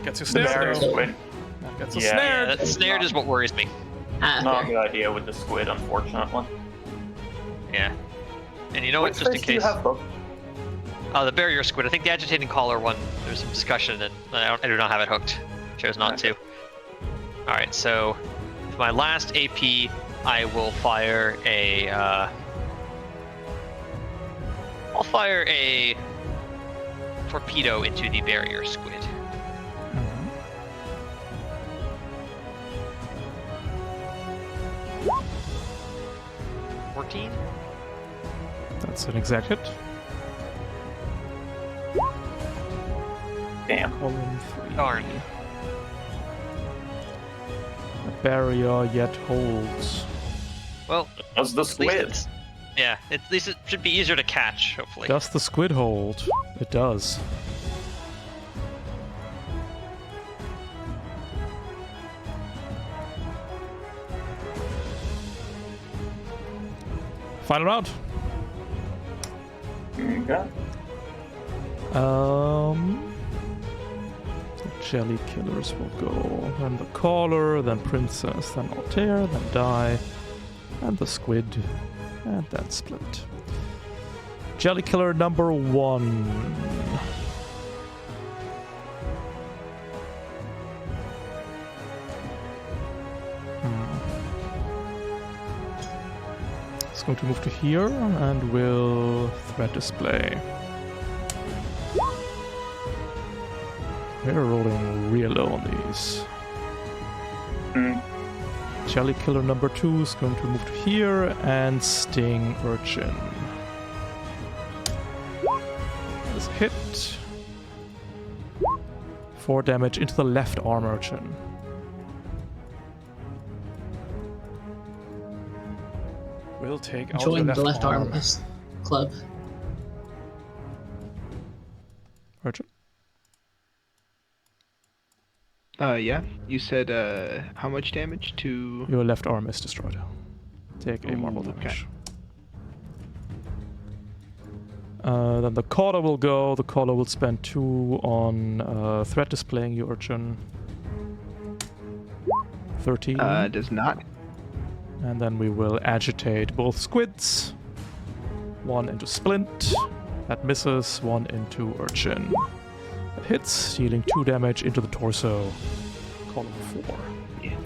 Gets you The snared. barrier though. squid. That gets you Yeah. snared. That snared is what worries me. Ah, Not a fair. good idea with the squid, unfortunately. Yeah. And you know what? Which Just in fish do you case. have, Book? The barrier squid. I think the agitating collar one. There's some discussion, and I do not have it hooked. Chose not to. All right. So, with my last AP, I will fire a. I'll fire a torpedo into the barrier squid. Mhm. 14. That's an exact hit. Damn. Column 3. Darn. The barrier yet holds. Well, That's the at least squid. it's. Yeah. At least it should be easier to catch. Hopefully. Does the squid hold? It does. Final round. Okay. The jelly killers will go. Then the caller, then princess, then Altair, then die, and the squid, and then split. Jelly killer number 1. It's going to move to here and will threat display. We're rolling real low on these. Jelly Killer number 2 is going to move to here and Sting Urchin. There's a hit. 4 damage into the left arm Urchin. We'll take out Join the the left left arm club. Urchin. Yeah. You said how much damage to? Your left arm is destroyed. Take a marble Ooh, damage. Then the caller will go. The caller will spend 2 on threat displaying you, Urchin. 13. Does not. And then we will agitate both squids. 1 into Splint. That misses. 1 into Urchin. That hits, dealing 2 damage into the torso. Column 4. Yeah.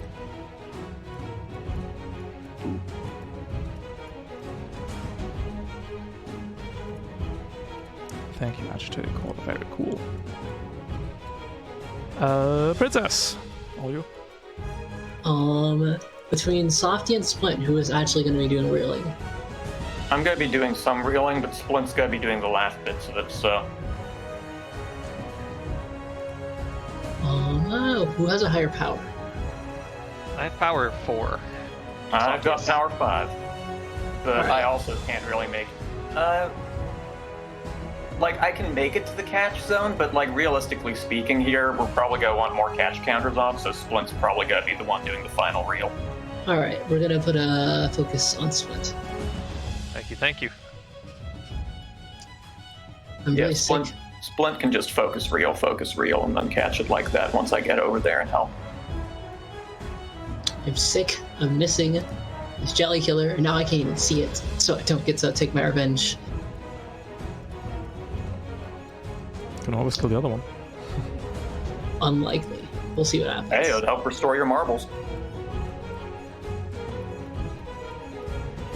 Thank you, agitated caller. Very cool. Princess, all you. Between Softy and Splint, who is actually going to be doing reeling? I'm going to be doing some reeling, but Splint's going to be doing the last bits of it, so... Who has a higher power? I have power 4. I've got power 5. But Alright. I also can't really make... like, I can make it to the catch zone, but, like, realistically speaking here, we're probably going to want more catch counters on, so Splint's probably going to be the one doing the final reel. Alright, we're going to put a focus on Splint. Thank you, thank you. I'm Yeah, really sick. Splint can just focus reel, and then catch it like that once I get over there and help. I'm sick of missing this Jelly Killer, and now I can't even see it, so I don't get to take my revenge. Can always kill the other one. Unlikely. We'll see what happens. Hey, it would help restore your marbles.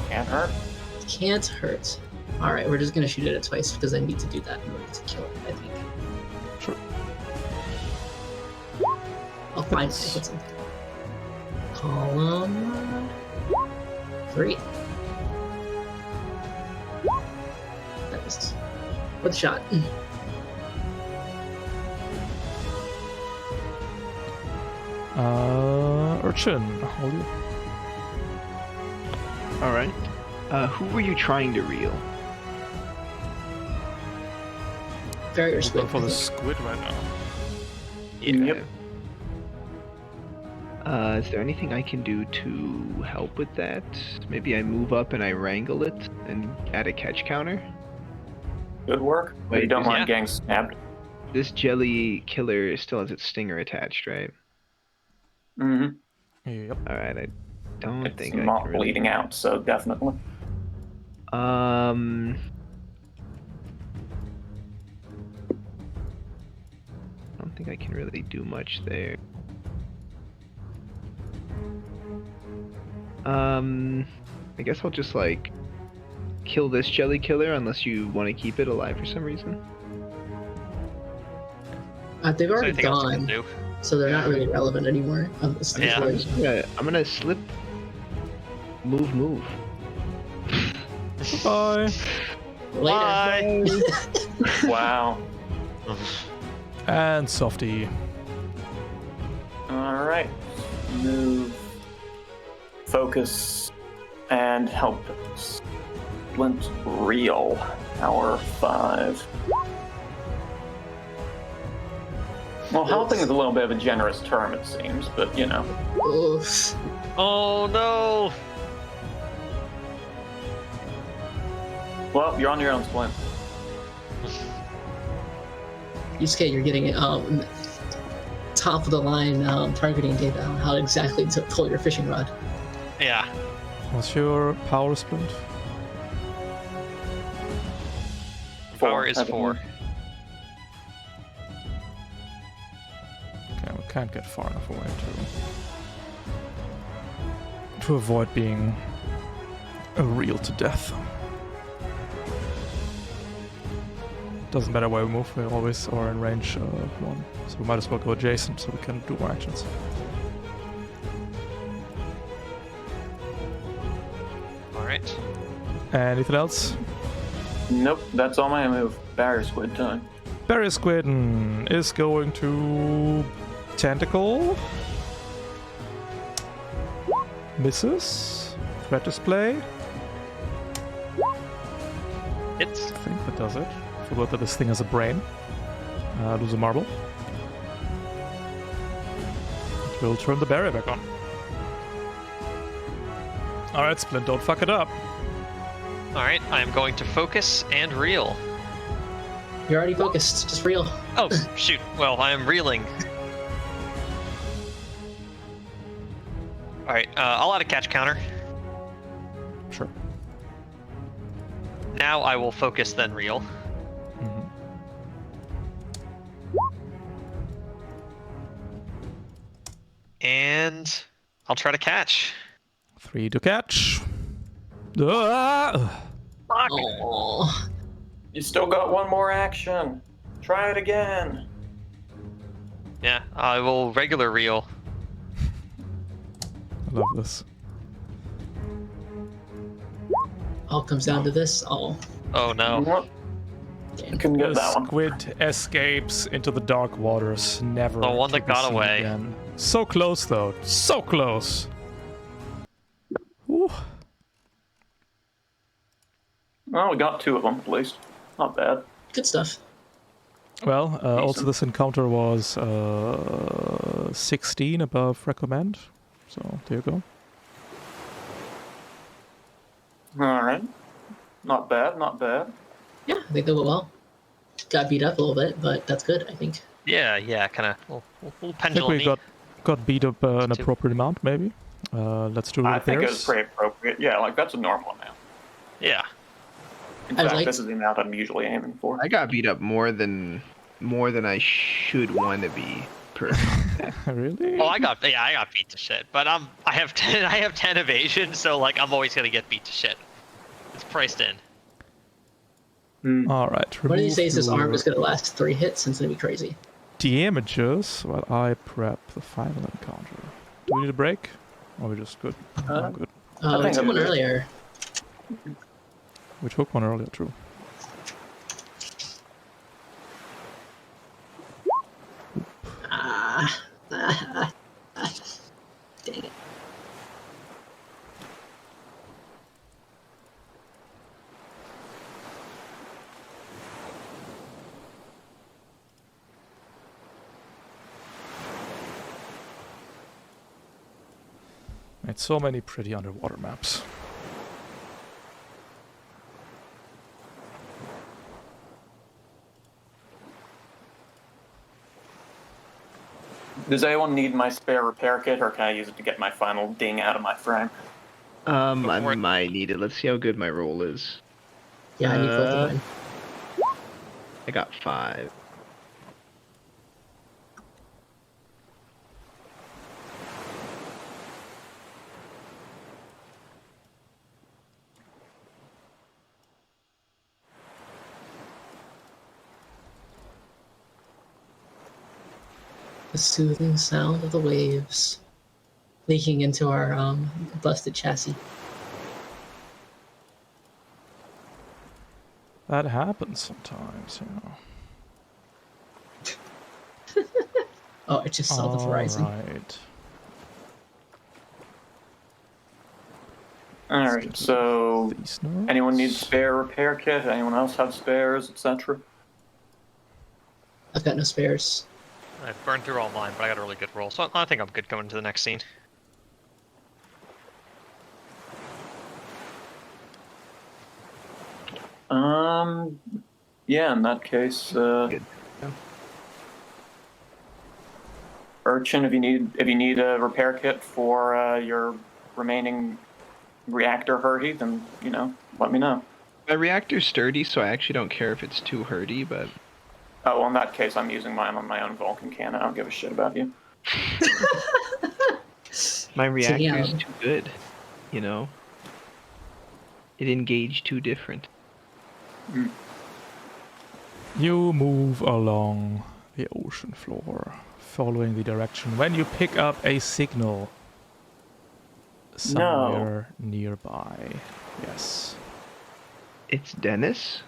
Can't hurt. Can't hurt. Alright, we're just gonna shoot it twice because I need to do that in order to kill it, I think. Sure. I'll find something. Column 3. That is with a shot. Urchin, all you. All right. Who were you trying to reel? Very We're respectful. going for the squid right now. Yep. Is there anything I can do to help with that? Maybe I move up and I wrangle it and add a catch counter? Good work. But you Wait, don't mind yeah. getting stabbed. This Jelly Killer still has its stinger attached, right? Mm-hmm. Yep. Alright, I don't It's think I not can really... bleeding out, so definitely. I don't think I can really do much there. I guess I'll just like kill this Jelly Killer unless you want to keep it alive for some reason. They've Is there already anything else you can gone, do? so they're not really relevant anymore. Yeah. I'm gonna slip. Move. Bye. Later. Bye. Wow. And Softy. Alright. Move. Focus. And help Splint reel. Power 5. Well, helping is a little bit of a generous term, it seems, but you know. Oof. Oh no! Well, you're on your own, Splint. Yusuke, you're getting top of the line targeting data on how exactly to pull your fishing rod. Yeah. What's your power Splint? Power is I believe. 4. Okay, we can't get far enough away to avoid being Real to death. Doesn't matter where we move, we always are in range 1. So we might as well go adjacent so we can do more actions. Alright. Anything else? Nope, that's all my move. Barrier squid time. Barrier Squid is going to Tentacle. Misses. Threat display. Hits. I think that does it. Forgot that this thing has a brain. Lose a marble. We'll turn the barrier back on. Alright, Splint, don't fuck it up. Alright, I am going to focus and reel. You're already focused. Just reel. Oh, shoot. Well, I am reeling. Alright, I'll add a catch counter. Sure. Now I will focus, then reel. Mm-hmm. And I'll try to catch. 3 to catch. Ah! Fuck! Oh. You still got one more action. Try it again. Yeah, I will regular reel. I love this. All comes down to this. Oh. Oh no. Nope, Damn. couldn't get The that one. squid escapes into the dark waters, never The one to that be got seen away. again. So close, though. So close. Ooh. Well, we got 2 of them at least. Not bad. Good stuff. Well, also Decent. this encounter was 16 above recommend. So there you go. All right. Not bad. Not bad. Yeah, I think that went well. Got beat up a little bit, but that's good, I think. Yeah, kind of. Little I think pendulum. we got beat up an Let's do- appropriate amount, maybe. Let's do I think it was repairs. pretty appropriate. Yeah, like that's a normal amount. Yeah. In I'd fact, like- this is the amount I'm usually aiming for. I got beat up more than I should want to be per combat. Really? Oh, I got beat to shit. But I have 10 evasion, so like I'm always gonna get beat to shit. It's priced in. All right. One of these days, this arm remove is going to last 3 hits, and it's going to be crazy. damages while I prep the final encounter. Do we need a break? Or are we just good? I'm good. I We think took it one is. earlier. We took one earlier, true. Dang it. Made so many pretty underwater maps. Does anyone need my spare repair kit, or can I use it to get my final ding out of my frame? I Before it- might need it. Let's see how good my roll is. Yeah, I need both of mine. I got 5. The soothing sound of the waves leaking into our busted chassis. That happens sometimes, you know. Oh, I just saw the horizon. Alright. Alright, so These notes. anyone need spare repair kit? Anyone else have spares, etc.? I've got no spares. I've burned through all mine, but I got a really good roll, so I think I'm good going into the next scene. Yeah, in that case, Good. Yeah. Urchin, if you need a repair kit for your remaining reactor hurdy, then let me know. My reactor's sturdy, so I actually don't care if it's too hurdy, but Oh, well, in that case, I'm using mine on my own Vulcan can. I don't give a shit about you. my reactor's yeah. too good, you know? It engaged too different. You move along the ocean floor, following the direction when you pick up a signal somewhere nearby. Yes. It's Dennis?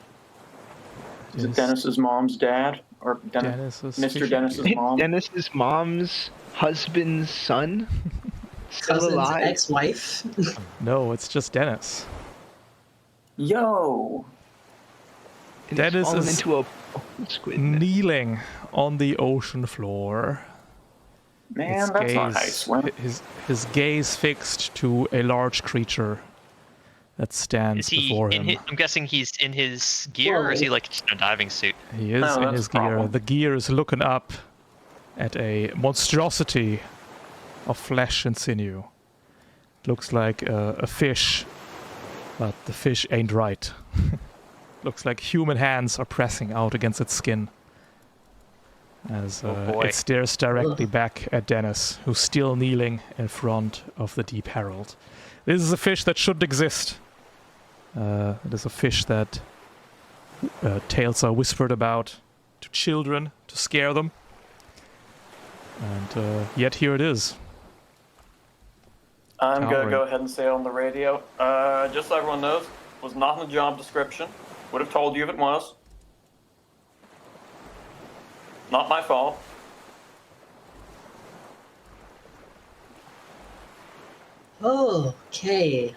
Is it Dennis's mom's dad? Or Dennis's Mr. fishing Dennis's gear. mom? Dennis's mom's husband's son? Still Cousin's alive? ex-wife. No, it's just Dennis. Yo! And Dennis he's fallen is into a squid net. kneeling on the ocean floor. Man, His that's not how you gaze- swim. His gaze fixed to a large creature that stands Is he before in him. his, I'm guessing he's in his gear, or is he like just in a diving suit? He is No, in that's his a problem. gear. The gear is looking up at a monstrosity of flesh and sinew. Looks like a fish, but the fish ain't right. Looks like human hands are pressing out against its skin as Oh boy. it stares directly back at Dennis, who's still kneeling in front of the Deep Herald. This is a fish that shouldn't exist. It is a fish that tales are whispered about to children to scare them. And yet here it is. I'm gonna Towering. go ahead and say it on the radio. Just so everyone knows, was not in the job description. Would have told you if it was. Not my fault. Okay.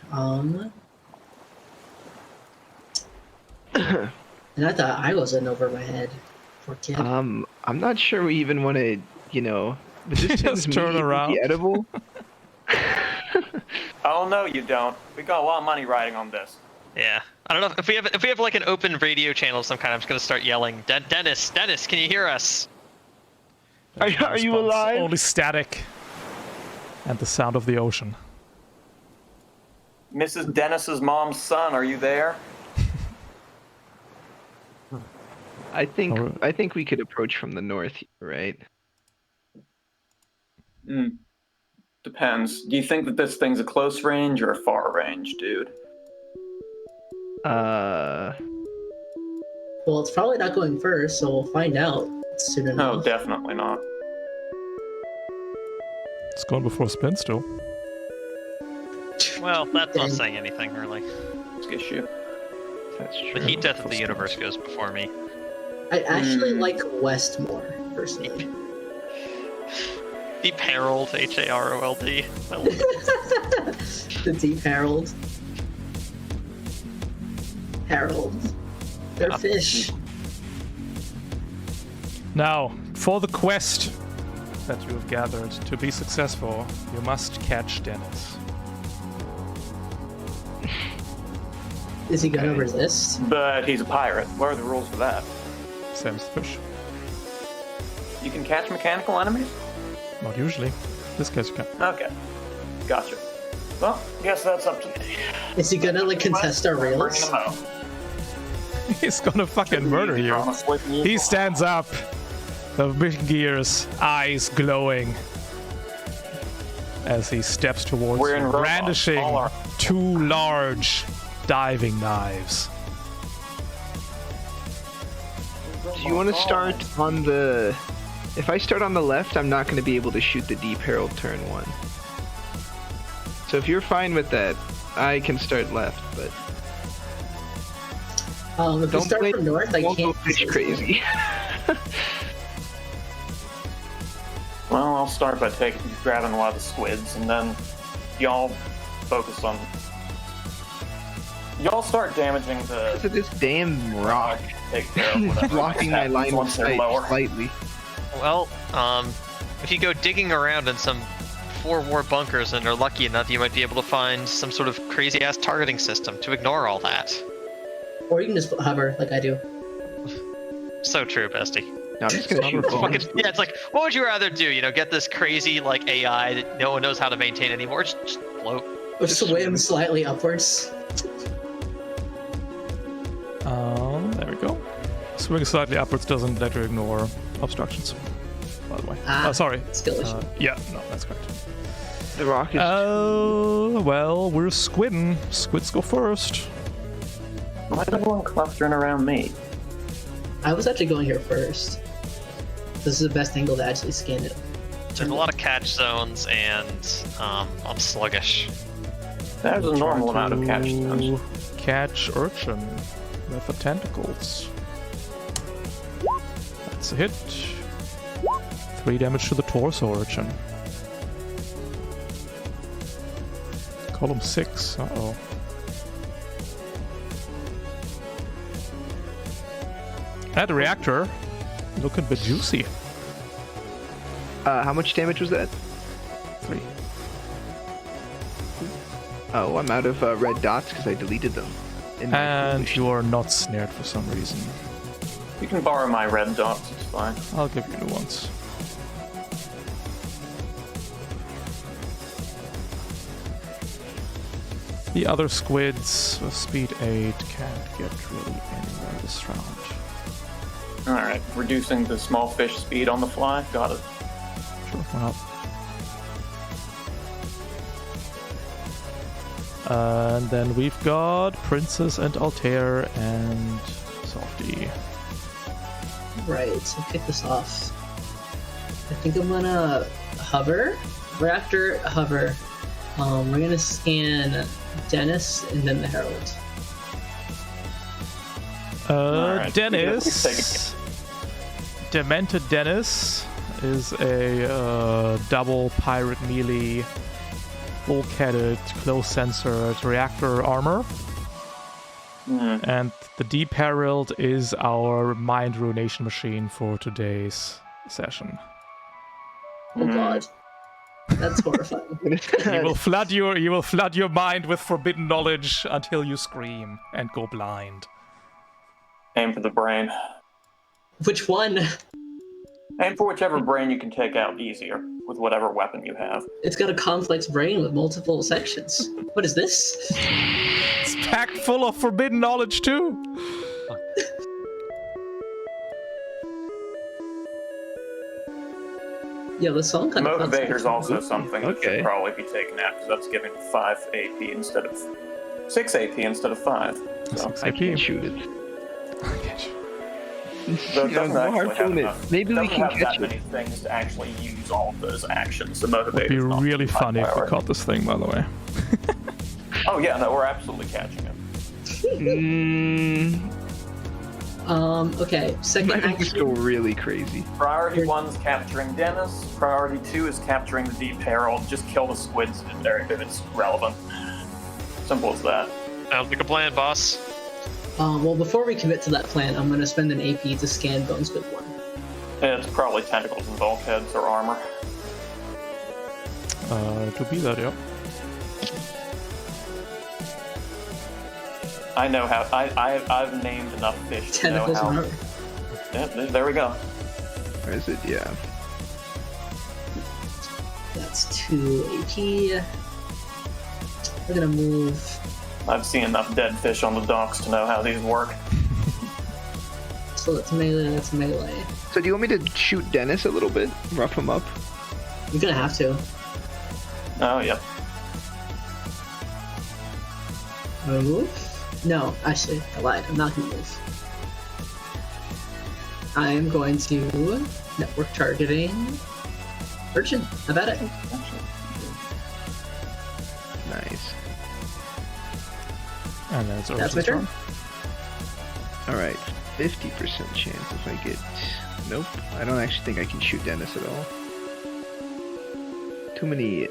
And I thought I was in over my head. Poor kid. I'm not sure we even want to, would this Just thing's turn meat around. be edible? Oh no, you don't. We got a lot of money riding on this. Yeah. I don't know if we have like an open radio channel of some kind. I'm just gonna start yelling, Dennis, can you hear us? Are you Response, alive? Only static and the sound of the ocean. Mrs. Dennis's mom's son, are you there? I think Or- I think we could approach from the north, right? Depends. Do you think that this thing's a close range or a far range, dude? Well, it's probably not going first, so we'll find out soon No, enough. definitely not. It's going before spin still. Well, that's not Dang. saying anything really. Let's get you. That's The true. heat death of the universe goes before me. I actually like West more, personally. Deep Harold, Harold. I love it. The Deep Herald. Harold. They're fish. Now, for the quest that you have gathered to be successful, you must catch Dennis. Is he gonna resist? But he's a pirate. What are the rules for that? Same as the fish. You can catch mechanical enemies? Not usually. This case you can. Okay. Gotcha. Well, guess that's up to me. Is he gonna like contest our Bringing rails? him out. He's gonna fucking murder you. He stands up, the big gears, eyes glowing, as he steps towards We're in you, robot. brandishing All our- 2 large diving knives. Do you want to start on the... If I start on the left, I'm not going to be able to shoot the Deep Herald turn 1. So if you're fine with that, I can start left, but If we don't start play- from north, I won't go can't. fish crazy. Well, I'll start by grabbing a lot of the squids, and then y'all focus on... Y'all start damaging the... Look at this damn rock Take care of whatever blocking my happens line of once they're sight lower. slightly. Well, if you go digging around in some 4 war bunkers and are lucky enough, you might be able to find some sort of crazy ass targeting system to ignore all that. Or you can just hover like I do. So true, bestie. No, I'm just going to shoot Fucking, bombs. yeah, it's like, what would you rather do? You know, get this crazy like AI that no one knows how to maintain anymore? Just float. Or swim slightly upwards. There we go. Swinging slightly upwards doesn't let you ignore obstructions, by the way. Ah, Sorry. skill issue. Yeah, no, that's correct. The rock is... Oh, well, we're squidding. Squids go first. Why is everyone clustering around me? I was actually going here first. This is the best angle to actually scan it. There's a lot of catch zones, and I'm sluggish. There's a normal amount of catch zones. Catch urchin with the tentacles. That's a hit. 3 damage to the torso urchin. Column 6. Uh-oh. That reactor looking a bit juicy. How much damage was that? 3. Oh, I'm out of red dots because I deleted them. in my And completion. you are not snared for some reason. You can borrow my red dots, it's fine. I'll give you new ones. The other squids with speed 8 can't get really anywhere this round. Alright, reducing the small fish speed on the fly. Got it. Sure, why not? And then we've got Princess and Altair and Softy. Right, so kick this off. I think I'm gonna hover. Reactor hover. We're gonna scan Dennis and then the Herald. Alright, Dennis. Demented Dennis is a double pirate melee, bulkheaded, close censored reactor armor. And the Deep Herald is our mind ruination machine for today's session. Oh god. That's horrifying. You will flood your mind with forbidden knowledge until you scream and go blind. Aim for the brain. Which one? Aim for whichever brain you can take out easier, with whatever weapon you have. It's got a complex brain with multiple sections. What is this? It's packed full of forbidden knowledge too. Yeah, the song kind of Motivator's also something that Okay. should probably be taken out, because that's giving 5 AP instead of 6 AP instead of 5. So, I can't shoot it. so it Yeah, doesn't no actually hard have doing it. enough. Maybe we doesn't can have catch that it. many things to actually use all of those actions. The It'd be motivator's not really high funny if we priority. caught this thing, by the way. Oh yeah, no, we're absolutely catching it. Okay, second I think just go action. really crazy. Priority Here. 1's capturing Dennis. Priority 2 is capturing the Deep Herald. Just kill the squids if it's relevant. Simple as that. Sounds like a plan, boss. Well, before we commit to that plan, I'm gonna spend an AP to scan Bones Good 1. It's probably tentacles and bulkheads or armor. To be that, yeah. I know how. I've named enough fish to know Tentacles how. and armor. Yeah, there we go. Or is it? Yeah. That's 2 AP. We're gonna move. I've seen enough dead fish on the docks to know how these work. So that's melee, that's melee. So do you want me to shoot Dennis a little bit? Rough him up? You're gonna have to. Oh yeah. I'm gonna move? No, actually, I lied. I'm not gonna move. I am going to network targeting Urchin. How about it? Nice. And then it's over. That's my turn. Alright. 50% chance if I get... Nope. I don't actually think I can shoot Dennis at all. Too many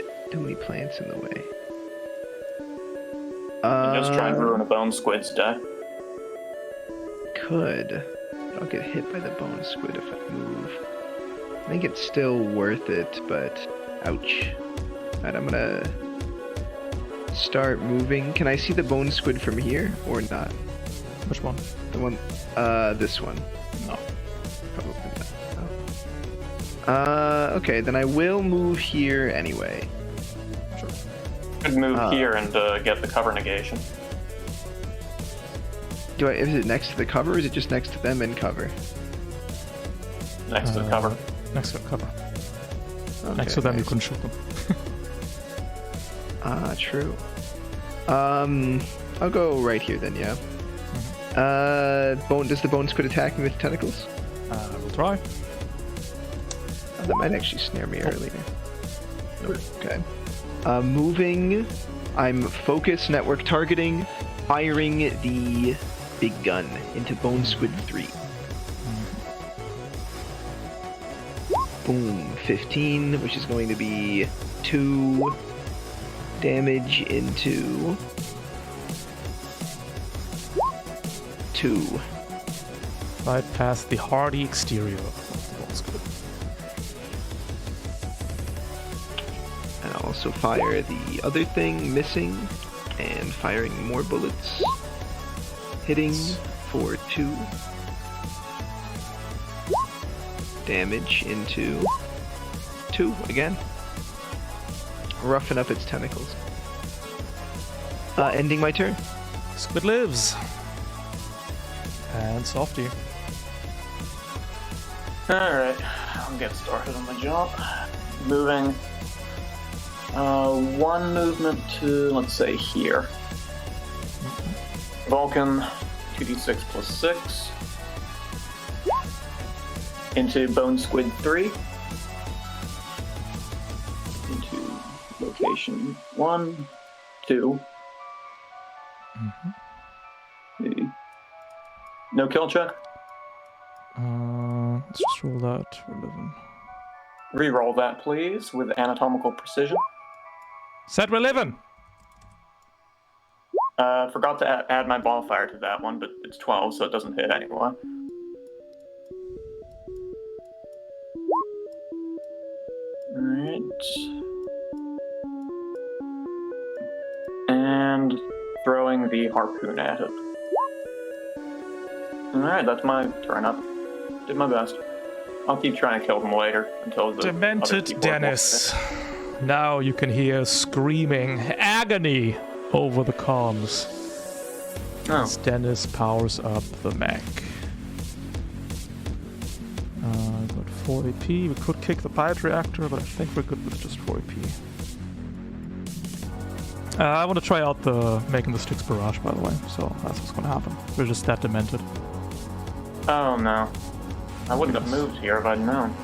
plants in the way. Just try and ruin a bone squid's day. Could. I'll get hit by the bone squid if I move. I think it's still worth it, but ouch. Alright, I'm gonna start moving. Can I see the bone squid from here or not? Which one? The one, this one. No. Probably not. Oh. Okay, then I will move here anyway. Sure. Could move here and get the cover negation. Is it next to the cover or is it just next to them in cover? Next to the cover. Next to the cover. Okay, Next to them, you nice. can shoot them. Ah, true. I'll go right here then, yeah. Does the bone squid attack me with tentacles? We'll try. Oh, that might actually snare me earlier. Nope. Okay. Moving. I'm focus network targeting, firing the big gun into Bone Squid 3. Boom. 15, which is going to be 2 damage into 2. Right past the hardy exterior of the bone squid. And I'll also fire the other thing, missing, and firing more bullets. Hitting for 2 damage into 2 again. Roughing up its tentacles. Ending my turn. Squid lives. And Softy. Alright, I'll get started on my job. Moving 1 movement to, let's say, here. Vulcan, 2d6 plus 6. Into Bone Squid 3. Into location 1, 2. Maybe. No kill check? Let's just roll that for 11. Reroll that, please, with anatomical precision. Set for 11! Forgot to add my ball fire to that one, but it's 12, so it doesn't hit anymore. Alright. And throwing the harpoon at it. Alright, that's my turn up. Did my best. I'll keep trying to kill them later until the other Demented people are Dennis. Now you can hear screaming agony over the comms. Oh. As Dennis powers up the mech. Got 4 AP. We could kick the pilot reactor, but I think we're good with just 4 AP. I want to try out the making the sticks barrage, by the way, so that's what's going to happen. We're just that demented. Oh no. I wouldn't have moved here if I'd known.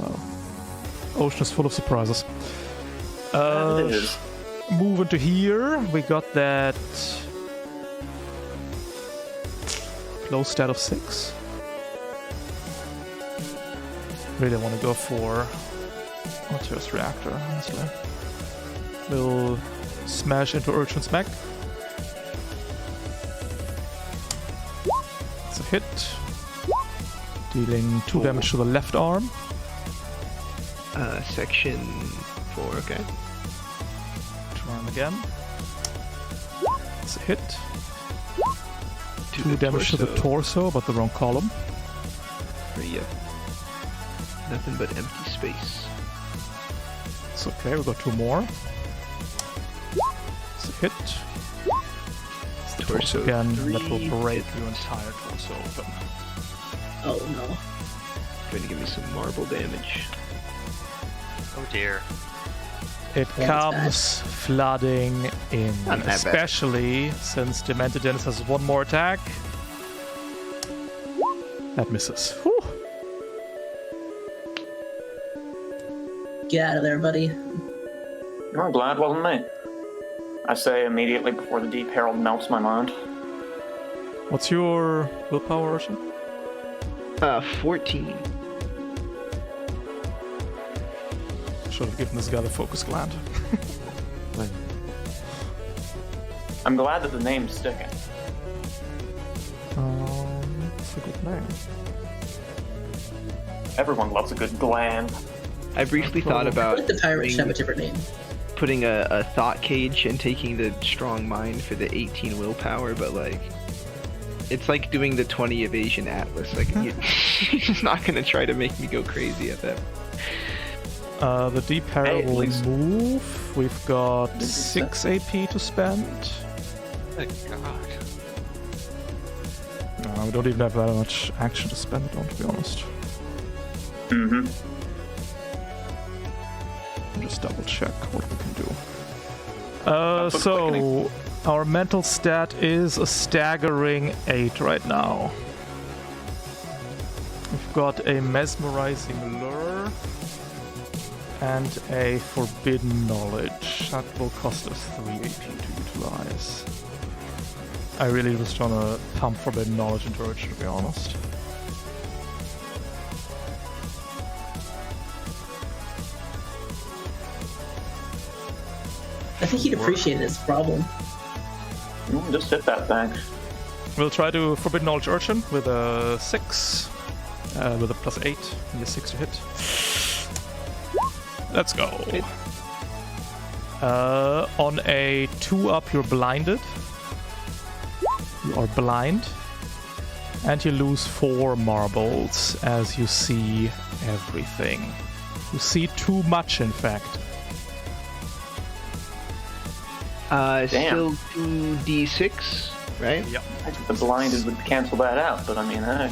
Oh. Ocean is full of surprises. It is. Moving to here, we got that close stat of 6. Really want to go for Terrace Reactor, honestly. We'll smash into Urchin's mech. It's a hit. Dealing 2 damage to the left arm. Section 4, okay. Try him again. It's a hit. 2 damage to the torso, but the wrong column. Yep. Nothing but empty space. It's okay, we got 2 more. It's a hit. It's the torso again, that will break your entire torso open. Oh no. Going to give me some marble damage. Oh dear. It That's comes flooding in, Not that bad. especially since Demented Dennis has 1 more attack. That misses. Whew. Get out of there, buddy. I'm glad it wasn't me. I say immediately before the Deep Herald melts my mind. What's your willpower, Urshan? 14. Should have given this guy the focus gland. I'm glad that the name's sticking. That's a good name. Everyone loves a good gland. I briefly thought I about think the pirate should have a different name. putting a thought cage and taking the strong mind for the 18 willpower, but like, it's like doing the 20 evasion atlas. Like, you're just not gonna try to make me go crazy at that. The Deep Herald will least- move. We've got 6 AP to spend. Oh god. No, we don't even have that much action to spend it on, to be honest. Mm-hmm. Just double check what we can do. looks like So Our mental stat is a staggering 8 right now. We've got a mesmerizing lure and a forbidden knowledge. That will cost us 3 AP to utilize. I really was trying to pump forbidden knowledge into it, to be honest. I think he'd appreciate his problem. Just hit that thing. We'll try to forbidden knowledge urchin with a 6, with a +8, and a 6 to hit. Let's go. On a 2 up, you're blinded. You are blind. And you lose 4 marbles as you see everything. You see too much, in fact. Still 2d6, right? Yep. I think the blinded would cancel that out, but I mean, hey.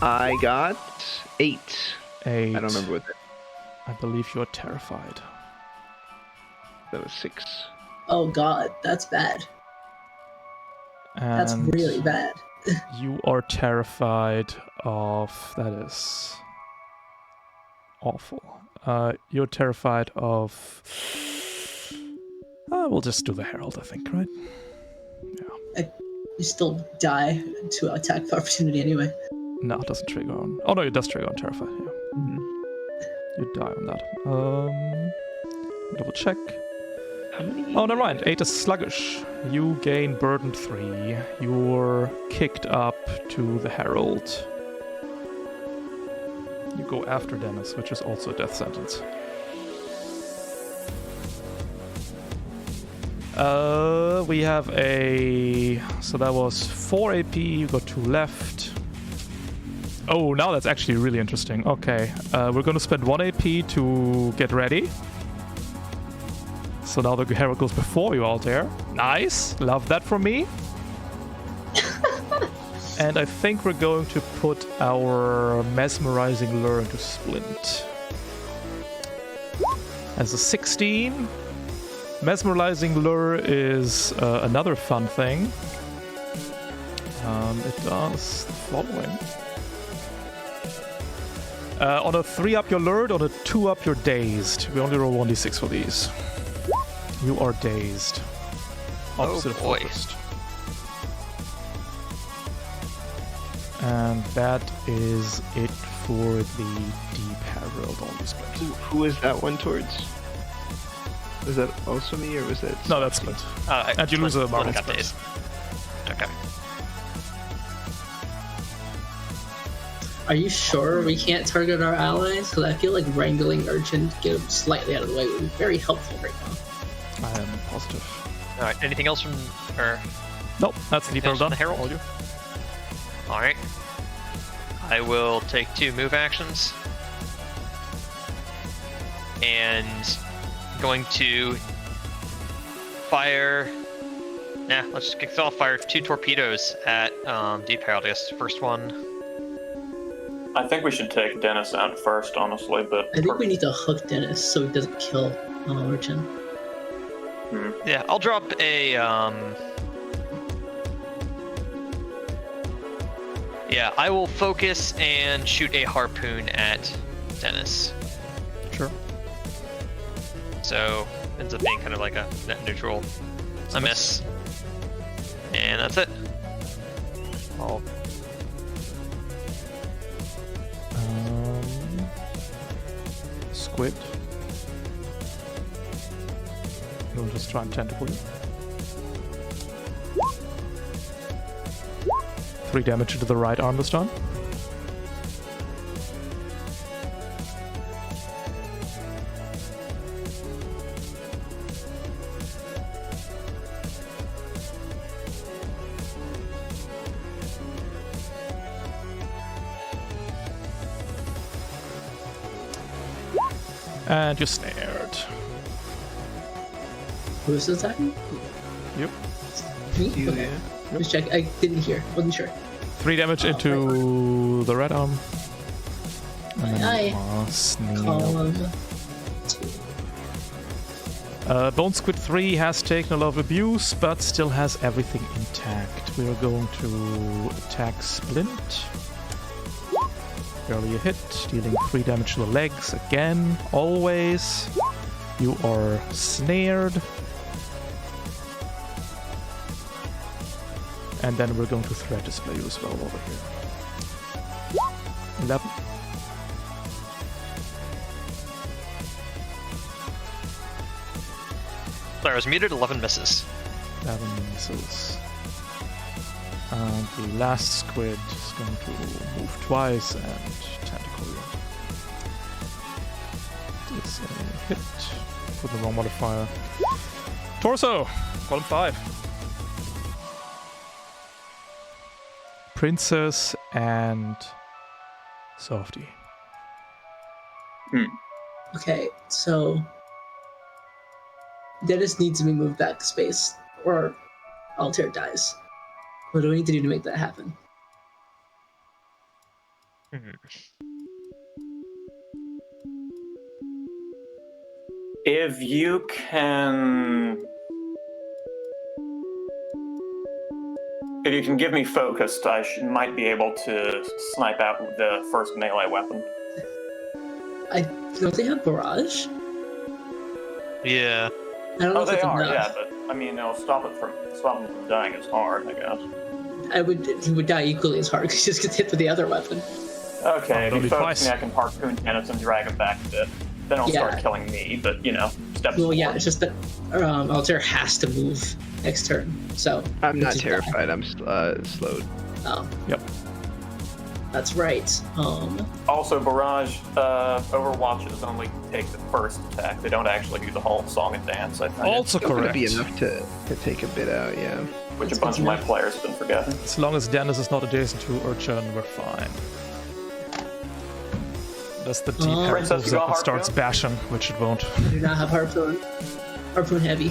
I got 8. 8. I don't remember what that. I believe you are terrified. That was 6. Oh god, that's bad. That's And really bad. you are terrified of... That is... awful. You're terrified of... we'll just do the Herald, I think, right? Yeah. You still die to attack of opportunity anyway. No, it doesn't trigger on... Oh no, it does trigger on terrified, yeah. Mm-hmm. You die on that. Double check. How many? Oh, never mind. 8 is sluggish. You gain burdened 3. You're kicked up to the Herald. You go after Dennis, which is also a death sentence. We have a... So that was 4 AP, you got 2 left. Oh, now that's actually really interesting. Okay, we're gonna spend 1 AP to get ready. So now the Herald goes before you, Altair. Nice, love that from me. And I think we're going to put our mesmerizing lure into Splint. As a 16. Mesmerizing lure is another fun thing. It does the following. On a 3 up, you're lured. On a 2 up, you're dazed. We only roll 1d6 for these. You are dazed. Opposite of focused. And that is it for the Deep Herald only split. Who is that one towards? Was that also me, or was that... No, that's split. And you lose a marble got split. dazed. Okay. Are you sure we can't target our allies? Because I feel like wrangling Urchin to get him slightly out of the way would be very helpful right now. I am positive. All right. Anything else from? Or Nope, that's the Deep Herald done. The Herald? All you. all right. I will take 2 move actions, and going to fire. Yeah, let's just kick it off. Fire 2 torpedoes at Deep Herald. I guess first one. I think we should take Dennis out first, honestly, but... I think we need to hook Dennis so he doesn't kill Urchin. Yeah, I'll drop a Yeah, I will focus and shoot a harpoon at Dennis. Sure. So ends up being kind of like a net neutral. I miss. And that's it. I'll Squid. We'll just try and tentacle you. 3 damage to the right arm this time. And you're snared. Who's attacking? Yep. Me? You, Okay. yeah. Just check. I didn't hear. Wasn't sure. 3 damage into the right arm. And then Aye. snared. Column 2. Bone Squid 3 has taken a lot of abuse, but still has everything intact. We are going to attack Splint. Barely a hit, dealing 3 damage to the legs again, always. You are snared. And then we're going to threat display you as well over here. 11. Sorry, I was muted. 11 misses. 11 misses. And the last squid is going to move twice and tentacle you. It's a hit with the wrong modifier. Torso! Column 5. Princess and Softy. Okay, so Dennis needs to be moved back to space, or Altair dies. What do we need to do to make that happen? If you can give me focused, I might be able to snipe out the first melee weapon. Don't they have barrage? Yeah. I don't know Oh, if they that's are, enough. yeah, but I mean, it'll stop them from dying as hard, I guess. He would die equally as hard because he just gets hit with the other weapon. Okay, if don't you be focus twice. me, I can harpoon Dennis and drag him back a bit. Then he'll start Yeah. killing me, but steps Well, yeah, forward. it's just that Altair has to move next turn, so I'm not just terrified. I'm slowed. Oh, Yep. that's right. Also, Barrage, Overwatches only take the first attack. They don't actually do the whole song and dance, I think. Also It's gonna correct. be enough to take a bit out, yeah. Which a That's bunch good of my to know. players have been forgetting. As long as Dennis is not adjacent to Urchin, we're fine. That's the D-pad Princess, moves you up got and starts harpoon? bashing, which it won't. I do not have harpoon. Harpoon heavy.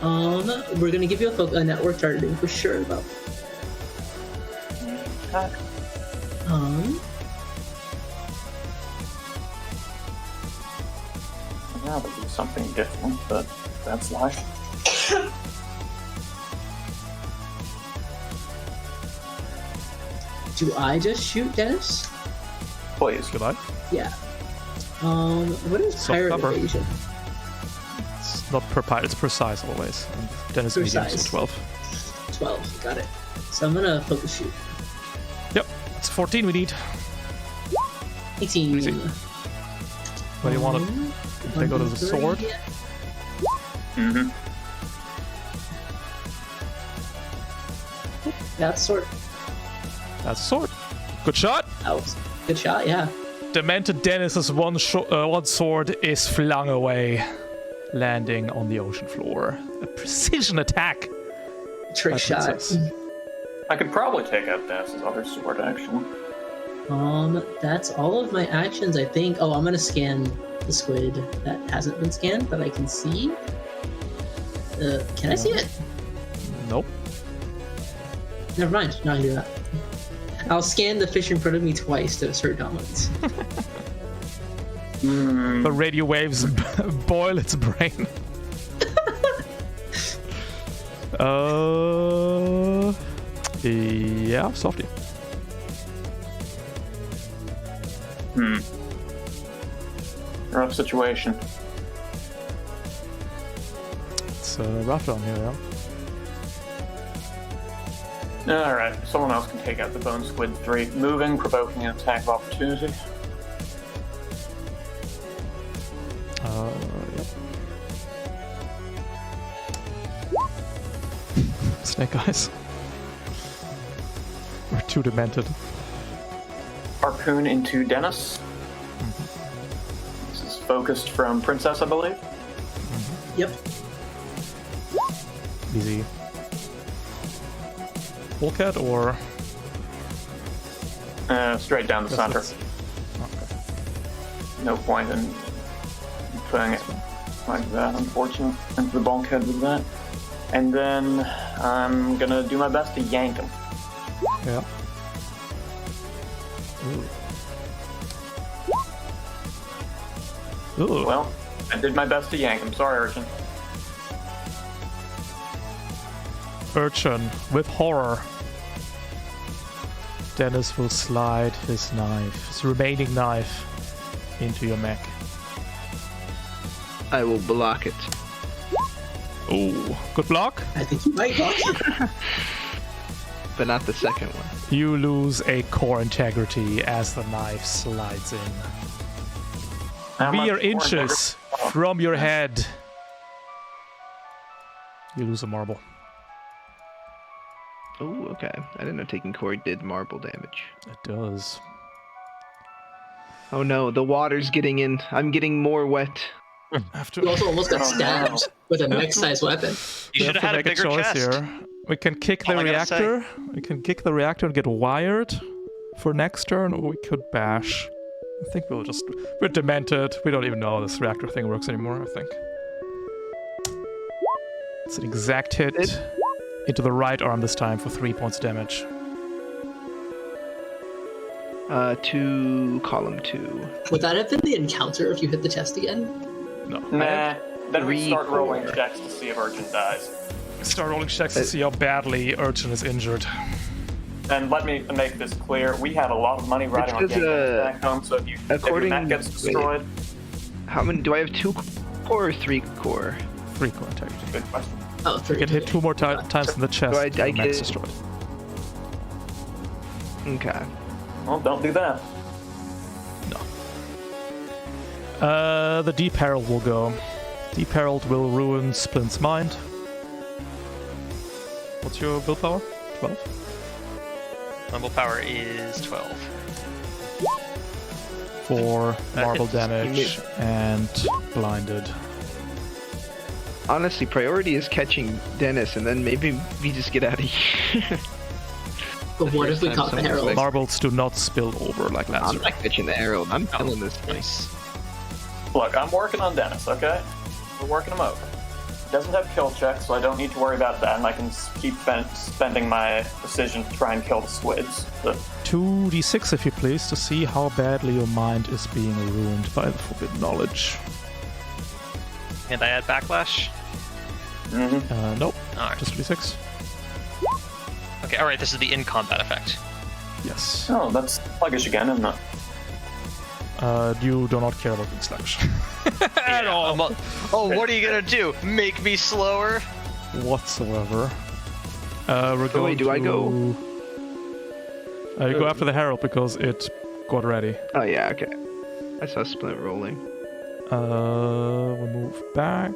We're gonna give you a network targeting for sure, though. Attack. Now they do something different, but that's life. Do I just shoot Dennis? Please. Good luck. Yeah. What is Soft pirate cover. evasion? It's not per pie, it's precise always. And Dennis medium, Precise. so 12. 12. Got it. So I'm gonna focus shoot. Yep, it's 14 we need. 18. Easy. Where do you want it? Can they go to the sword? Mm-hmm. That's sword. That's a sword. Good shot. Out. Good shot, yeah. Demented Dennis's one sword is flung away, landing on the ocean floor. A precision attack. Trick by shot. Princess. I could probably take out Dennis's other sword, actually. That's all of my actions, I think. Oh, I'm gonna scan the squid that hasn't been scanned, that I can see. Can I see it? Nope. Never mind. No, I can do that. I'll scan the fish in front of me twice to assert dominance. The radio waves boil its brain. Yeah, Softy. Rough situation. It's rough down here, yeah. Alright, someone else can take out the Bone Squid 3. Moving, provoking an attack of opportunity. Yep. Snake eyes. We're too demented. Harpoon into Dennis. This is focused from Princess, I believe. Yep. Easy. Bulkhead or Straight down the center. Okay. No point in putting it like that, unfortunately. Into the bulkhead with that. And then I'm gonna do my best to yank him. Yeah. Ooh. Ooh. Well, I did my best to yank him. Sorry, Urchin. Urchin, with horror. Dennis will slide his knife, his remaining knife, into your mech. I will block it. Oh, good block. I think you might block it. But not the second one. You lose a core integrity as the knife slides in. How much Mere more inches from your head. You lose a marble. Oh, okay. I didn't know taking core did marble damage. It does. Oh no, the water's getting in. I'm getting more wet. After You also almost got Oh, no. stabbed with a mech-sized weapon. You should have had a make bigger choice chest. here. We can kick All the I gotta say. reactor. We can kick the reactor and get wired for next turn, or we could bash. I think we're demented. We don't even know how this reactor thing works anymore, I think. It's an exact hit into the right arm this time for 3 points damage. To column 2. Would that have been the encounter if you hit the chest again? No. Nah. Then we start 3, rolling 4. checks to see if Urchin dies. Start rolling checks to see how badly Urchin is injured. And let me make this clear: we have a lot of money riding on It's getting 'cause, back home. So if your according- mech gets destroyed, How many do I have? 2 core or 3 core? 3 core integrity. good question. Oh, 3. Get hit 2 more times in the chest. So I and the mech's get- destroyed. Okay. Well, don't do that. The Deep Herald will go. Deep Herald will ruin Splint's mind. What's your willpower? 12? My willpower is 12. 4 marble hits. damage and blinded. Honestly, priority is catching Dennis, and then maybe we just get out of here. But what if we First caught the time someone's Herald? like- Marbles do not spill over like I'm Lancer. not catching the Herald. I'm killing this thing. Nice. Look, I'm working on Dennis. Okay, we're working him over. He doesn't have kill checks, so I don't need to worry about that, and I can keep spending my precision to try and kill the squids. But 2d6 if you please, to see how badly your mind is being ruined by the forbidden knowledge. And I add backlash. Nope, Alright. just 2d6. Okay, alright, this is the in combat effect. Yes. oh, that's sluggish again, isn't it? You do not care about being sluggish. At Yeah, all. what are you gonna do? Make me slower? Whatsoever. We're going wait, do I go? You go after the Herald because it got ready. Oh yeah, okay. I saw Splint rolling. We move back.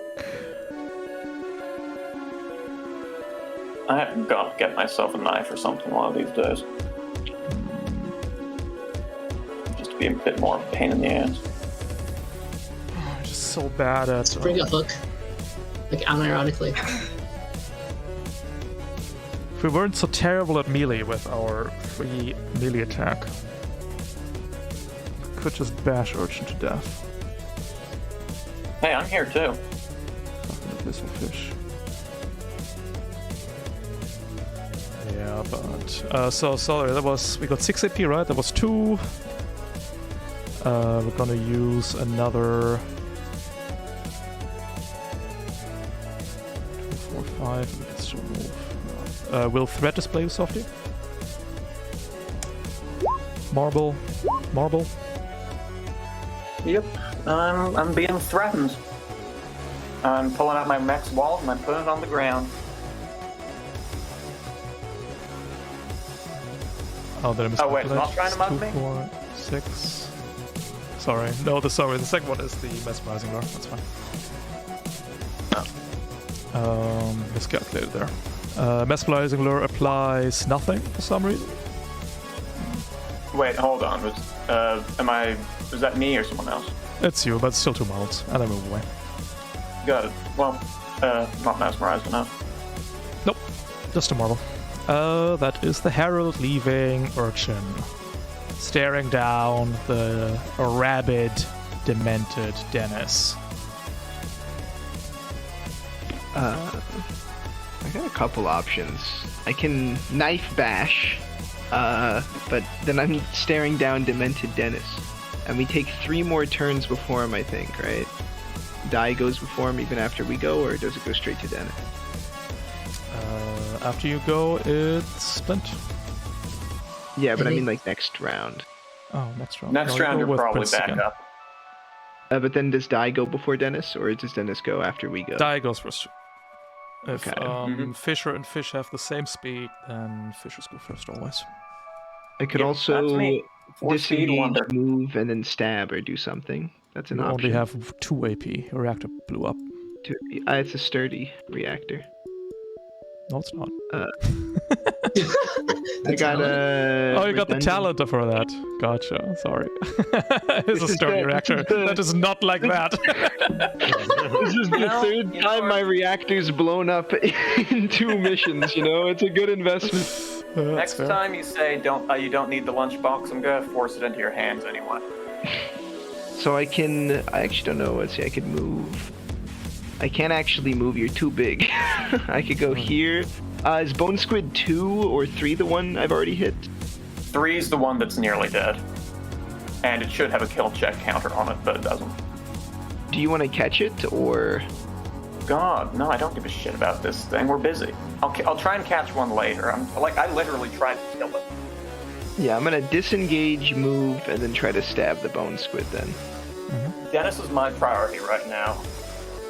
I've got to get myself a knife or something one of these days. Just to be a bit more of a pain in the ass. I'm just so bad at. Bring a hook. Like, unironically. If we weren't so terrible at melee with our free melee attack, we could just bash Urchin to death. Hey, I'm here too. Fucking abyssal fish. Yeah, but so sorry. That was we got 6 AP, right? That was 2. We're gonna use another 2, 4, 5. We can still move. Will threat display you softly? Marble. Yep, I'm being threatened. I'm pulling out my mech's wallet and I'm putting it on the ground. Oh, did I miscalculate? Oh, wait, it's not trying to mug 2, me? 4, 6. Sorry. No, the second one is the mesmerizing lure. That's fine. Miscalculated there. Mesmerizing lure applies nothing for some reason. Wait, hold on. Was that me or someone else? It's you, but it's still 2 marbles, and I move away. Got it. Well, not mesmerized enough. Nope, just a marble. That is the Herald leaving Urchin, staring down the rabid, demented Dennis. I got a couple options. I can knife bash, but then I'm staring down demented Dennis. And we take 3 more turns before him, I think, right? die goes before him even after we go, or does it go straight to Dennis? After you go, it's Splint. Yeah, but I mean like next round. Oh, next round. Next No, you round, go you're with probably Prince back again. up. But then does die go before Dennis, or does Dennis go after we go? Die goes first. If Okay. Fisher and Fish have the same speed, then Fishers go first always. I could Yep, also that's me. 4 speed disengage, wonder. move, and then stab or do something. That's an You option. only have 2 AP. Your reactor blew up. It's a sturdy reactor. No, it's not. I got a. Oh, you got the talent for that. Gotcha. Sorry. It's a sturdy reactor. That is not like that. This is the third time my reactor's blown up in 2 missions. It's a good investment. Next time you say you don't need the lunchbox, I'm gonna force it into your hands anyway. So I actually don't know. Let's see. I could move. I can't actually move. You're too big. I could go here. Is Bone Squid 2 or 3 the one I've already hit? 3's the one that's nearly dead. And it should have a kill check counter on it, but it doesn't. Do you want to catch it, or? God, no, I don't give a shit about this thing. We're busy. I'll try and catch one later. I literally tried to kill it. Yeah, I'm gonna disengage, move, and then try to stab the Bone Squid then. Dennis is my priority right now.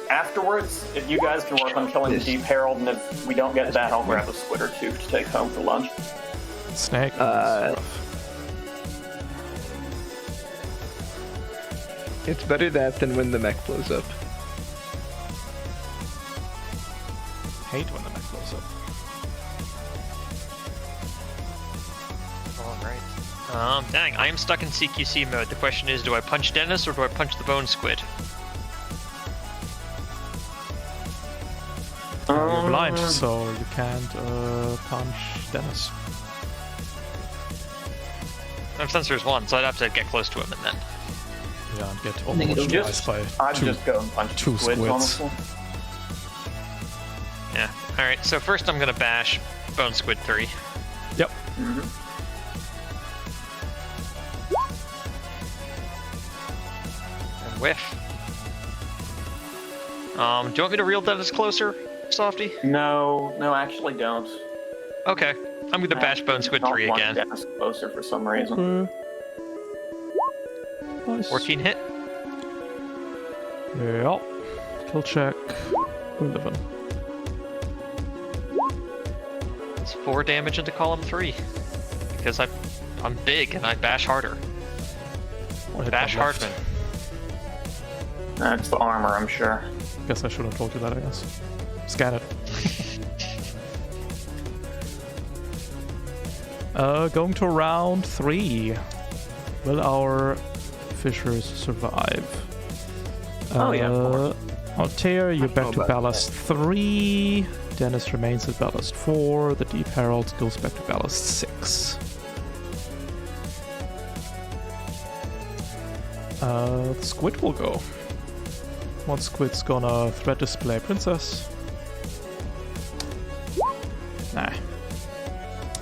Afterwards, if you guys can work on killing the Deep Herald, and if we don't get that, I'll grab a squid or 2 to take home for lunch. Snake. It's better that than when the mech blows up. Hate when the mech blows up. Alright. Dang, I am stuck in CQC mode. The question is, do I punch Dennis or do I punch the Bone Squid? You're blind, so you can't punch Dennis. Sensor's 1, so I'd have to get close to him and then. Yeah, and get think it'll overwatched twice by I'd two. just go and punch 2 the squids, squids. honestly. Yeah. Alright, so first I'm gonna bash Bone Squid 3. Yep. And whiff. Do you want me to reel Dennis closer, Softy? No, actually don't. Okay. I'm gonna bash Bone Squid Don't 3 want again. Dennis closer for some reason. Nice. 14 hit. Yeah. Kill check. 11. It's 4 damage into column 3. Because I'm big and I bash harder. One hit Bash point left. Hardman. That's the armor, I'm sure. Guess I should have told you that, I guess. Scan it. Going to round 3. Will our fishers survive? Oh, yeah, of course. Altair, you're back to about ballast 3. Dennis remains at ballast 4. The Deep Herald goes back to ballast 6. The squid will go. One squid's gonna threat display Princess. Nah.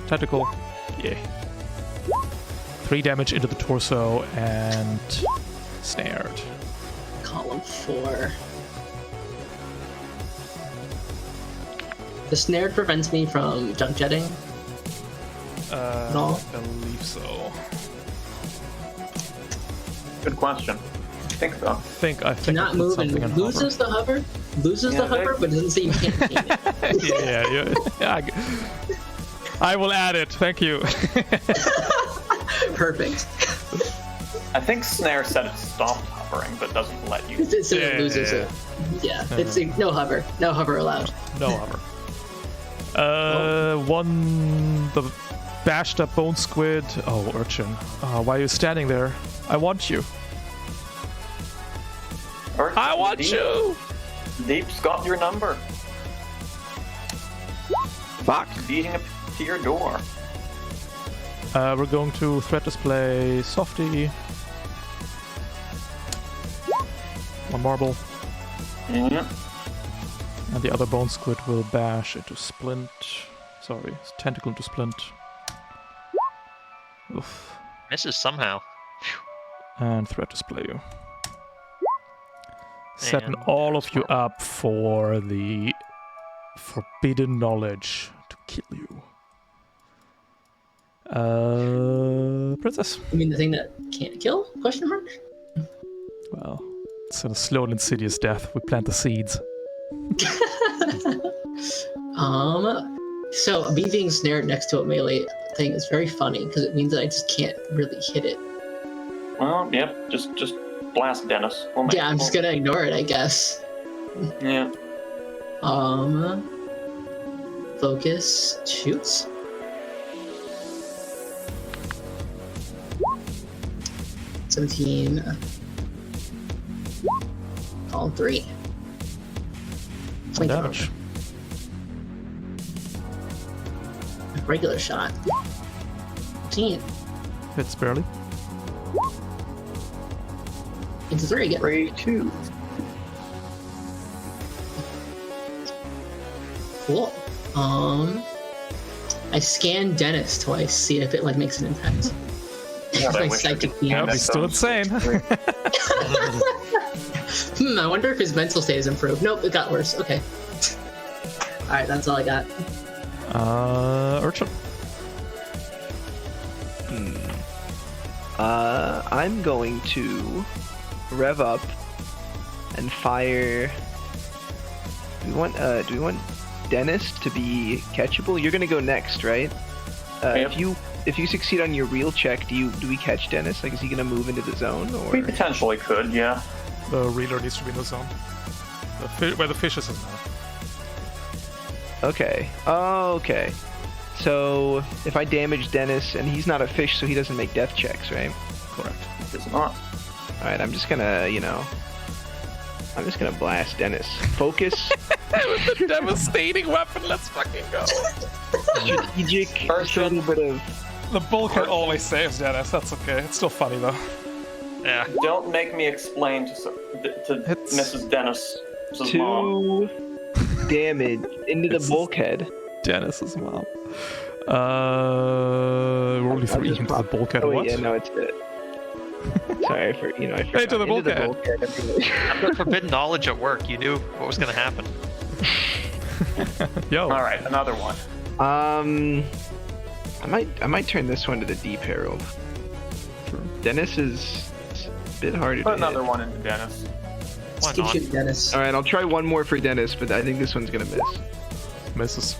Tentacle. Yeah. 3 damage into the torso and snared. Column 4. The snare prevents me from jump jetting. No. I believe so. Good question. I think so. I think Cannot I did move something in and loses the hover. Loses Yeah, the hover, but doesn't say you can't keep it. hover. yeah. I will add it. Thank you. Perfect. I think Snare said it stopped hovering, but doesn't let you. It says it loses it. Yeah, it's no hover. No hover allowed. No hover. The bashed up bone squid. Oh, urchin. Why are you standing there? I want you. I want you. Deep's got your number. Fuck. Beating up to your door. We're going to threat display Softy. 1 marble. And the other bone squid will bash into Splint. Sorry, tentacle into Splint. Oof. Misses somehow. And threat display you. setting And all of there's you more. up for the forbidden knowledge to kill you. Princess. You mean the thing that can't kill? Question mark. Well, it's a slow and insidious death. We plant the seeds. So me being snared next to a melee thing is very funny because it means that I just can't really hit it. Well, yep. Just blast Dennis. We'll make Yeah, I'm just gonna ignore it, I guess. Yeah. Focus, shoots. $17. All 3. Damage. Regular shot. 15. Hits barely. Into 3 again. 3-2. Cool. I scan Dennis twice, see if it like makes an impact. God, I My wish I psychic could- beam. Yeah, that he's still sounds insane. I wonder if his mental state has improved. Nope, it got worse. Okay. Alright, that's all I got. Urchin. I'm going to rev up and fire. Do we want Dennis to be catchable? You're gonna go next, right? Yep. If you succeed on your real check, do we catch Dennis? Like, is he gonna move into the zone or? We potentially could, yeah. The reeler needs to be in the zone. Where the fish is now. Okay. Oh, okay. So if I damage Dennis, and he's not a fish, so he doesn't make death checks, right? Correct. It's not. All right. I'm just gonna blast Dennis. Focus. With the devastating weapon, let's fucking go. Strategic. Just a little bit of. The bulkhead always saves Dennis, that's okay. It's still funny though. Yeah. Don't make me explain to It's- Mrs. Dennis' mom. 2 damage into the It's- bulkhead. Dennis's mom. Only 3 into the bulkhead. Oh wait, What? yeah, no, it's it. Sorry, I forgot. Into the bulkhead. I've got forbidden knowledge at work. You knew what was going to happen. Yo. All right, another one. I might turn this one to the Deep Herald. Sure. Dennis is a bit harder Put to another hit. one into Dennis. Why Keep not? shooting Dennis. All right, I'll try one more for Dennis, but I think this one's gonna miss. Misses.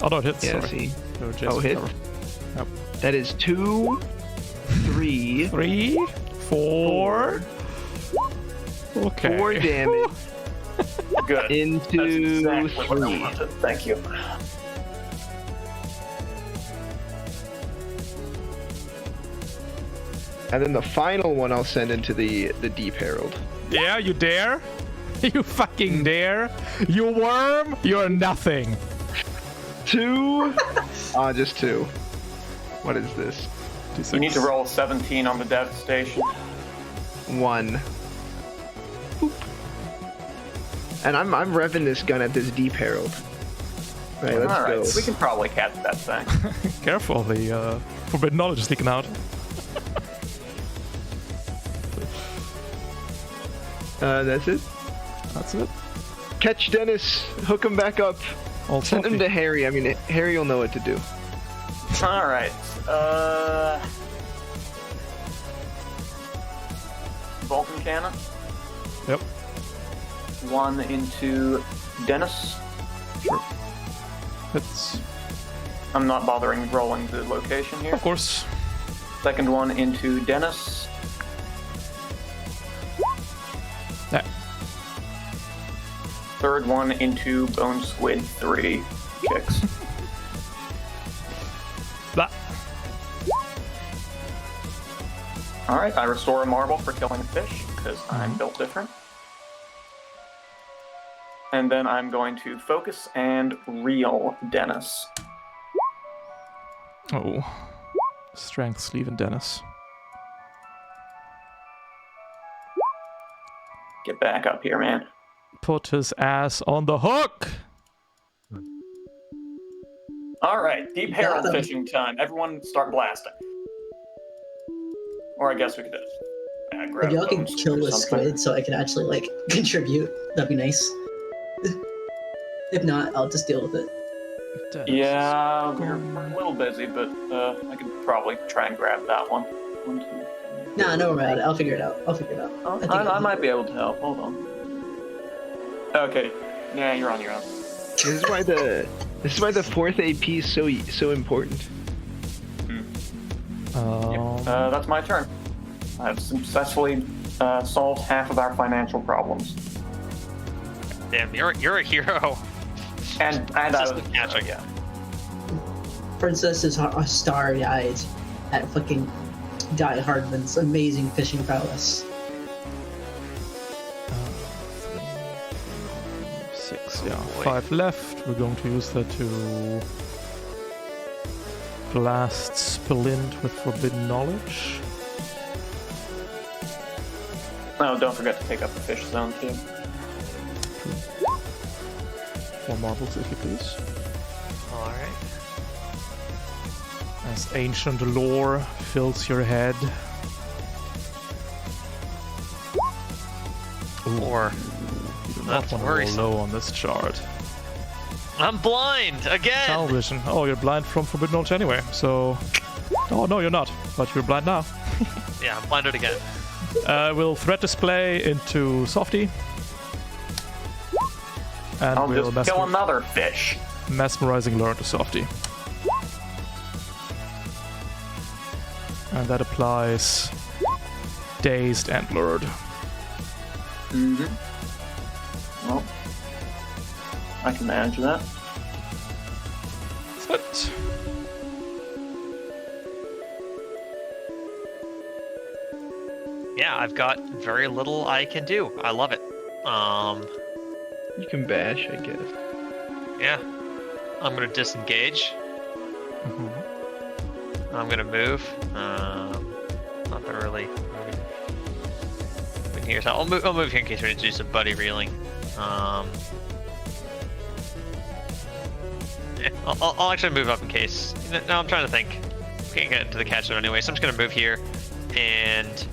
Oh no, it hits. Yeah, sorry. see, No, Jason Oh, hit? cover. Yep. that is 2, 3, 3, 4. Okay. 4 damage Good. That's into exactly what I 3. wanted. Thank you. And then the final one I'll send into the Deep Herald. Yeah, you dare? You fucking dare? You worm? You're nothing. 2. Just 2. What is this? You need to roll 17 on the dev station. 1. Boop. And I'm revving this gun at this Deep Herald. Right, let's All right, go. we can probably catch that thing. Careful, the forbidden knowledge is leaking out. That's it. That's it. Catch Dennis. Hook him back up. All Send him to Harry. I mean, Harry will know what to do. All right. Vulcan cannon. Yep. 1 into Dennis. It's I'm not bothering rolling the location here. of course. Second one into Dennis. Yeah. Third one into Bone Squid 3 kicks. That. All right, I restore a marble for killing a fish because I'm built different. And then I'm going to focus and reel Dennis. Oh. Strength's leaving Dennis. Get back up here, man. Put his ass on the hook! All right, Deep Herald fishing time. Everyone start blasting. Or I guess we could do it If y'all can kill the squid so I can actually, like, contribute, that'd be nice. If not, I'll just deal with it. Yeah, we're a little busy, but I could probably try and grab that one. Nah, no worry about it. I'll figure it out. Oh, I might be able to help. Hold on. Okay. Yeah, you're on your own. This is why the 4th AP is so important. That's my turn. I've successfully solved half of our financial problems. Damn, you're a hero. And I was catching. yeah. Princess is starry-eyed at fucking Die Hardman's amazing fishing prowess. 6, yeah. 5 left. We're going to use that to blast Splint with Forbidden Knowledge. Oh, don't forget to pick up the fish zone too. 4 marbles, if you please. All right. As ancient lore fills your head. Or You do not that's want to worrisome. roll low on this chart. I'm blind again. Tunnel vision. Oh, you're blind from Forbidden Knowledge anyway, so... Oh, no, you're not. But you're blind now. Yeah, I'm blinded again. We'll threat display into Softy. And I'll we'll just kill another fish. mesmerizing lure to Softy. And that applies Dazed and Lured. Well, I can manage that. But Yeah, I've got very little I can do. I love it. You can bash, I guess. Yeah. I'm gonna disengage. I'm gonna move. Not gonna really move in here. So I'll move here in case we need to do some buddy reeling. Yeah, I'll actually move up in case. No, I'm trying to think. Can't get into the catch zone anyway, so I'm just gonna move here, and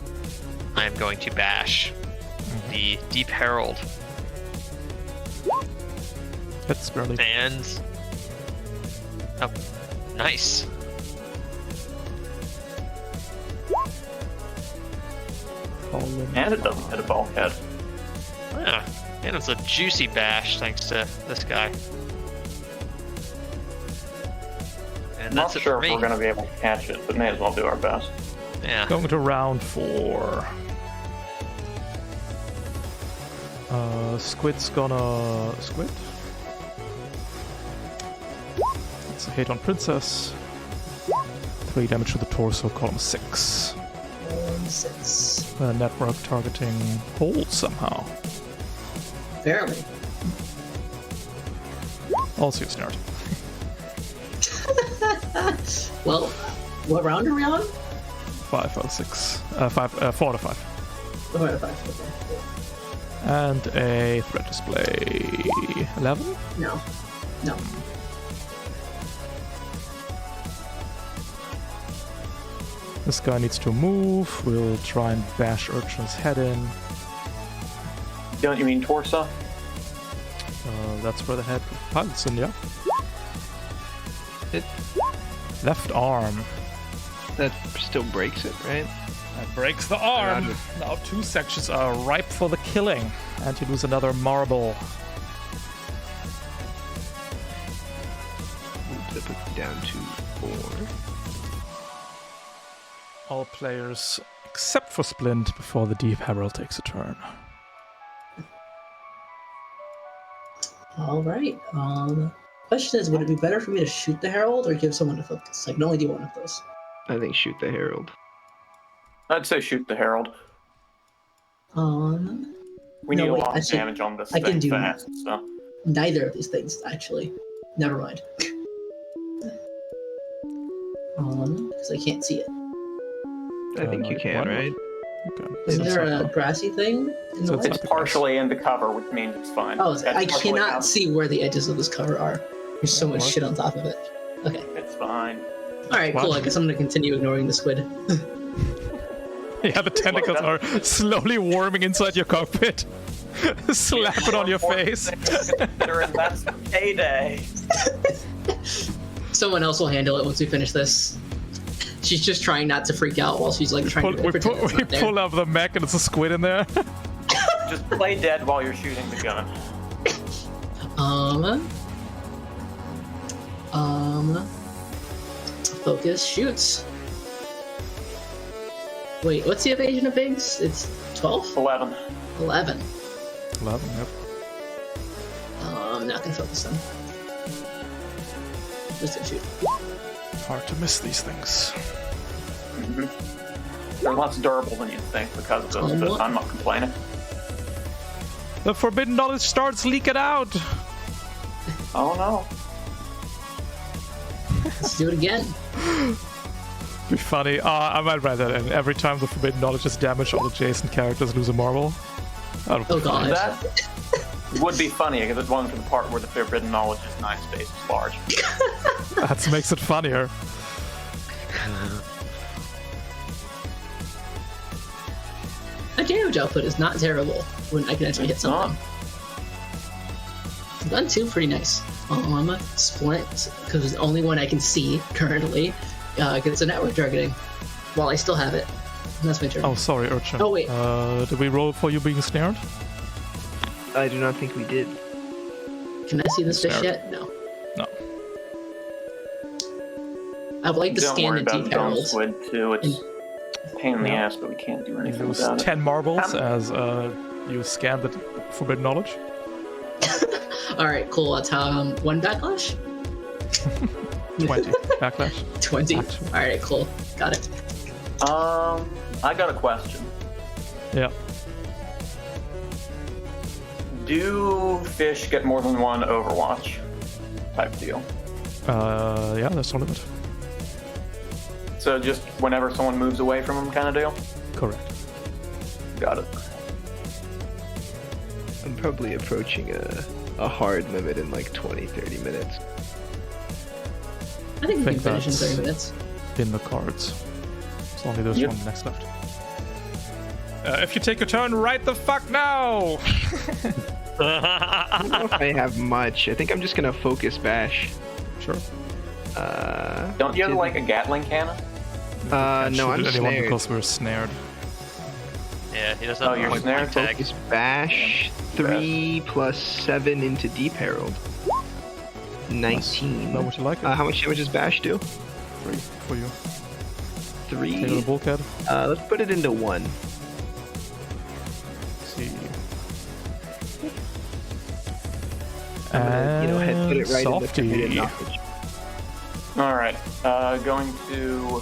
I'm going to bash the Deep Herald. that's barely. And oh, nice. And it doesn't hit a bulkhead. Yeah, and it's a juicy bash thanks to this guy. And Not that's it sure for if me. we're going to be able to catch it, but may as well do our best. Yeah. Going to round 4. Squid's gonna... Squid? That's a hit on Princess. 3 damage to the torso, column 6. 6. Network targeting hold somehow. Barely. Also snared. Well, what round are we on? 5 out of 6. 4 out of 5. 4 out of 5. Okay. And a threat display. 11? No. No. This guy needs to move. We'll try and bash Urchin's head in. Don't you mean torso? That's where the head pilots in, yeah. It, Left arm. that still breaks it, right? That breaks the arm. Now 2 sections are ripe for the killing. And you lose another marble. Move it down to 4. All players except for Splint before the Deep Herald takes a turn. All right. Question is, would it be better for me to shoot the Herald or give someone to focus? I can only do one of those. I think shoot the Herald. I'd say shoot the Herald. We need a lot of damage on this I can thing do fast, so. neither of these things, actually. Never mind. Because I can't see it. I think no, you can, why not? right? Okay. Is That's there not a cool. grassy thing in So the it's way? It's partially into cover, which means it's fine. Oh, It's I partially cannot out. see where the edges of this cover are. There's so much What? shit on top of it. Okay. It's fine. All right, cool. What? I guess I'm going to continue ignoring the squid. Yeah, the tentacles are slowly warming inside your cockpit. Slap it on your face. Considering that's payday. Someone else will handle it once we finish this. She's just trying not to freak out while she's like trying to pretend it's We not there. pull up the mech and it's a squid in there. Just play dead while you're shooting the gun. Focus, shoots. Wait, what's the evasion of pigs? It's 12? 11. 11. 11, yep. I'm not gonna focus them. Just gonna shoot. Hard to miss these things. Mm-hmm. They're less durable than you'd think because of this, but I'm not complaining. The forbidden knowledge starts leaking out. Oh no. Let's do it again. Be funny. I might write that in. Every time the forbidden knowledge is damaged, all adjacent characters lose a marble. Oh god. That would be funny because it's one for the part where the forbidden knowledge is nice, space is large. That makes it funnier. My damage output is not terrible when I can actually hit something. Gun 2, pretty nice. Splint, because it's the only one I can see currently, gets a network targeting while I still have it. And that's my turn. Oh, sorry, Urchin. Oh, wait. Did we roll for you being snared? I do not think we did. Can I see this fish Snared. yet? No. No. I would like to Don't scan worry the about deep Dome barrels. Squid too. It's a pain in the Yeah. ass, but we can't do You anything lose about it. 10 marbles as you scan the forbidden knowledge. Alright, cool. That's one backlash? 20 backlash. 20. Actually. Alright, cool. Got it. I got a question. Yeah. Do fish get more than one Overwatch type deal? Yeah, that's the limit. So just whenever someone moves away from them kind of deal? Correct. Got it. I'm probably approaching a hard limit in like 20-30 minutes. I think we Think can finish in that's- 30 minutes. In the cards. It's only there's Yep. one next left. If you take a turn, right the fuck now! I don't know if I have much. I think I'm just gonna focus bash. Sure. Don't you have like a Gatling cannon? No, Can't shoot I'm at anyone snared. because we're snared. Yeah, he doesn't Oh, have you're a snared? tag. Focus bash 3 plus 7 into Deep Herald. 19. Is that what you like? How much damage does bash do? 3 for you. 3. Take the bulkhead. Let's put it into 1. See. I'm gonna, put it right in the Softy. forbidden knowledge. Alright, going to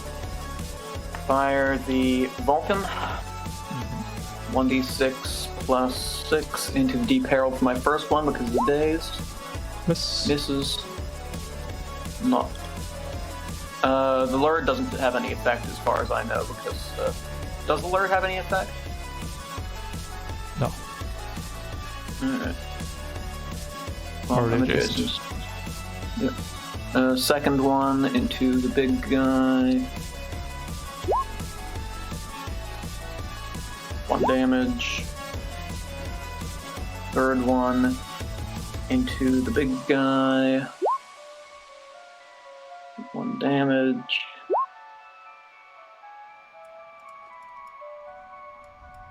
fire the Vulcan. 1d6 plus 6 into Deep Herald for my first one because of the dazed. Miss. Misses. Not. The lure doesn't have any effect as far as I know because, does the lure have any effect? No. Alright. Already I'm adjacent. adjacent. Yep. Second one into the big guy. 1 damage. Third one into the big guy. 1 damage.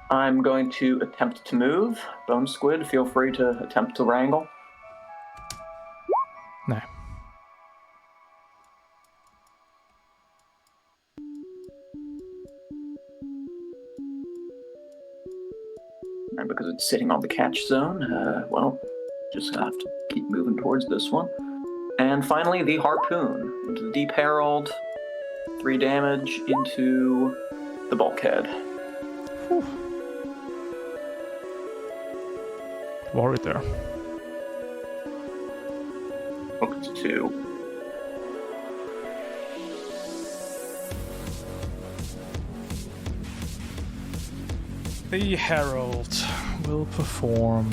I'm going to attempt to move. Bone Squid, feel free to attempt to wrangle. No. And because it's sitting on the catch zone, well, just have to keep moving towards this one. And finally, the Harpoon into the Deep Herald. 3 damage into the bulkhead. Worried there. Hooked 2. The Herald will perform.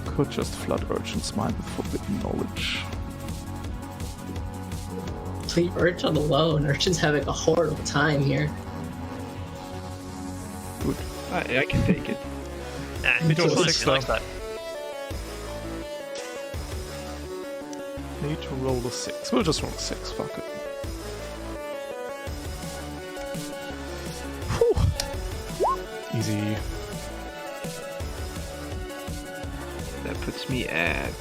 Could just flood Urchin's mind with forbidden knowledge. Leave Urchin alone. Urchin's having a horrible time here. Good. I can take it. Me too, six, likes that. Need to roll a 6. We'll just roll a 6. Fuck it. Whew. Easy. That puts me at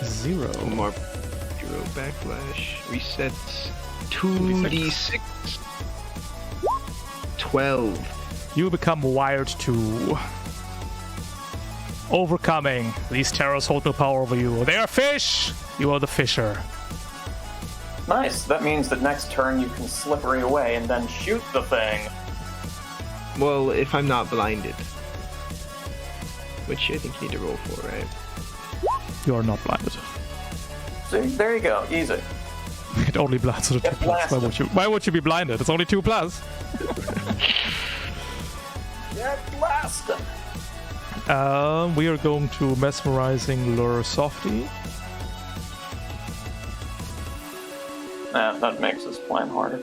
0. more 0 backlash. Resets 2d6. 12. You become wired to overcoming. These terrors hold no power over you. They are fish! You are the fisher. Nice. That means that next turn you can slippery away and then shoot the thing. Well, if I'm not blinded. Which I think you need to roll for, right? You are not blinded. See, there you go. Easy. It only blinds at a 2 Get plus. blasted. Why would you be blinded? It's only 2 plus. Get blasted. We are going to mesmerizing lure softy. That makes this plan harder.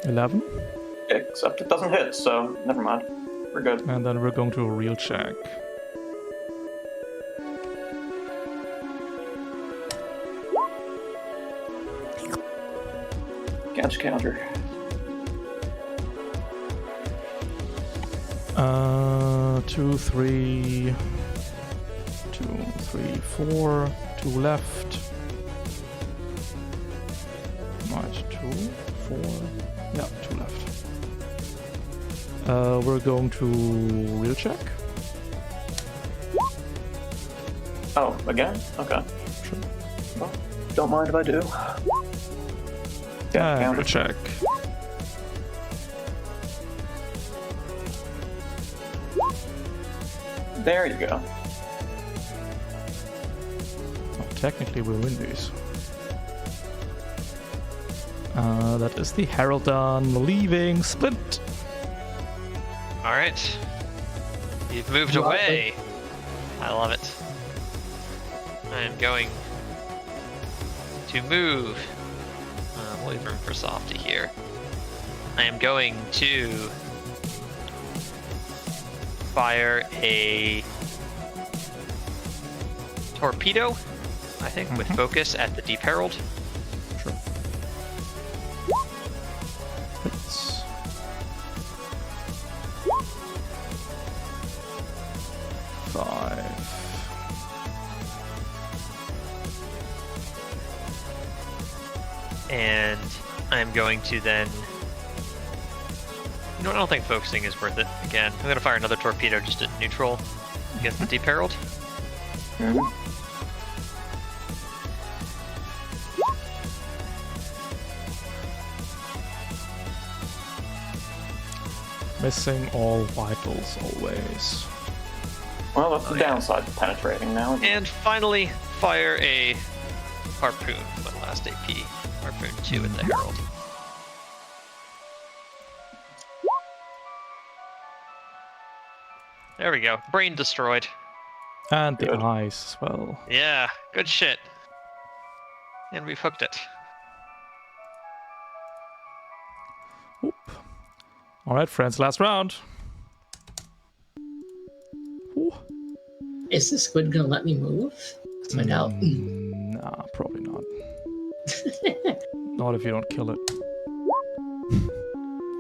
11. Except it doesn't hit, so never mind. We're good. And then we're going to a real check. Catch counter. 2, 3, 2, 3, 4, 2 left. Right, 2, 4, yeah, 2 left. We're going to real check. Oh, again? Okay. Sure. Well, don't mind if I do. Yeah, counter. real check. There you go. Oh, technically we'll win these. That is the Herald done, leaving Splint. Alright. You've moved Love away. I love it. I am going to move. We'll leave room for Softy here. I am going to fire a torpedo, I think, with focus at the Deep Herald. Sure. Hits. Five. And I'm going to then... You know what, I don't think focusing is worth it. Again, I'm going to fire another torpedo just at neutral against the Deep Herald. Missing all vitals always. Well, that's the downside to penetrating now. And finally, fire a harpoon, my last AP. Harpoon 2 at the Herald. There we go. Brain destroyed. And the Good. eyes as well. Yeah, good shit. And we've hooked it. Whoop. Alright, friends, last round. Ooh. Is the squid gonna let me move? Let's find out. Nah, probably not. Not if you don't kill it.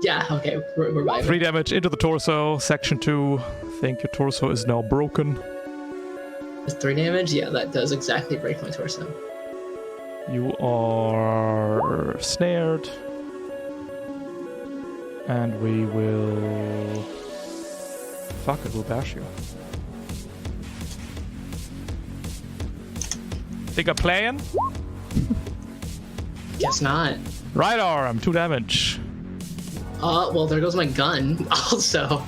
Yeah, okay, we're vibing. 3 damage into the torso, section 2. I think your torso is now broken. With 3 damage? Yeah, that does exactly break my torso. You are snared. And we will... Fuck it, we'll bash you. Think I'm playing? Guess not. Right arm, 2 damage. Well, there goes my gun, also.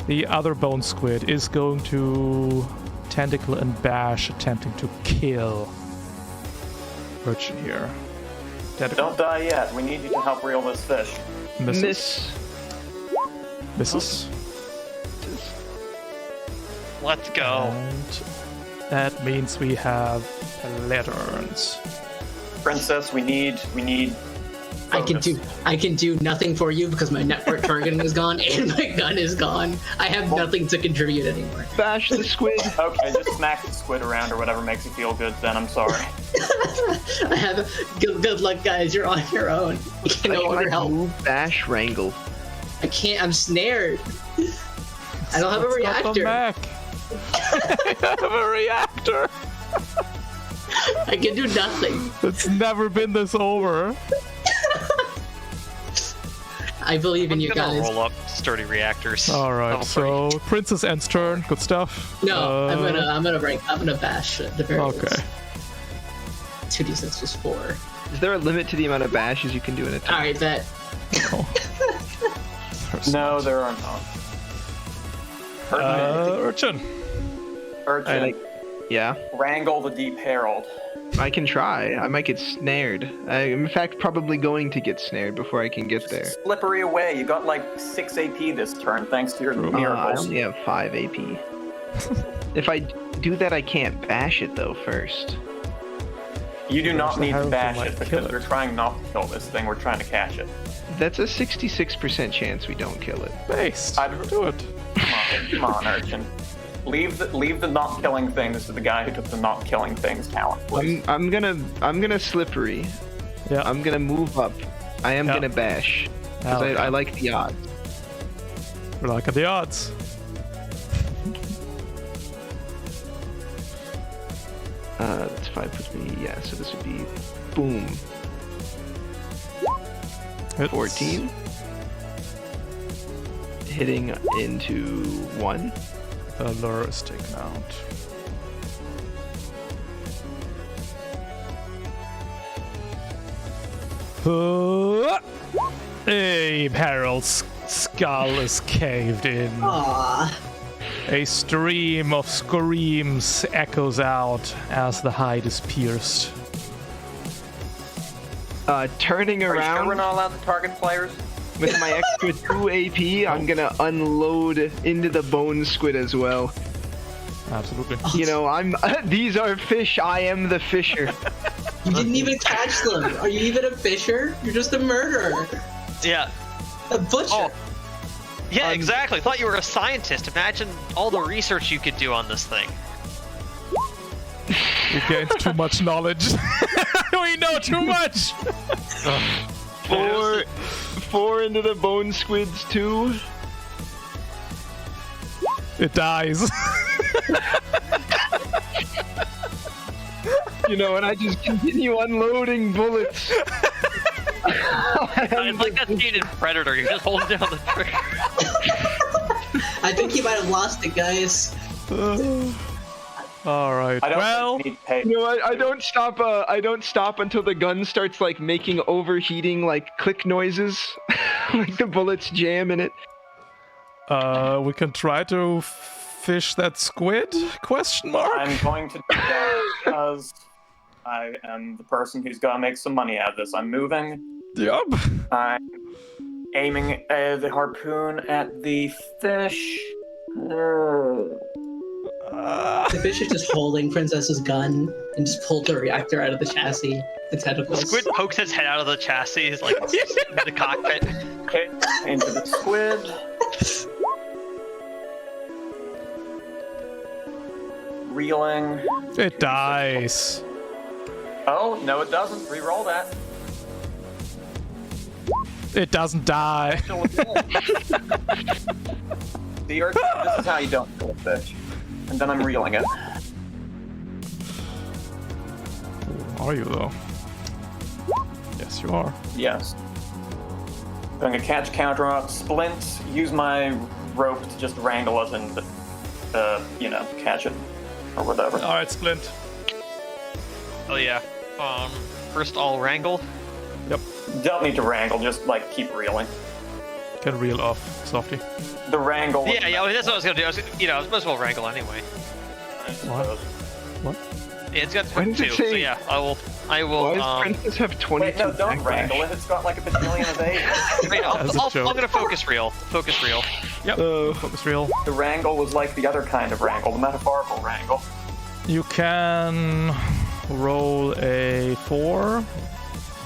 The other bone squid is going to tentacle and bash, attempting to kill Urchin here. Tentacle Don't die yet. We need you to help reel this fish. misses. Misses. Let's go. That means we have lanterns. Princess, we need I can do nothing for you because my network targeting is gone and my gun is gone. I have nothing to contribute anymore. Bash the squid. Okay, just smack the squid around or whatever makes you feel good. Then I'm sorry. I have good luck, guys. You're on your own. You can no longer help. Move, bash, wrangle. I can't. I'm snared. I don't have a reactor. I have a reactor. I can do nothing. It's never been this over. I believe in you guys. Roll up sturdy reactors. All right, so Princess ends turn. Good stuff. No, I'm gonna bash at the very Okay. least. 2d6 is 4. Is there a limit to the amount of bashes you can do in a turn? All right, bet. No, there are not. Urchin. Urchin, Yeah, wrangle the Deep Herald. I can try. I might get snared. I'm in fact probably going to get snared before I can get there. Slippery away. You got like 6 AP this turn thanks to your I miracles. only have 5 AP. If I do that, I can't bash it though first. You do not need to bash might it kill because it. we're trying not to kill this thing. We're trying to catch it. That's a 66% chance we don't kill it. Based. I'd Do it. Come on, Urchin. Leave the not killing things to the guy who took the not killing things talent, please. I'm gonna slippery. Yeah. I'm gonna move up. I am Yeah. gonna bash because Okay. I like the odds. We're like at the odds. That's 5 plus me. Yeah, so this would be boom. It's 14. Hitting into 1. The lure is taken out. Hey, Harold's skull is caved in. Aww. A stream of screams echoes out as the hide is pierced. Turning Are you sure around we're not allowed to target players? with my extra 2 AP, I'm gonna unload into the bone squid as well. Absolutely. You know, these are fish. I am the fisher. You didn't even catch them. Are you even a fisher? You're just a murderer. Yeah. A butcher. Oh. Yeah, exactly. Thought you were a scientist. Imagine all the research you could do on this thing. We gained too much knowledge. We know too much. 4 into the bone squids, 2. It dies. You know, and I just continue unloading bullets. It's like that scene in Predator. You're just holding down the trigger. I think you might have lost it, guys. All right. I don't Well, think we need to pay. You know, I don't stop. I don't stop until the gun starts like making overheating like click noises, like the bullets jam in it. we can try to fish that squid? Question mark. I'm going to do that because I am the person who's gonna make some money out of this. I'm moving. Yup. I'm aiming the harpoon at the fish. The fish is just holding Princess's gun and just pulled the reactor out of the chassis. The tentacles. Squid pokes its head out of the chassis, he's like in the cockpit. Okay, into the squid. Reeling. It dies. Oh, no it doesn't. Reroll that. It doesn't die. Still a fish. See, Urchin, this is how you don't kill a fish. And then I'm reeling it. Are you though? Yes, you are. Yes. Going to catch, counter up, splint, use my rope to just wrangle it and, catch it. Or whatever. All right, Splint. Oh yeah. First I'll wrangle. Yep. Don't need to wrangle, just, keep reeling. Can reel off, Softy. The wrangle... Yeah, that's what I was gonna do. I was might as well wrangle anyway. I suppose. What? Yeah, it's got Why does it 22, say- so yeah, I will. Why does Princess have 22? Wait, no, don't backlash? wrangle it. It's got like a bajillion of eight. Wait, As a joke. I'm gonna focus reel. Focus reel. Yep. Focus reel. The wrangle was like the other kind of wrangle, the metaphorical wrangle. You can roll a 4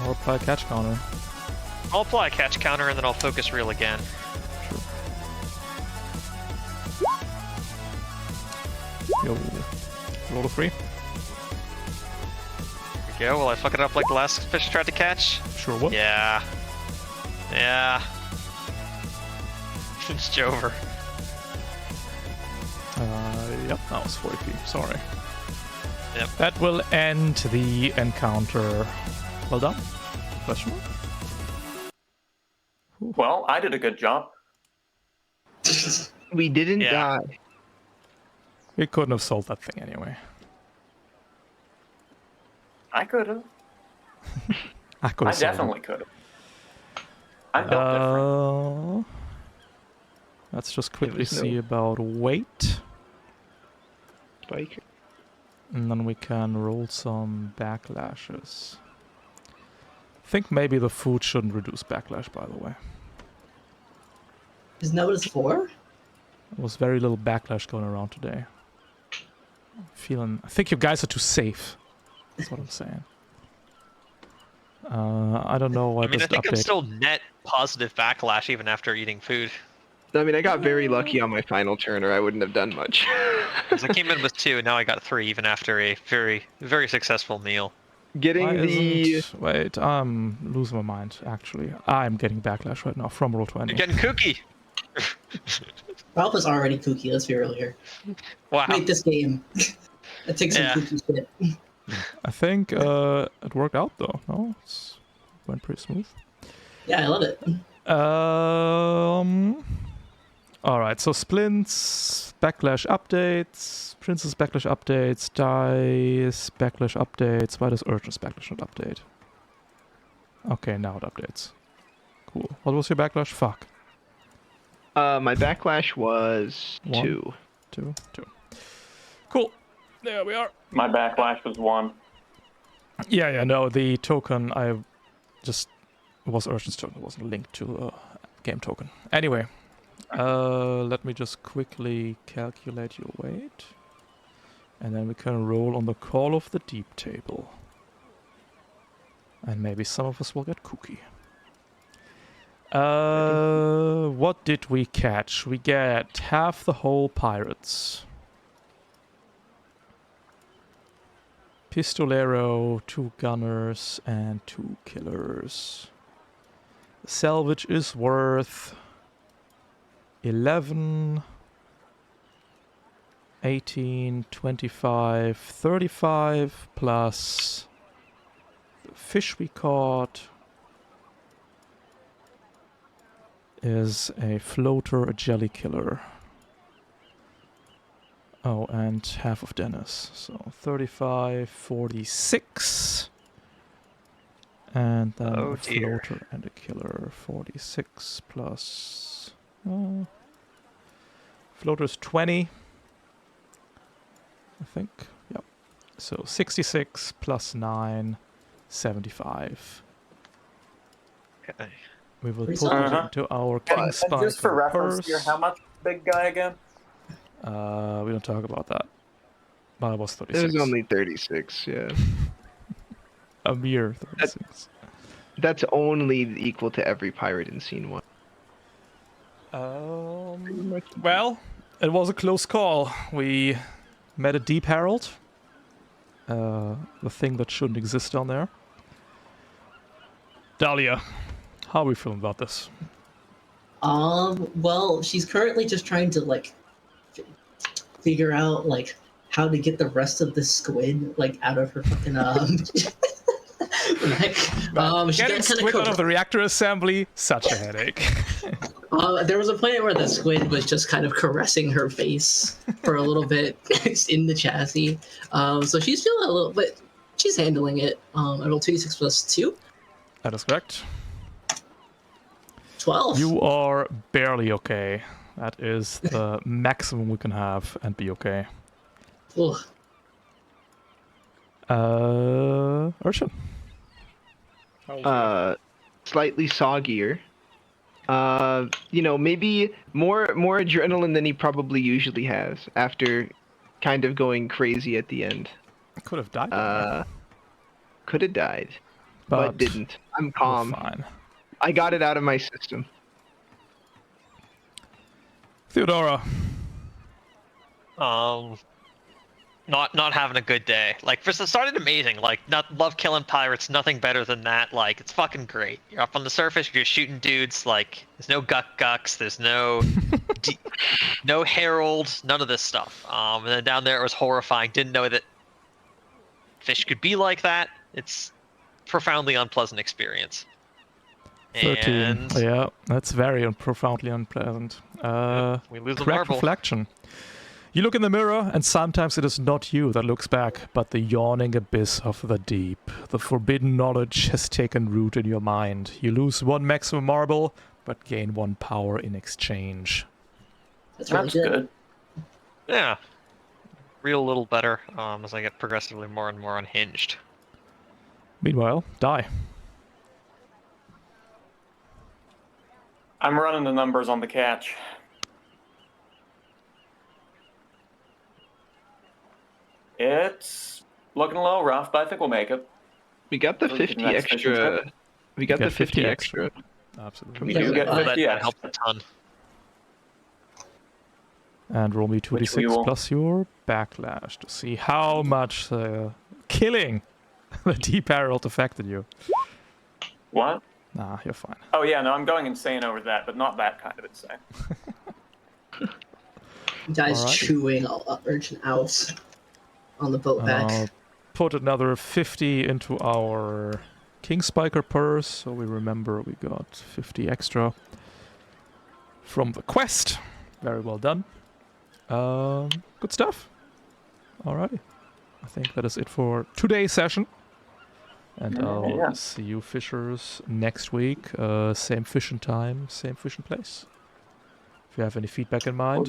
or apply a catch counter. I'll apply a catch counter and then I'll focus reel again. Sure. Yo. Roll a 3. Here we go. Will I fuck it up like the last fish I tried to catch? Sure will. Yeah. Yeah. It's over. Yep, that was 40 feet. Sorry. Yep. That will end the encounter. Well done. Question mark? Well, I did a good job. We didn't Yeah. die. We couldn't have sold that thing anyway. I could have. I could I have sold definitely could have. I'm built different. Let's just quickly was no- see about weight. Spike. And then we can roll some backlashes. I think maybe the food shouldn't reduce backlash, by the way. Isn't that what it's for? There was very little backlash going around today. I think you guys are too safe. That's what I'm saying. I don't know what I mean, this I think I'm update. still net positive backlash even after eating food. I mean, I got very lucky on my final turn, or I wouldn't have done much. 'Cause I came in with 2 and now I got 3 even after a very, very successful meal. Getting Why the isn't... Wait, I'm losing my mind, actually. I'm getting backlash right now from Roll20. You're getting kooky. Ralph is already kooky, let's be real here. Wow. Make this game. It takes some Yeah. kooky shit. I think it worked out, though. No? It went pretty smooth. Yeah, I love it. Alright, so Splints, Backlash updates, Princess Backlash updates, Dice Backlash updates. Why does Urchin's Backlash not update? Okay, now it updates. Cool. What was your Backlash? Fuck. my backlash was 1. 2. 2. Cool. There we are. My backlash was 1. Yeah, no, the token it was Urchin's token. It wasn't linked to a game token. Anyway, let me just quickly calculate your weight. And then we can roll on the Call of the Deep table. And maybe some of us will get kooky. What did we catch? We get half the whole pirates. Pistolero, 2 gunners, and 2 killers. Salvage is worth 11, 18, 25, 35 plus the fish we caught is a floater, a jelly killer. Oh, and half of Dennis. So 35, 46. And then Oh, a dear. floater and a killer. 46 plus... floater's 20. I think. Yep. So 66 plus 9, 75. Okay. We will Pretty put solid. it into our King And Spike just for reference purse. here, how much is the big guy again? We don't talk about that. But it was It 36. was only 36, yeah. A mere 36. That's only equal to every pirate in Scene 1. Well, it was a close call. We met a Deep Herald. The thing that shouldn't exist down there. Dahlia, how are we feeling about this? Well, she's currently just trying to figure out how to get the rest of the squid out of her fucking mech. She got Getting kinda squid out of the reactor assembly, such a headache. There was a point where the squid was just kind of caressing her face for a little bit in the chassis. So she's feeling a little bit. She's handling it. I rolled 2d6 plus 2. That is correct. 12. You are barely okay. That is the maximum we can have and be okay. Ugh. Urshan. Slightly soggier. Maybe more adrenaline than he probably usually has after kind of going crazy at the end. Could have died. There, Could have died, but didn't. I'm we're calm. fine. I got it out of my system. Theodora. Not having a good day. Like, first it started amazing. Like, love killing pirates. Nothing better than that. Like, it's fucking great. You're up on the surface. You're shooting dudes. Like, there's no gucks. There's no no herald. None of this stuff. And then down there it was horrifying. Didn't know that fish could be like that. It's profoundly unpleasant experience. 13. And Yeah, that's very profoundly unpleasant. we lose the Correct marble. reflection. You look in the mirror, and sometimes it is not you that looks back, but the yawning abyss of the deep. The forbidden knowledge has taken root in your mind. You lose 1 maximum marble, but gain 1 power in exchange. That's really good. Yeah. Real little better as I get progressively more and more unhinged. Meanwhile, die. I'm running the numbers on the catch. It's looking a little rough, but I think we'll make it. We got the Those are the 50 next fishing extra. trip. We got Get the 50 extra. Absolutely. From We Yeah, do we get got 50 That extra. helps a ton. And roll me Which we 2d6 will. plus your backlash to see how much killing the deep herald affected you. What? Nah, you're fine. Oh yeah, no, I'm going insane over that, but not that kind of insane. Guy's Alrighty. chewing urchin out on the boat back. I'll put another 50 into our King Spiker purse, so we remember we got 50 extra from the quest. Very well done. Good stuff. Alrighty. I think that is it for today's session. And I'll Yeah. see you fishers next week. Same fishing time, same fishing place. If you have any feedback in mind,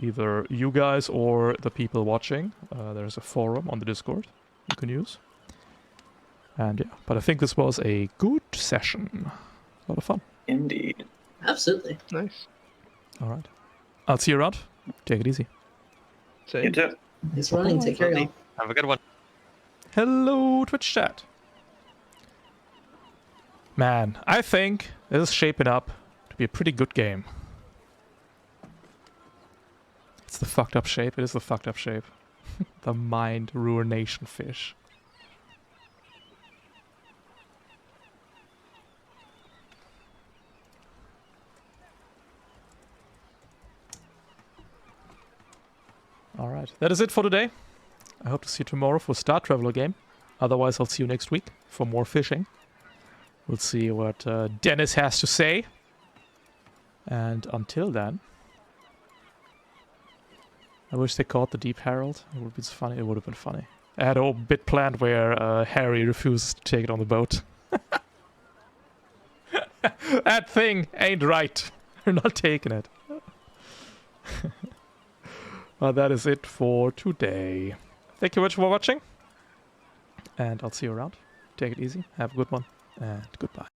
either you guys or the people watching, there's a forum on the Discord you can use. And yeah, but I think this was a good session. A lot of fun. Indeed. Absolutely. Nice. Alright. I'll see you around. Take it easy. So, You too. It's running. Take care, y'all. Have a good one. Hello, Twitch chat. Man, I think this is shaping up to be a pretty good game. It's the fucked up shape. It is the fucked up shape. The mind ruination fish. Alright, that is it for today. I hope to see you tomorrow for Star Traveler game. Otherwise, I'll see you next week for more fishing. We'll see what Dennis has to say. And until then, I wish they caught the Deep Herald. It would be funny. It would have been funny. I had a whole bit planned where Harry refuses to take it on the boat. That thing ain't right. You're not taking it. Well, that is it for today. Thank you much for watching. And I'll see you around. Take it easy. Have a good one. And goodbye.